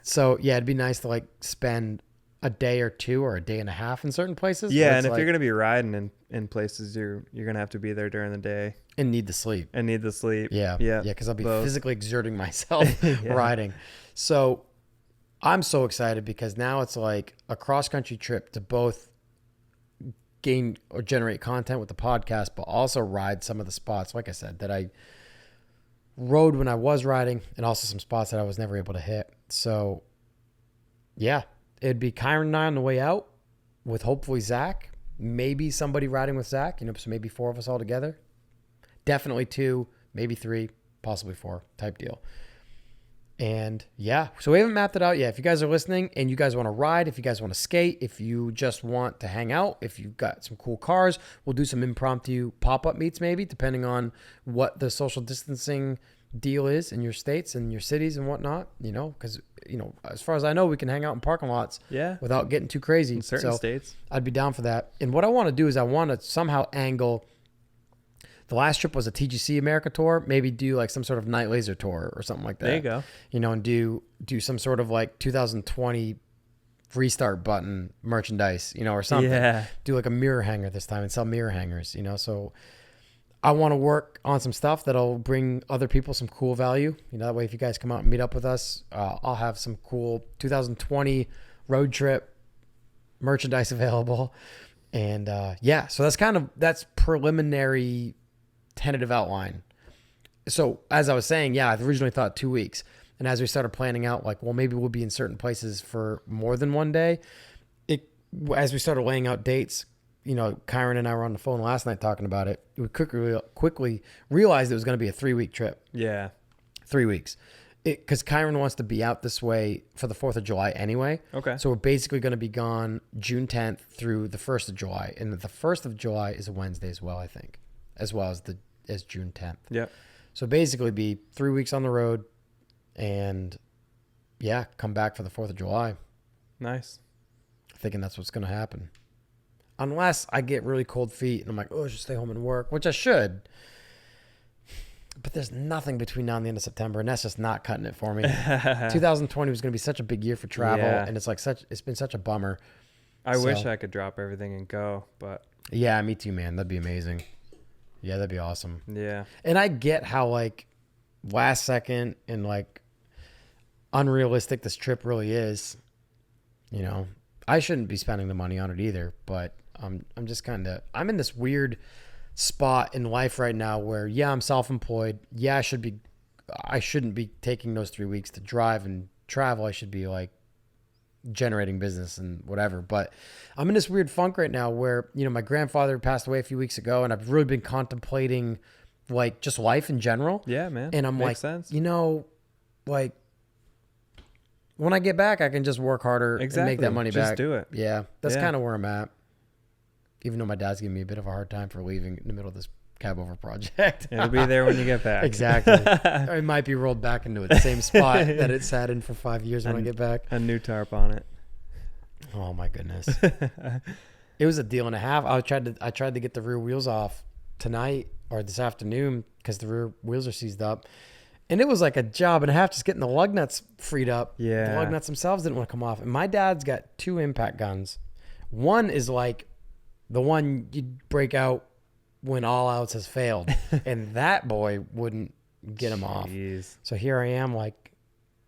So yeah, it'd be nice to like spend a day or two or a day and a half in certain places. Yeah, where and it's if you're gonna be riding in places, you're gonna have to be there during the day and need to sleep. and need the sleep. Yeah. Yeah. Yeah. Because I'll be Both. physically exerting myself Yeah. riding. So I'm so excited because now it's like a cross country trip to both gain or generate content with the podcast, but also ride some of the spots, like I said, that I rode when I was riding, and also some spots that I was never able to hit. So yeah, it'd be Kyron and I on the way out with hopefully Zach, maybe somebody riding with Zach, so maybe 4 of us all together. Definitely 2, maybe 3, possibly 4 type deal. And yeah, so we haven't mapped it out yet. If you guys are listening and you guys want to ride, if you guys want to skate, if you just want to hang out, if you've got some cool cars, we'll do some impromptu pop-up meets maybe, depending on what the social distancing deal is in your states and your cities and whatnot, because, as far as I know, we can hang out in parking lots without getting too crazy. In certain states. I'd be down for that. And what I want to do is I want to somehow angle. The last trip was a TGC America tour. Maybe do like some sort of night laser tour or something like that. There you go. And do some sort of like 2020 restart button merchandise, or something. Yeah. Do like a mirror hanger this time and sell mirror hangers, So I want to work on some stuff that'll bring other people some cool value. That way, if you guys come out and meet up with us, I'll have some cool 2020 road trip merchandise available. And so that's preliminary tentative outline. So as I was saying, I originally thought 2 weeks. And as we started planning out, like, well, maybe we'll be in certain places for more than one day. As we started laying out dates, Kyron and I were on the phone last night talking about it. We quickly realized it was going to be a 3-week trip. Yeah. 3 weeks. Because Kyron wants to be out this way for the 4th of July anyway. Okay. So we're basically going to be gone June 10th through the 1st of July. And the 1st of July is a Wednesday as well, I think, as well as June 10th. Yeah. So basically be 3 weeks on the road and, come back for the 4th of July. Nice. Thinking that's what's going to happen. Unless I get really cold feet and I'm like, I should stay home and work, which I should. But there's nothing between now and the end of September, and that's just not cutting it for me. 2020 was going to be such a big year for travel, and it's been such a bummer. I wish I could drop everything and go, but yeah, me too, man. That'd be amazing. Yeah, that'd be awesome. Yeah. And I get how like last second and like unrealistic this trip really is. I shouldn't be spending the money on it either, but I'm just I'm in this weird spot in life right now where I'm self-employed. I shouldn't be taking those 3 weeks to drive and travel. I should be like generating business and whatever, but I'm in this weird funk right now where my grandfather passed away a few weeks ago, and I've really been contemplating like just life in general. Yeah, man. And I'm Makes like, sense. like when I get back I can just work harder and make that money back. Just do it. Yeah, that's kind of where I'm at. Even though my dad's giving me a bit of a hard time for leaving in the middle of this Cabover project. It'll be there when you get back. Exactly. It might be rolled back into the same spot that it sat in for 5 years when I get back. A new tarp on it. Oh my goodness. It was a deal and a half. I tried to get the rear wheels off tonight or this afternoon because the rear wheels are seized up. And it was like a job and a half just getting the lug nuts freed up. Yeah. The lug nuts themselves didn't want to come off. And my dad's got 2 impact guns. One is like the one you break out when all outs has failed. And that boy wouldn't get him off. So here I am like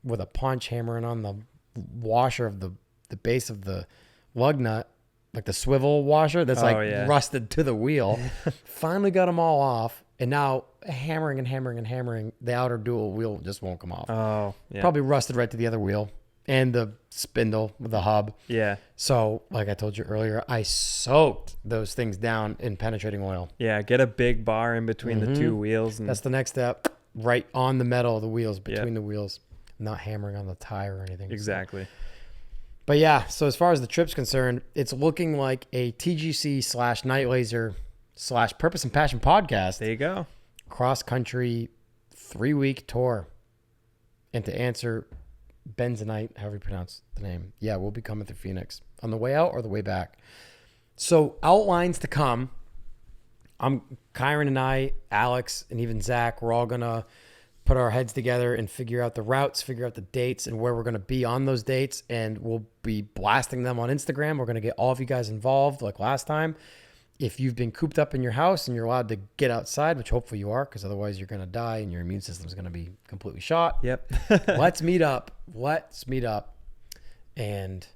with a punch hammering on the washer of the base of the lug nut, like the swivel washer that's rusted to the wheel. Finally got them all off. And now hammering and hammering and hammering, the outer dual wheel just won't come off. Oh, yeah. Probably rusted right to the other wheel and the spindle with the hub. Yeah. So, like I told you earlier, I soaked those things down in penetrating oil. Yeah, get a big bar in between the 2 wheels. And that's the next step, right on the metal of the wheels, between the wheels, not hammering on the tire or anything. Exactly. So. But yeah, so as far as the trip's concerned, it's looking like a TGC / Night Laser / Purpose and Passion podcast. There you go. Cross-country 3-week tour. And to answer Benzonite, however you pronounce the name, we'll be coming through Phoenix on the way out or the way back. So outlines to come. Kyron and I, Alex, and even Zach, we're all going to put our heads together and figure out the routes, figure out the dates and where we're going to be on those dates. And we'll be blasting them on Instagram. We're going to get all of you guys involved like last time. If you've been cooped up in your house and you're allowed to get outside, which hopefully you are, because otherwise you're going to die and your immune system is going to be completely shot. Yep. Let's meet up. And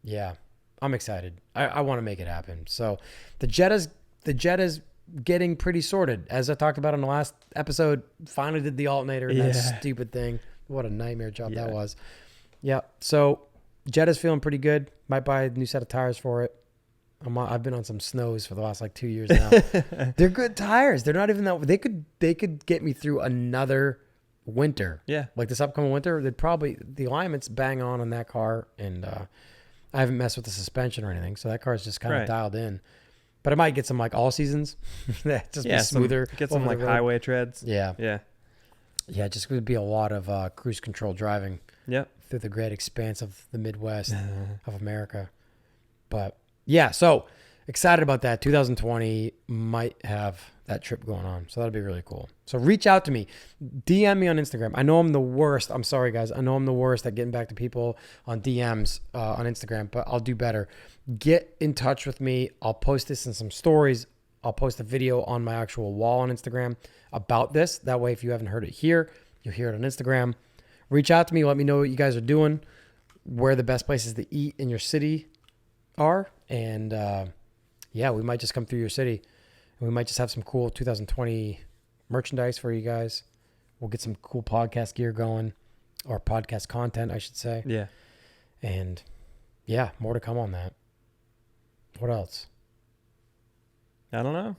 yeah, I'm excited. I want to make it happen. So the Jetta's getting pretty sorted. As I talked about in the last episode, finally did the alternator and that stupid thing. What a nightmare job that was. Yeah. So Jetta's feeling pretty good. Might buy a new set of tires for it. I've been on some snows for the last like 2 years now. They're good tires. They're not even that. They could get me through another winter. Yeah. Like this upcoming winter, the alignment's bang on that car, and I haven't messed with the suspension or anything, so that car's just kind of dialed in. But I might get some like all seasons. Just be smoother. Get some like highway treads. Yeah. Yeah. Yeah. Just would be a lot of cruise control driving. Yep. Through the great expanse of the Midwest of America. But yeah, so excited about that. 2020 might have that trip going on. So that'll be really cool. So reach out to me. DM me on Instagram. I know I'm the worst. I'm sorry, guys. I know I'm the worst at getting back to people on DMs on Instagram, but I'll do better. Get in touch with me. I'll post this in some stories. I'll post a video on my actual wall on Instagram about this. That way, if you haven't heard it here, you'll hear it on Instagram. Reach out to me. Let me know what you guys are doing, where the best places to eat in your city are. And yeah, we might just come through your city. We might just have some cool 2020 merchandise for you guys. We'll get some cool podcast gear going, or podcast content, I should say. Yeah. And yeah, more to come on that. What else? I don't know.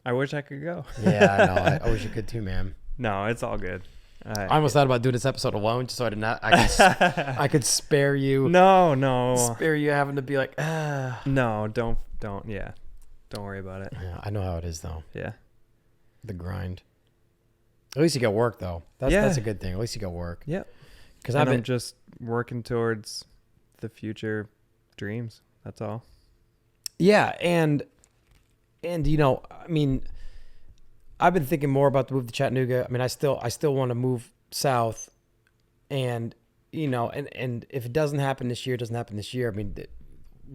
I wish I could go. Yeah, I know. I wish you could too, man. No, it's all good. I almost thought about doing this episode alone, just so I could spare you. No. Spare you having to be like, No, don't. Yeah. Don't worry about it. Yeah, I know how it is, though. Yeah. The grind. At least you got work, though. That's a good thing. At least you got work. Yep. Because I'm just working towards the future dreams. That's all. Yeah, and you know, I mean, I've been thinking more about the move to Chattanooga. I mean, I still want to move south, and you know, and if it doesn't happen this year, it doesn't happen this year. I mean,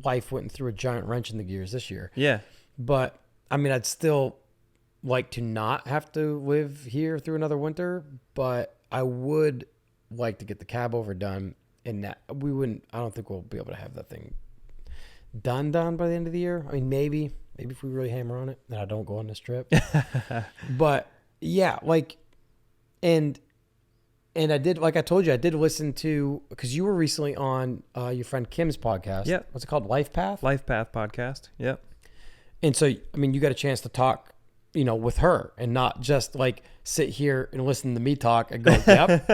life went through a giant wrench in the gears this year. Yeah. But I mean, I'd still like to not have to live here through another winter, but I would like to get the Cabover done, and that I don't think we'll be able to have that thing done by the end of the year. I mean, maybe if we really hammer on it, then I don't go on this trip. But yeah, like, and I did, like I told you, I did listen to, because you were recently on your friend Kim's podcast. Yep. What's it called? Life Path? Life Path podcast. Yep. And so, I mean, you got a chance to talk, you know, with her and not just like sit here and listen to me talk and go, yep.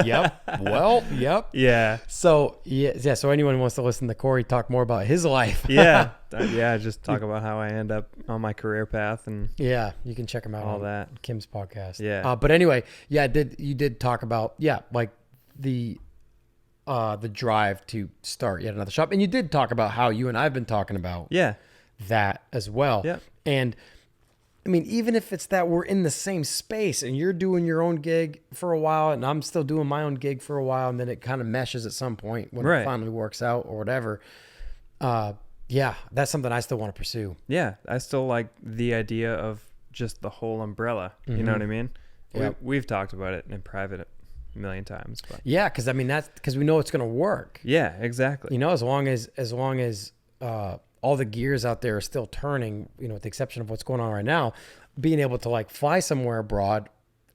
Yeah. So, yeah. So anyone who wants to listen to Corey talk more about his life. Yeah. Just talk about how I end up on my career path and yeah, you can check him out all on that. Kim's podcast. Yeah. But anyway, yeah, you did talk about, like the drive to start yet another shop. And you did talk about how you and I've been talking about that as well. Yeah. And I mean, even if it's that we're in the same space and you're doing your own gig for a while and I'm still doing my own gig for a while, and then it kind of meshes at some point when it finally works out or whatever. Yeah, that's something I still want to pursue. Yeah. I still like the idea of just the whole umbrella. Mm-hmm. You know what I mean? Yep. We've talked about it in private a million times. But. Yeah, because I mean, that's because we know it's going to work. Yeah, exactly. You know, as long as all the gears out there are still turning, you know, with the exception of what's going on right now, being able to like fly somewhere abroad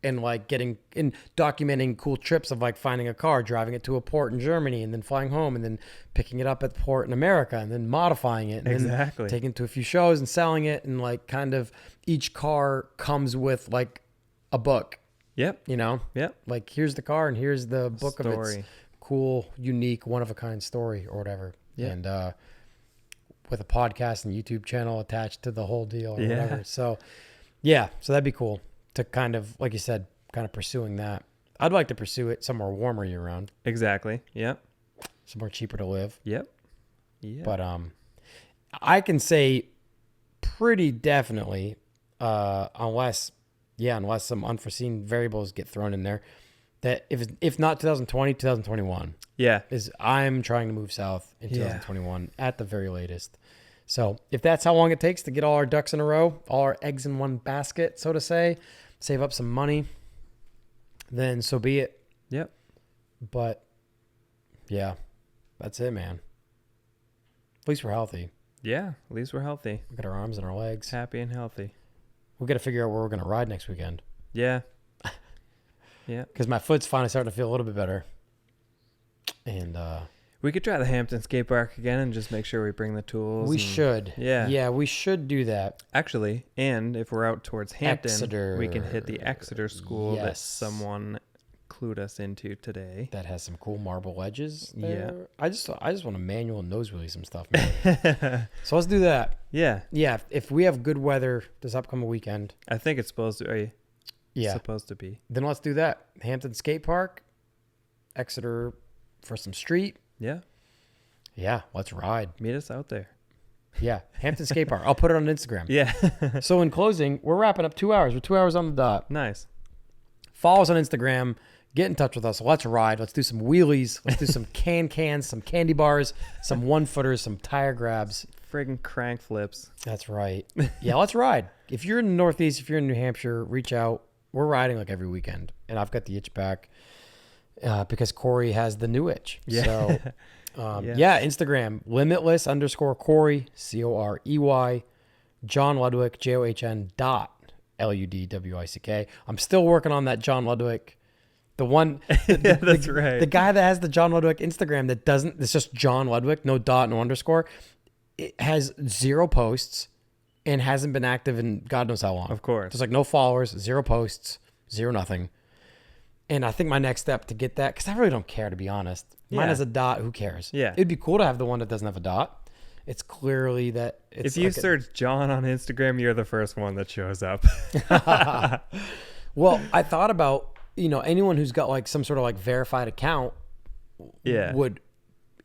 and like documenting cool trips of like finding a car, driving it to a port in Germany and then flying home and then picking it up at the port in America and then modifying it and then taking it to a few shows and selling it, and like kind of each car comes with like a book. Yep. You know? Yep. Like here's the car and here's the book story of its cool, unique, one of a kind story or whatever. Yeah. And with a podcast and YouTube channel attached to the whole deal or whatever. So yeah, so that'd be cool to kind of, like you said, kind of pursuing that. I'd like to pursue it somewhere warmer year round. Exactly. Yep. Somewhere cheaper to live. Yep. Yeah. But I can say pretty definitely, unless Yeah, unless some unforeseen variables get thrown in there. That if not 2020, 2021 Yeah. is I'm trying to move south in 2021 at the very latest. So if that's how long it takes to get all our ducks in a row, all our eggs in one basket, so to say, save up some money, then so be it. Yep. But yeah, that's it, man. At least we're healthy. Yeah. At least we're healthy. We got our arms and our legs. Happy and healthy. We got to figure out where we're going to ride next weekend. Yeah. Yeah. Because my foot's finally starting to feel a little bit better. And we could try the Hampton skate park again and just make sure we bring the tools. we should. Yeah. Yeah, we should do that. Actually, and if we're out towards Hampton, Exeter. we can hit the Exeter school that Yes. someone clued us into today. That has some cool marble ledges Yeah. there. I just want to manual nose wheelie some stuff, man. So let's do that. Yeah. Yeah, if we have good weather this upcoming weekend, I think it's supposed to yeah, supposed to be. then let's do that. Hampton Skate Park, Exeter for some street. Yeah. Yeah, let's ride. Meet us out there. Yeah, Hampton Skate Park. I'll put it on Instagram. Yeah. So in closing, we're wrapping up 2 hours. We're 2 hours on the dot. Nice. Follow us on Instagram. Get in touch with us. Let's ride. Let's do some wheelies. Let's do some cans, some candy bars, some 1-footers, some tire grabs. Friggin' crank flips. That's right. Yeah, let's ride. If you're in the Northeast, if you're in New Hampshire, reach out. We're riding like every weekend. And I've got the itch back because Corey has the new itch. Yeah. So, Yeah. Instagram, limitless_Corey, Corey, John Ludwick, JOHN.LUDWICK. I'm still working on that John Ludwick. The one, That's right. The guy that has the John Ludwick Instagram that doesn't, it's just John Ludwick, no dot, no underscore. It has 0 posts and hasn't been active in God knows how long. Of course. There's like no followers, 0 posts, 0 nothing. And I think my next step to get that, because I really don't care, to be honest. Mine Yeah. has a dot. Who cares? Yeah. It'd be cool to have the one that doesn't have a dot. It's clearly that it's If you like search John on Instagram, you're the first one that shows up. well, I thought about, anyone who's got like some sort of like verified account Yeah. would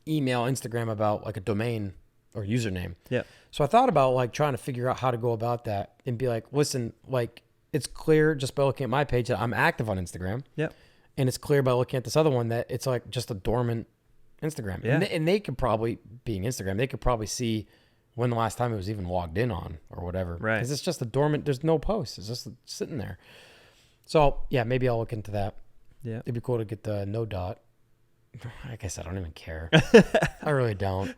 email Instagram about like a domain or username. Yeah. So I thought about like trying to figure out how to go about that and be like, listen, like it's clear just by looking at my page that I'm active on Instagram. Yep. And it's clear by looking at this other one that it's like just a dormant Instagram. Yeah. And they could probably, being Instagram, they could probably see when the last time it was even logged in on or whatever. Right. Because it's just a dormant, there's no posts. It's just sitting there. So yeah, maybe I'll look into that. Yeah. It'd be cool to get the no dot. I guess I don't even care. I really don't.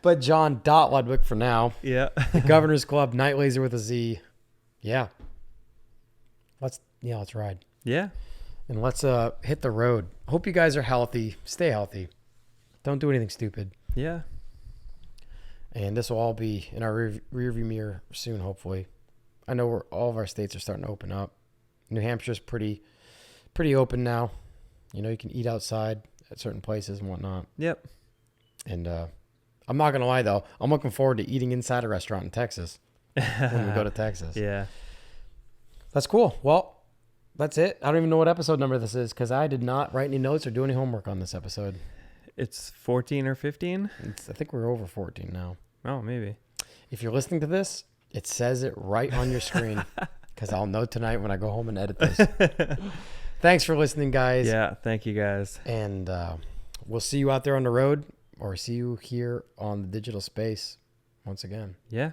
But John Ludwick for now. Yeah. The Governor's Club, Night Laser with a Z. Yeah. Let's ride. Yeah. And let's hit the road. Hope you guys are healthy. Stay healthy. Don't do anything stupid. Yeah. And this will all be in our rearview mirror soon, hopefully. I know all of our states are starting to open up. New Hampshire's pretty open now. You can eat outside at certain places and whatnot. Yep. And I'm not going to lie, though. I'm looking forward to eating inside a restaurant in Texas when we go to Texas. Yeah. That's cool. Well, that's it. I don't even know what episode number this is because I did not write any notes or do any homework on this episode. It's 14 or 15? I think we're over 14 now. Oh, maybe. If you're listening to this, it says it right on your screen because I'll know tonight when I go home and edit this. Thanks for listening, guys. Yeah. Thank you, guys. And we'll see you out there on the road or see you here on the digital space once again. Yeah.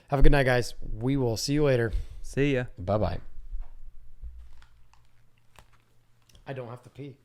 Have a good night, guys. We will see you later. See ya. Bye-bye. I don't have to pee.